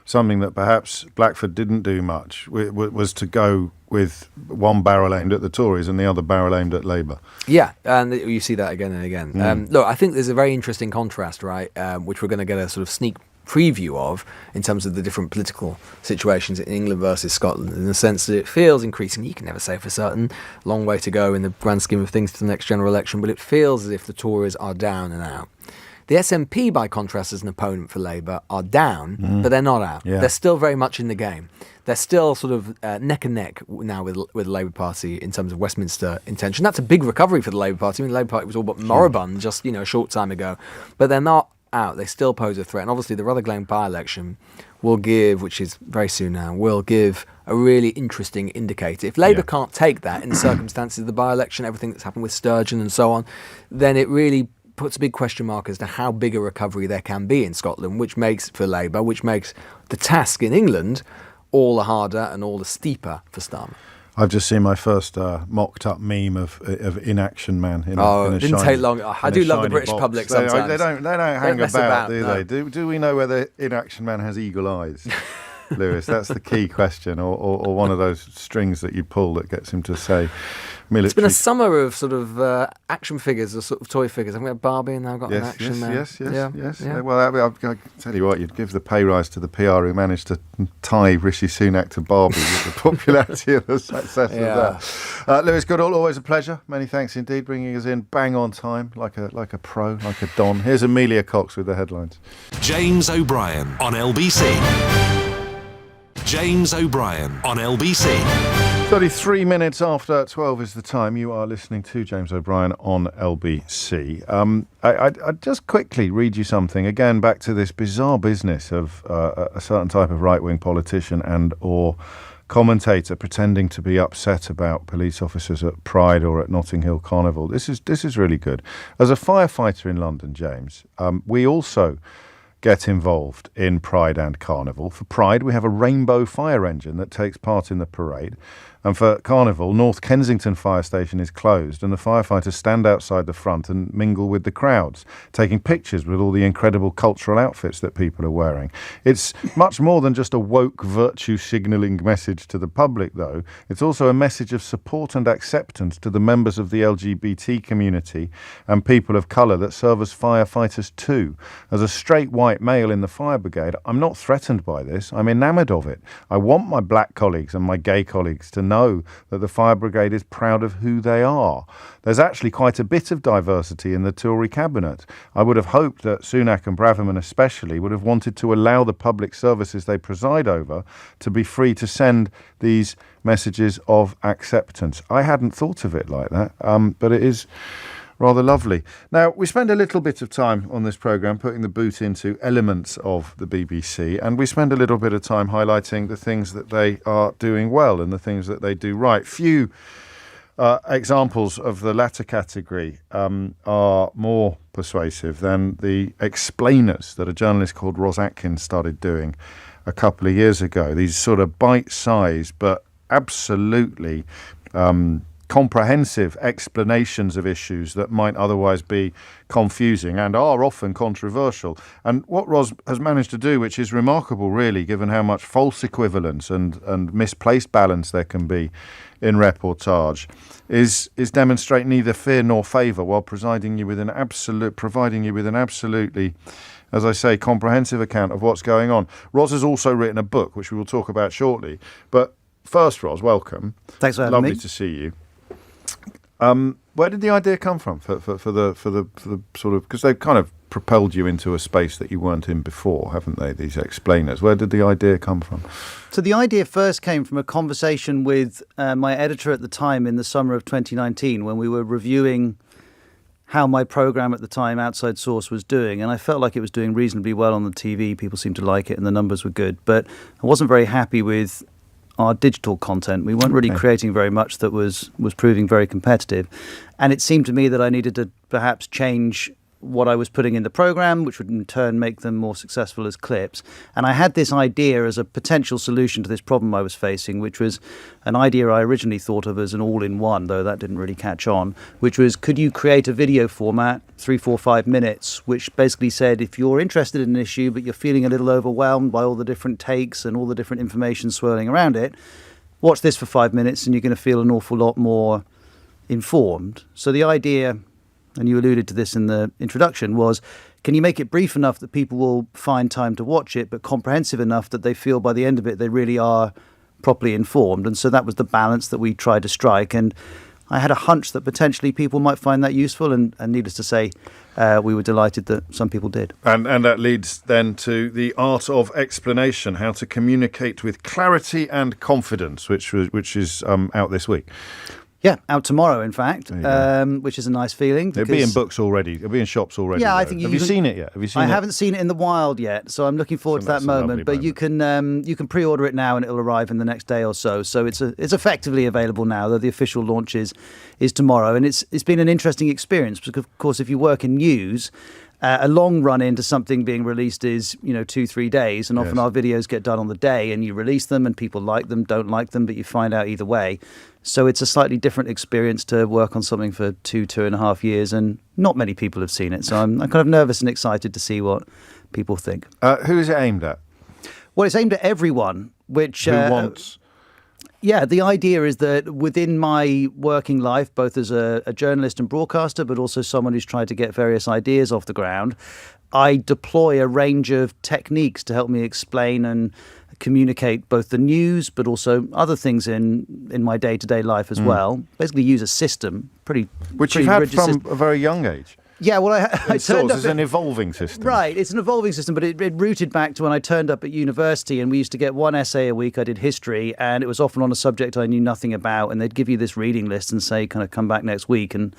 something that perhaps Blackford didn't do much was to go with one barrel aimed at the Tories and the other barrel aimed at Labour. Yeah, and you see that again and again. Look, I think there's a very interesting contrast, right, which we're going to get a sort of sneak preview of in terms of the different political situations in England versus Scotland, in the sense that it feels increasingly, you can never say for certain, long way to go in the grand scheme of things to the next general election, but it feels as if the Tories are down and out. The SNP, by contrast, as an opponent for Labour, are down, but they're not out. Yeah. They're still very much in the game. They're still sort of neck and neck now with the Labour Party in terms of Westminster intention. That's a big recovery for the Labour Party. The Labour Party was all but moribund just a short time ago, but they're not out. They still pose a threat. And obviously the Rutherglen by-election will give, which is very soon now, will give a really interesting indicator. If Labour can't take that in the circumstances of the by-election, everything that's happened with Sturgeon and so on, then it really puts a big question mark as to how big a recovery there can be in Scotland, which makes for Labour, which makes the task in England all the harder and all the steeper for Starmer. I've just seen my first mocked-up meme of Inaction Man. In it didn't take long. I do love the British public sometimes. They don't hang about, do they? Do we know whether Inaction Man has eagle eyes, Lewis? That's the key question, or one of those strings that you pull that gets him to say military. It's been a summer of sort of action figures or sort of toy figures. Haven't we had Barbie and now got an Action Man? Yes. Yeah. Well, I tell you what, you'd give the pay rise to the PR who managed to tie Rishi Sunak to Barbie with the popularity and the success of that. Lewis Goodall, always a pleasure. Many thanks indeed, bringing us in bang on time, like a pro, like a don. Here's Amelia Cox with the headlines. James O'Brien on LBC. James O'Brien on LBC. 33 minutes after 12 is the time. You are listening to James O'Brien on LBC. I just quickly read you something, again, back to this bizarre business of a certain type of right-wing politician and or commentator pretending to be upset about police officers at Pride or at Notting Hill Carnival. This is really good. As a firefighter in London, James, we also get involved in Pride and Carnival. For Pride, we have a rainbow fire engine that takes part in the parade. And for Carnival, North Kensington Fire Station is closed and the firefighters stand outside the front and mingle with the crowds, taking pictures with all the incredible cultural outfits that people are wearing. It's much more than just a woke virtue signalling message to the public, though. It's also a message of support and acceptance to the members of the LGBT community and people of colour that serve as firefighters too. As a straight white male in the fire brigade, I'm not threatened by this. I'm enamoured of it. I want my black colleagues and my gay colleagues to know that the fire brigade is proud of who they are. There's actually quite a bit of diversity in the Tory cabinet. I would have hoped that Sunak and Braverman especially would have wanted to allow the public services they preside over to be free to send these messages of acceptance. I hadn't thought of it like that, but it is rather lovely. Now, we spend a little bit of time on this programme putting the boot into elements of the BBC, and we spend a little bit of time highlighting the things that they are doing well and the things that they do right. Few examples of the latter category are more persuasive than the explainers that a journalist called Ros Atkins started doing a couple of years ago. These sort of bite-sized but absolutely comprehensive explanations of issues that might otherwise be confusing and are often controversial. And what Ros has managed to do, which is remarkable really, given how much false equivalence and misplaced balance there can be in reportage, is demonstrate neither fear nor favour while providing you with an absolutely, as I say, comprehensive account of what's going on. Ros has also written a book, which we will talk about shortly. But first, Ros, welcome. Thanks for having me. Lovely to see you. Where did the idea come from for the sort of, because they've kind of propelled you into a space that you weren't in before, haven't they, these explainers? Where did the idea come from? So the idea first came from a conversation with my editor at the time in the summer of 2019 when we were reviewing how my programme at the time, Outside Source, was doing. And I felt like it was doing reasonably well on the TV. People seemed to like it and the numbers were good. But I wasn't very happy with our digital content. We weren't really creating very much that was proving very competitive. And it seemed to me that I needed to perhaps change what I was putting in the programme, which would in turn make them more successful as clips. And I had this idea as a potential solution to this problem I was facing, which was an idea I originally thought of as an all-in-one, though that didn't really catch on, which was, could you create a video format, 3, 4, 5 minutes, which basically said, if you're interested in an issue, but you're feeling a little overwhelmed by all the different takes and all the different information swirling around it, watch this for 5 minutes and you're going to feel an awful lot more informed. So the idea, and you alluded to this in the introduction, was, can you make it brief enough that people will find time to watch it, but comprehensive enough that they feel by the end of it they really are properly informed? And so that was the balance that we tried to strike. And I had a hunch that potentially people might find that useful, and needless to say, we were delighted that some people did. And that leads then to the art of explanation, how to communicate with clarity and confidence, which is out this week. Yeah, out tomorrow, in fact, which is a nice feeling. It'll be in books already. It'll be in shops already. Yeah, though. I think Have you seen it yet? I haven't seen it in the wild yet, so I'm looking forward to that moment. But you can pre-order it now, and it'll arrive in the next day or so. So it's effectively available now, though the official launch is tomorrow. And it's been an interesting experience because, of course, if you work in news, a long run into something being released is 2-3 days, and often our videos get done on the day, and you release them, and people like them, don't like them, but you find out either way. So it's a slightly different experience to work on something for 2.5 years, and not many people have seen it. So I'm kind of nervous and excited to see what people think. Who is it aimed at? Well, it's aimed at everyone. Who wants? Yeah, the idea is that within my working life, both as a journalist and broadcaster, but also someone who's tried to get various ideas off the ground, I deploy a range of techniques to help me explain and communicate both the news, but also other things in my day-to-day life as well. Basically use a system, which you've had from a very young age. Yeah, well, I turned up. It's an evolving system. Right, it's an evolving system, but it rooted back to when I turned up at university, and we used to get one essay a week. I did history, and it was often on a subject I knew nothing about, and they'd give you this reading list and say, kind of come back next week, and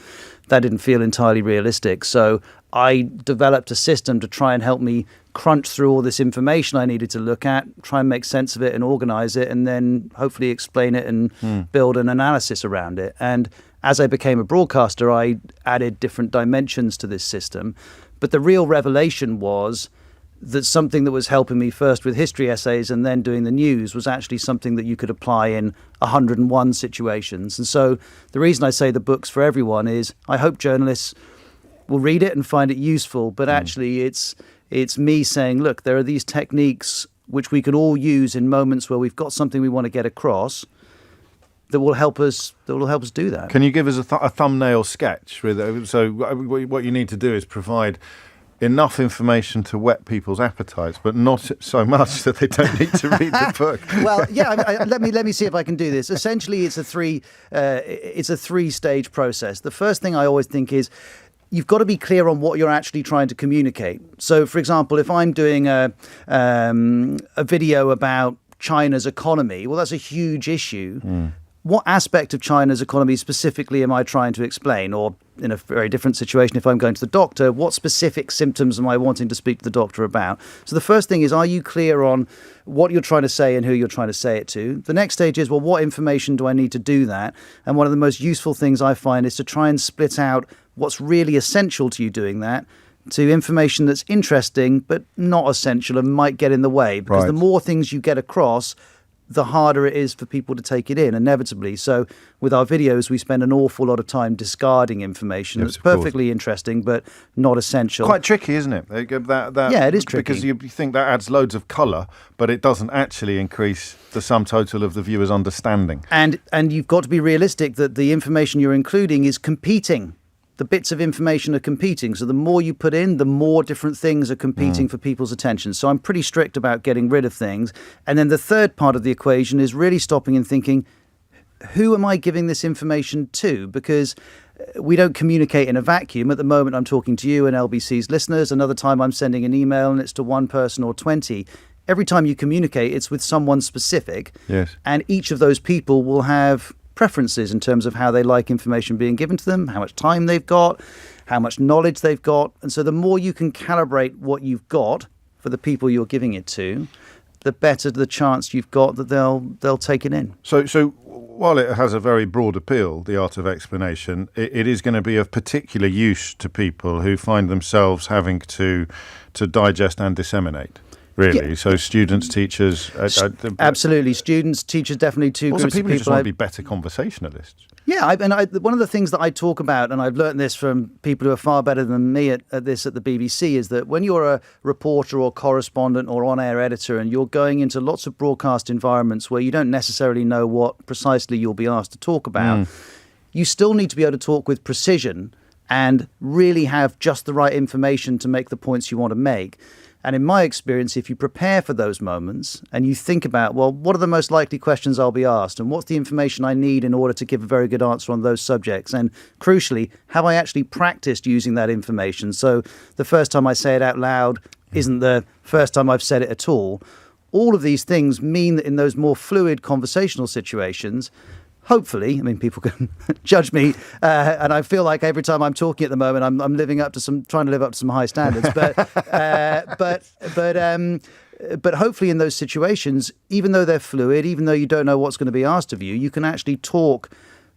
that didn't feel entirely realistic. So I developed a system to try and help me crunch through all this information I needed to look at, try and make sense of it and organise it, and then hopefully explain it and build an analysis around it. And as I became a broadcaster, I added different dimensions to this system. But the real revelation was that something that was helping me first with history essays and then doing the news was actually something that you could apply in 101 situations. And so the reason I say the book's for everyone is I hope journalists will read it and find it useful, but actually it's me saying, look, there are these techniques which we can all use in moments where we've got something we want to get across that will help us do that. Can you give us a thumbnail sketch? So what you need to do is provide enough information to whet people's appetites, but not so much that they don't need to read the book. Well, yeah. Let me see if I can do this. Essentially, it's a three-stage process. The first thing I always think is you've got to be clear on what you're actually trying to communicate. So, for example, if I'm doing a video about China's economy, well, that's a huge issue. what aspect of China's economy specifically am I trying to explain? Or in a very different situation, if I'm going to the doctor, what specific symptoms am I wanting to speak to the doctor about? So the first thing is, are you clear on what you're trying to say and who you're trying to say it to? The next stage is, well, what information do I need to do that? And one of the most useful things I find is to try and split out what's really essential to you doing that to information that's interesting but not essential and might get in the way. Because the more things you get across, the harder it is for people to take it in, inevitably. So with our videos, we spend an awful lot of time discarding information that's perfectly interesting but not essential. Quite tricky, isn't it? Yeah, it is tricky. Because you think that adds loads of colour, but it doesn't actually increase the sum total of the viewer's understanding. And you've got to be realistic that the information you're including is competing. The bits of information are competing. So the more you put in, the more different things are competing for people's attention. So I'm pretty strict about getting rid of things. And then the third part of the equation is really stopping and thinking, who am I giving this information to? Because we don't communicate in a vacuum. At the moment, I'm talking to you and LBC's listeners. Another time I'm sending an email and it's to one person or 20. Every time you communicate, it's with someone specific. Yes. And each of those people will have preferences in terms of how they like information being given to them, how much time they've got, how much knowledge they've got. And so the more you can calibrate what you've got for the people you're giving it to, the better the chance you've got that they'll take it in. So while it has a very broad appeal, the art of explanation, it is going to be of particular use to people who find themselves having to digest and disseminate. Really? Yeah. So students, teachers... Absolutely. Students, teachers, definitely two groups of people. Who just want to be better conversationalists. Yeah, one of the things that I talk about, and I've learned this from people who are far better than me at the BBC, is that when you're a reporter or correspondent or on-air editor and you're going into lots of broadcast environments where you don't necessarily know what precisely you'll be asked to talk about, you still need to be able to talk with precision and really have just the right information to make the points you want to make. And in my experience, if you prepare for those moments and you think about, well, what are the most likely questions I'll be asked and what's the information I need in order to give a very good answer on those subjects? And crucially, have I actually practiced using that information? So the first time I say it out loud isn't the first time I've said it at all. All of these things mean that in those more fluid conversational situations, hopefully, I mean, people can judge me, and I feel like every time I'm talking at the moment, I'm trying to live up to some high standards. But hopefully, in those situations, even though they're fluid, even though you don't know what's going to be asked of you, you can actually talk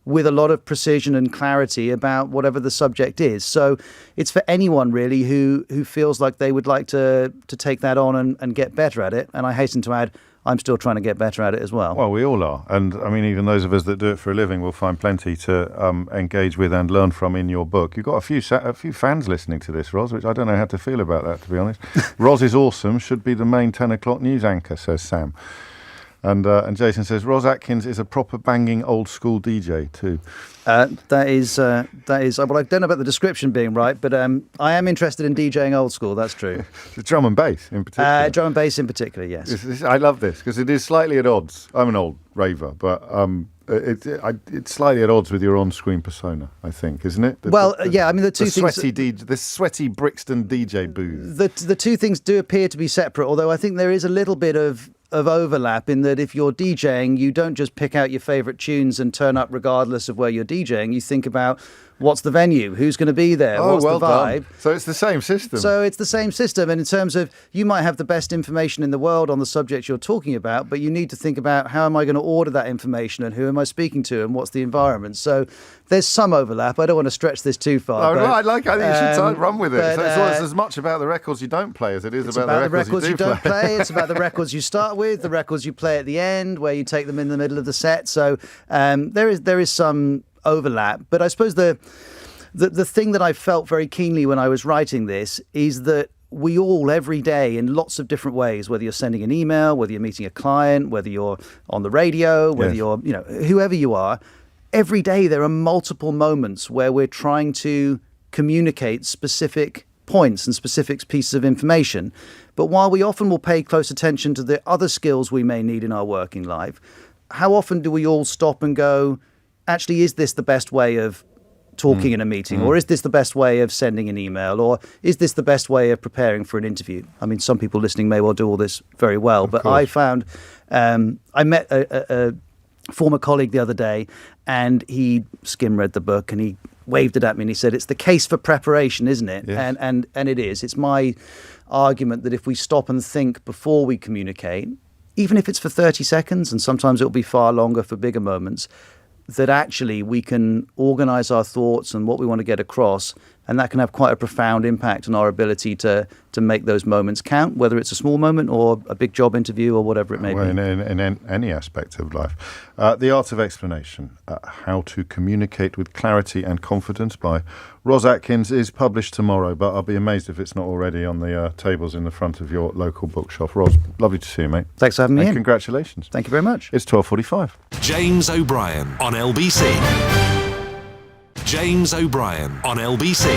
with a lot of precision and clarity about whatever the subject is. So it's for anyone really who feels like they would like to take that on and get better at it. And I hasten to add, I'm still trying to get better at it as well. Well, we all are. And I mean, even those of us that do it for a living will find plenty to engage with and learn from in your book. You've got a few fans listening to this, Ros, which I don't know how to feel about that, to be honest. Ros is awesome, should be the main 10 o'clock news anchor, says Sam. And Jason says, Ros Atkins is a proper banging old school DJ too. That is, well, I don't know about the description being right, but I am interested in DJing old school, that's true. Drum and bass in particular. Drum and bass in particular, yes. I love this because it is slightly at odds. I'm an old raver, but it's slightly at odds with your on-screen persona, I think, isn't it? Yeah, I mean, the sweaty Brixton DJ booth. The two things do appear to be separate, although I think there is a little bit of overlap in that if you're DJing, you don't just pick out your favourite tunes and turn up regardless of where you're DJing. You think about what's the venue, who's going to be there, what's the vibe. Done. So it's the same system. And in terms of, you might have the best information in the world on the subject you're talking about, but you need to think about how am I going to order that information and who am I speaking to and what's the environment. So there's some overlap. I don't want to stretch this too far. I think you should run with it. So it's as much about the records you don't play as it is about the records you don't play. It's about the records you start with, the records you play at the end, where you take them in the middle of the set. So there is some overlap, but I suppose the thing that I felt very keenly when I was writing this is that we all, every day, in lots of different ways, whether you're sending an email, whether you're meeting a client, whether you're on the radio, whether you're, whoever you are, every day there are multiple moments where we're trying to communicate specific points and specific pieces of information. But while we often will pay close attention to the other skills we may need in our working life, how often do we all stop and go, actually, is this the best way of talking in a meeting? Or is this the best way of sending an email? Or is this the best way of preparing for an interview? I mean, some people listening may well do all this very well, but I found I met a former colleague the other day, and he skim-read the book, and he waved it at me, and he said, "It's the case for preparation, isn't it?" Yes. And it is. It's my argument that if we stop and think before we communicate, even if it's for 30 seconds, and sometimes it'll be far longer for bigger moments, that actually we can organise our thoughts and what we want to get across, and that can have quite a profound impact on our ability to make those moments count, whether it's a small moment or a big job interview or whatever it may be. In any aspect of life. The Art of Explanation, How to Communicate with Clarity and Confidence by Ros Atkins is published tomorrow, but I'll be amazed if it's not already on the tables in the front of your local bookshop. Ros, lovely to see you, mate. Thanks for having me in. Congratulations. Thank you very much. It's 12:45. James O'Brien on LBC. James O'Brien on LBC.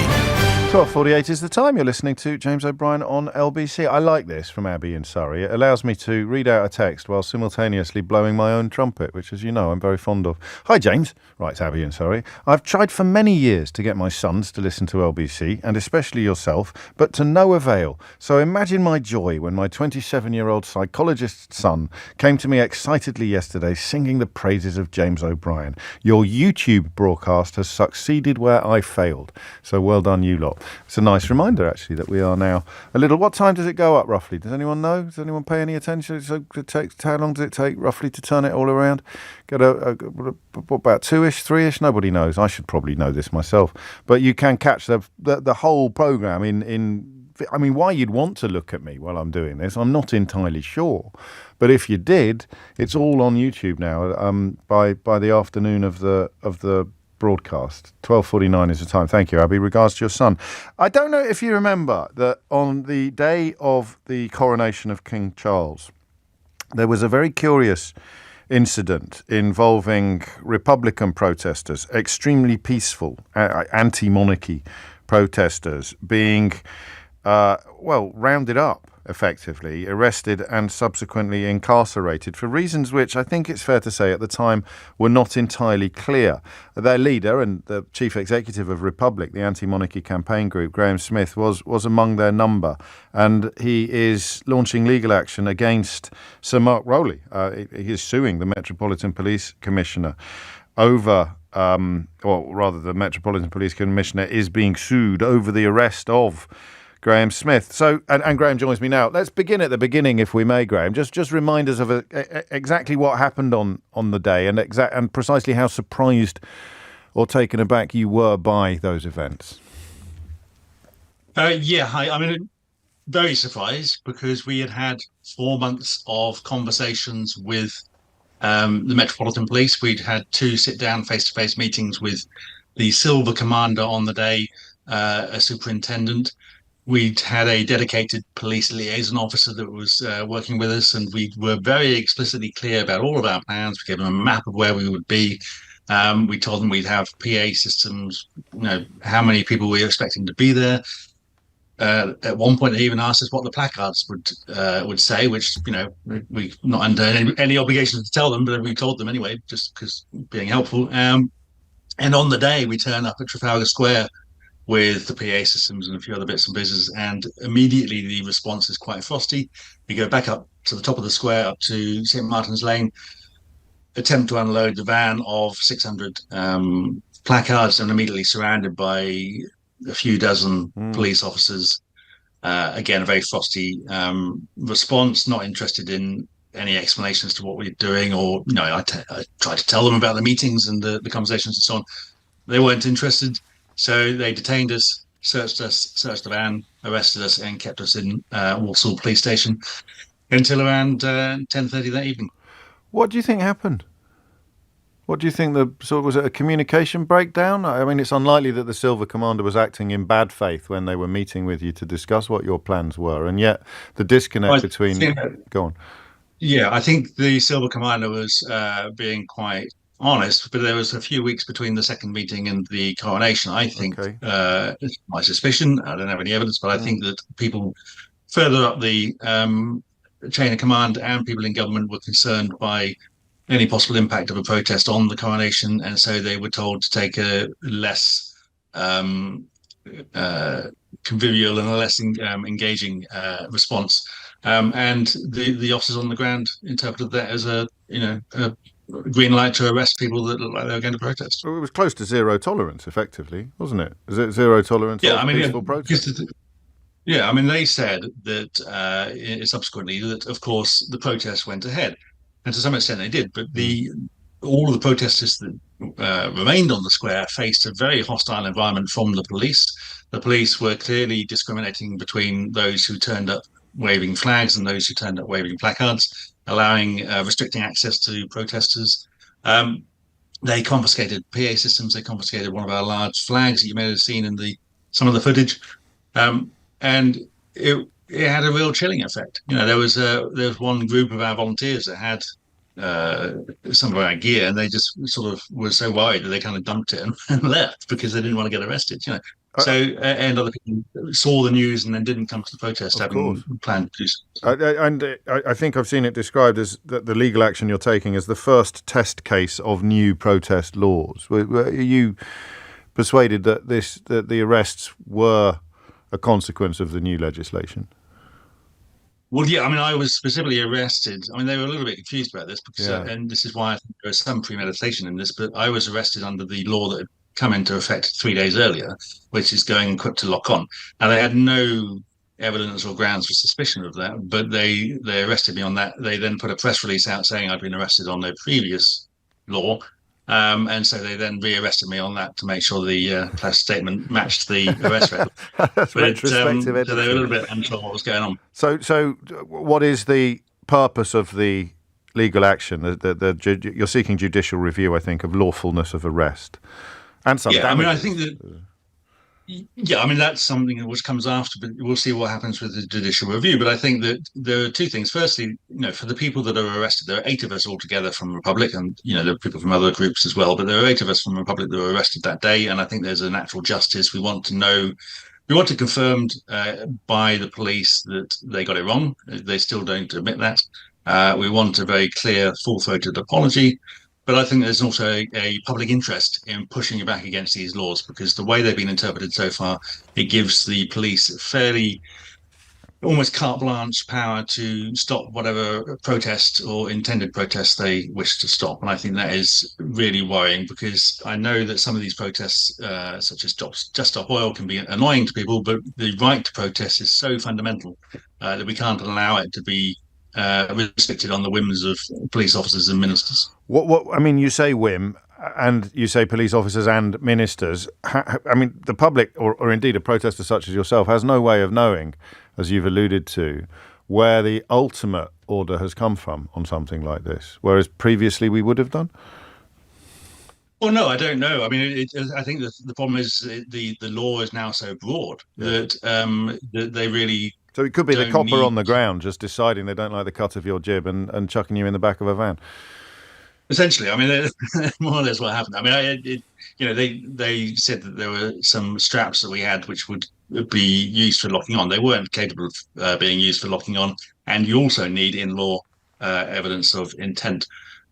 12:48 is the time. You're listening to James O'Brien on LBC. I like this from Abby in Surrey. It allows me to read out a text while simultaneously blowing my own trumpet, which, as you know, I'm very fond of. Hi, James, writes Abby in Surrey. I've tried for many years to get my sons to listen to LBC, and especially yourself, but to no avail. So imagine my joy when my 27-year-old psychologist's son came to me excitedly yesterday singing the praises of James O'Brien. Your YouTube broadcast has succeeded where I failed. So well done, you lot. It's a nice reminder, actually, that we are now a little... What time does it go up, roughly? Does anyone know? Does anyone pay any attention? So how long does it take, roughly, to turn it all around? Get about 2-ish, 3-ish? Nobody knows. I should probably know this myself. But you can catch the whole programme in... I mean, why you'd want to look at me while I'm doing this, I'm not entirely sure. But if you did, it's all on YouTube now by the afternoon of the broadcast. 12:49 is the time. Thank you, Abby. Regards to your son. I don't know if you remember that on the day of the coronation of King Charles, there was a very curious incident involving Republican protesters, extremely peaceful anti-monarchy protesters being, rounded up, effectively, arrested and subsequently incarcerated for reasons which I think it's fair to say at the time were not entirely clear. Their leader and the chief executive of Republic, the anti-monarchy campaign group, Graham Smith, was among their number, and he is launching legal action against Sir Mark Rowley. He is suing the Metropolitan Police Commissioner over the Metropolitan Police Commissioner is being sued over the arrest of Graham Smith. So, and Graham joins me now. Let's begin at the beginning, if we may, Graham. Just remind us of exactly what happened on the day and precisely how surprised or taken aback you were by those events. I mean, very surprised, because we had 4 months of conversations with the Metropolitan Police. We'd had 2 sit-down face-to-face meetings with the Silver Commander on the day, a superintendent. We'd had a dedicated police liaison officer that was working with us, and we were very explicitly clear about all of our plans. We gave them a map of where we would be. We told them we'd have PA systems, how many people we were expecting to be there. At one point, they even asked us what the placards would say, which, we're not under any obligation to tell them, but we told them anyway, just because being helpful. And on the day, we turned up at Trafalgar Square with the PA systems and a few other bits and pieces, and immediately the response is quite frosty. We go back up to the top of the square, up to St Martin's Lane, attempt to unload the van of 600 placards, and immediately surrounded by a few dozen police officers. Again, a very frosty response, not interested in any explanation as to what we're doing, or I tried to tell them about the meetings and the conversations and so on. They weren't interested. So they detained us, searched the van, arrested us, and kept us in Walsall Police Station until around 10:30 that evening. What do you think happened? What do you think was it a communication breakdown? I mean, it's unlikely that the Silver Commander was acting in bad faith when they were meeting with you to discuss what your plans were, and yet the disconnect between... Go on. Yeah, I think the Silver Commander was being quite honest, but there was a few weeks between the second meeting and the coronation. I think, it's my suspicion, I don't have any evidence, but I think that people further up the chain of command and people in government were concerned by any possible impact of a protest on the coronation, and so they were told to take a less convivial and a less engaging response. And the officers on the ground interpreted that as a green light to arrest people that looked like they were going to protest. Well, it was close to zero tolerance, effectively, wasn't it? Is it zero tolerance of peaceful protest? Yeah, I mean, they said that subsequently that, of course, the protests went ahead. And to some extent they did, but all of the protesters that remained on the square faced a very hostile environment from the police. The police were clearly discriminating between those who turned up waving flags and those who turned up waving placards, restricting access to protesters. They confiscated PA systems. They confiscated one of our large flags that you may have seen in some of the footage. And it had a real chilling effect. There was one group of our volunteers that had some of our gear, and they just sort of were so worried that they kind of dumped it and left because they didn't want to get arrested. And other people saw the news and then didn't come to the protest having planned to do so. I think I've seen it described as that the legal action you're taking as the first test case of new protest laws. Were you persuaded that the arrests were a consequence of the new legislation? Well, yeah, I mean, I was specifically arrested. I mean, they were a little bit confused about this because, and this is why I think there was some premeditation in this, but I was arrested under the law that had come into effect 3 days earlier, which is going quick to lock on. And they had no evidence or grounds for suspicion of that, but they arrested me on that. They then put a press release out saying I'd been arrested on their previous law. And so they then re-arrested me on that to make sure the press statement matched the arrest record. That's retrospective so they were a little bit unsure what was going on. So what is the purpose of the legal action? You're seeking judicial review, I think, of lawfulness of arrest and some damages. I mean, I think that. Yeah, I mean, that's something which comes after, but we'll see what happens with the judicial review. But I think that there are two things. Firstly, for the people that are arrested, there are 8 of us altogether from Republic, and, there are people from other groups as well, but there are 8 of us from Republic that were arrested that day, and I think there's a natural justice. We want it confirmed by the police that they got it wrong. They still don't admit that. We want a very clear, full-throated apology. But I think there's also a public interest in pushing back against these laws because the way they've been interpreted so far, it gives the police fairly almost carte blanche power to stop whatever protest or intended protest they wish to stop. And I think that is really worrying because I know that some of these protests, such as Just Stop Oil, can be annoying to people, but the right to protest is so fundamental that we can't allow it to be restricted on the whims of police officers and ministers. What I mean, you say whim, and you say police officers and ministers. I mean, the public, or indeed a protester such as yourself, has no way of knowing, as you've alluded to, where the ultimate order has come from on something like this, whereas previously we would have done. Well, no, I don't know. I mean, I think the problem is the law is now so broad that they really. So it could be the copper on the ground just deciding they don't like the cut of your jib and chucking you in the back of a van. Essentially, I mean, more or less what happened. I mean, they said that there were some straps that we had which would be used for locking on. They weren't capable of being used for locking on, and you also need in-law evidence of intent.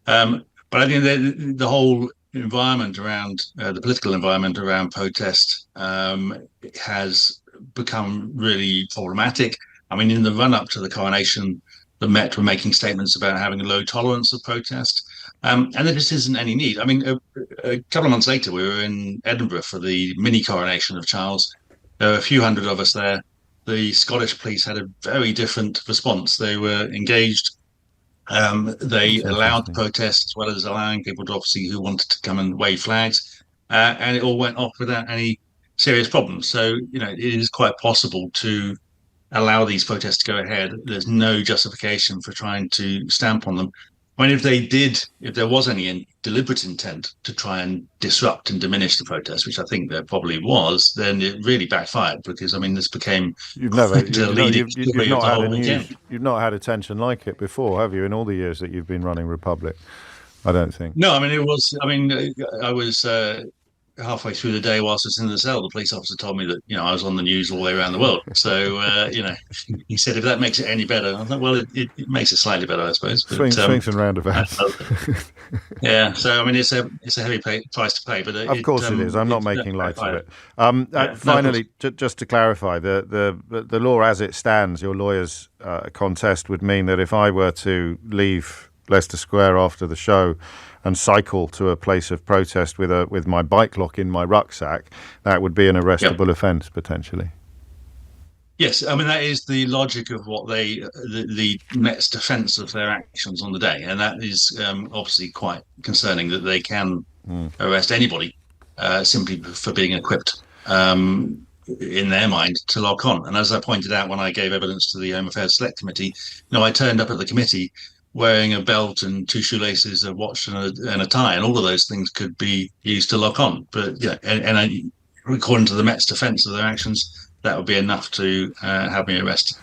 But I think the whole environment around the political environment around protest has become really problematic. I mean, in the run-up to the coronation, the Met were making statements about having a low tolerance of protest, and there just isn't any need. I mean, a couple of months later, we were in Edinburgh for the mini-coronation of Charles. There were a few hundred of us there. The Scottish police had a very different response. They were engaged. They allowed the protest as well as allowing people to obviously who wanted to come and wave flags, and it all went off without any serious problems. So, it is quite possible to allow these protests to go ahead. There's no justification for trying to stamp on them. I mean, if there was any deliberate intent to try and disrupt and diminish the protest, which I think there probably was, then it really backfired because, I mean, this became you've not had attention like it before, have you, in all the years that you've been running Republic? I don't think. No, I mean, I was halfway through the day whilst I was in the cell, the police officer told me that, I was on the news all the way around the world. So, he said, if that makes it any better, I thought, well, it makes it slightly better, I suppose. But, swings and roundabouts. Yeah. So, I mean, it's a heavy price to pay, but of course it is. I'm not making light of it. Finally, just to clarify, the law as it stands, your lawyer's contest would mean that if I were to leave Leicester Square after the show and cycle to a place of protest with my bike lock in my rucksack, that would be an arrestable offence potentially. Yes, I mean that is the logic of what the Met's defence of their actions on the day, and that is obviously quite concerning that they can arrest anybody simply for being equipped in their mind to lock on. And as I pointed out when I gave evidence to the Home Affairs Select Committee, I turned up at the committee wearing a belt and 2 shoelaces, a watch and a tie, and all of those things could be used to lock on. But and according to the Met's defence of their actions, that would be enough to have me arrested.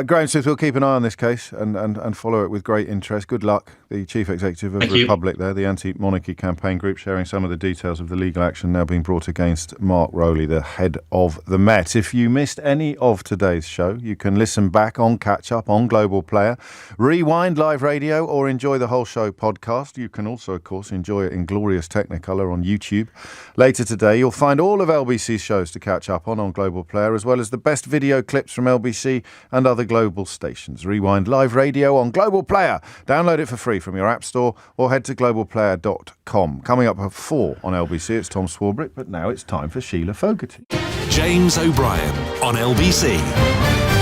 Graham Smith, we'll keep an eye on this case and follow it with great interest. Good luck. The Chief Executive of Republic there, the Anti-Monarchy Campaign Group, sharing some of the details of the legal action now being brought against Mark Rowley, the head of the Met. If you missed any of today's show, you can listen back on Catch Up on Global Player, rewind live radio, or enjoy the whole show podcast. You can also, of course, enjoy it in glorious Technicolor on YouTube. Later today, you'll find all of LBC's shows to catch up on Global Player, as well as the best video clips from LBC and other global stations. Rewind live radio on Global Player. Download it for free from your app store or head to globalplayer.com. Coming up at 4 on LBC, it's Tom Swarbrick, but now it's time for Sheila Fogarty. James O'Brien on LBC.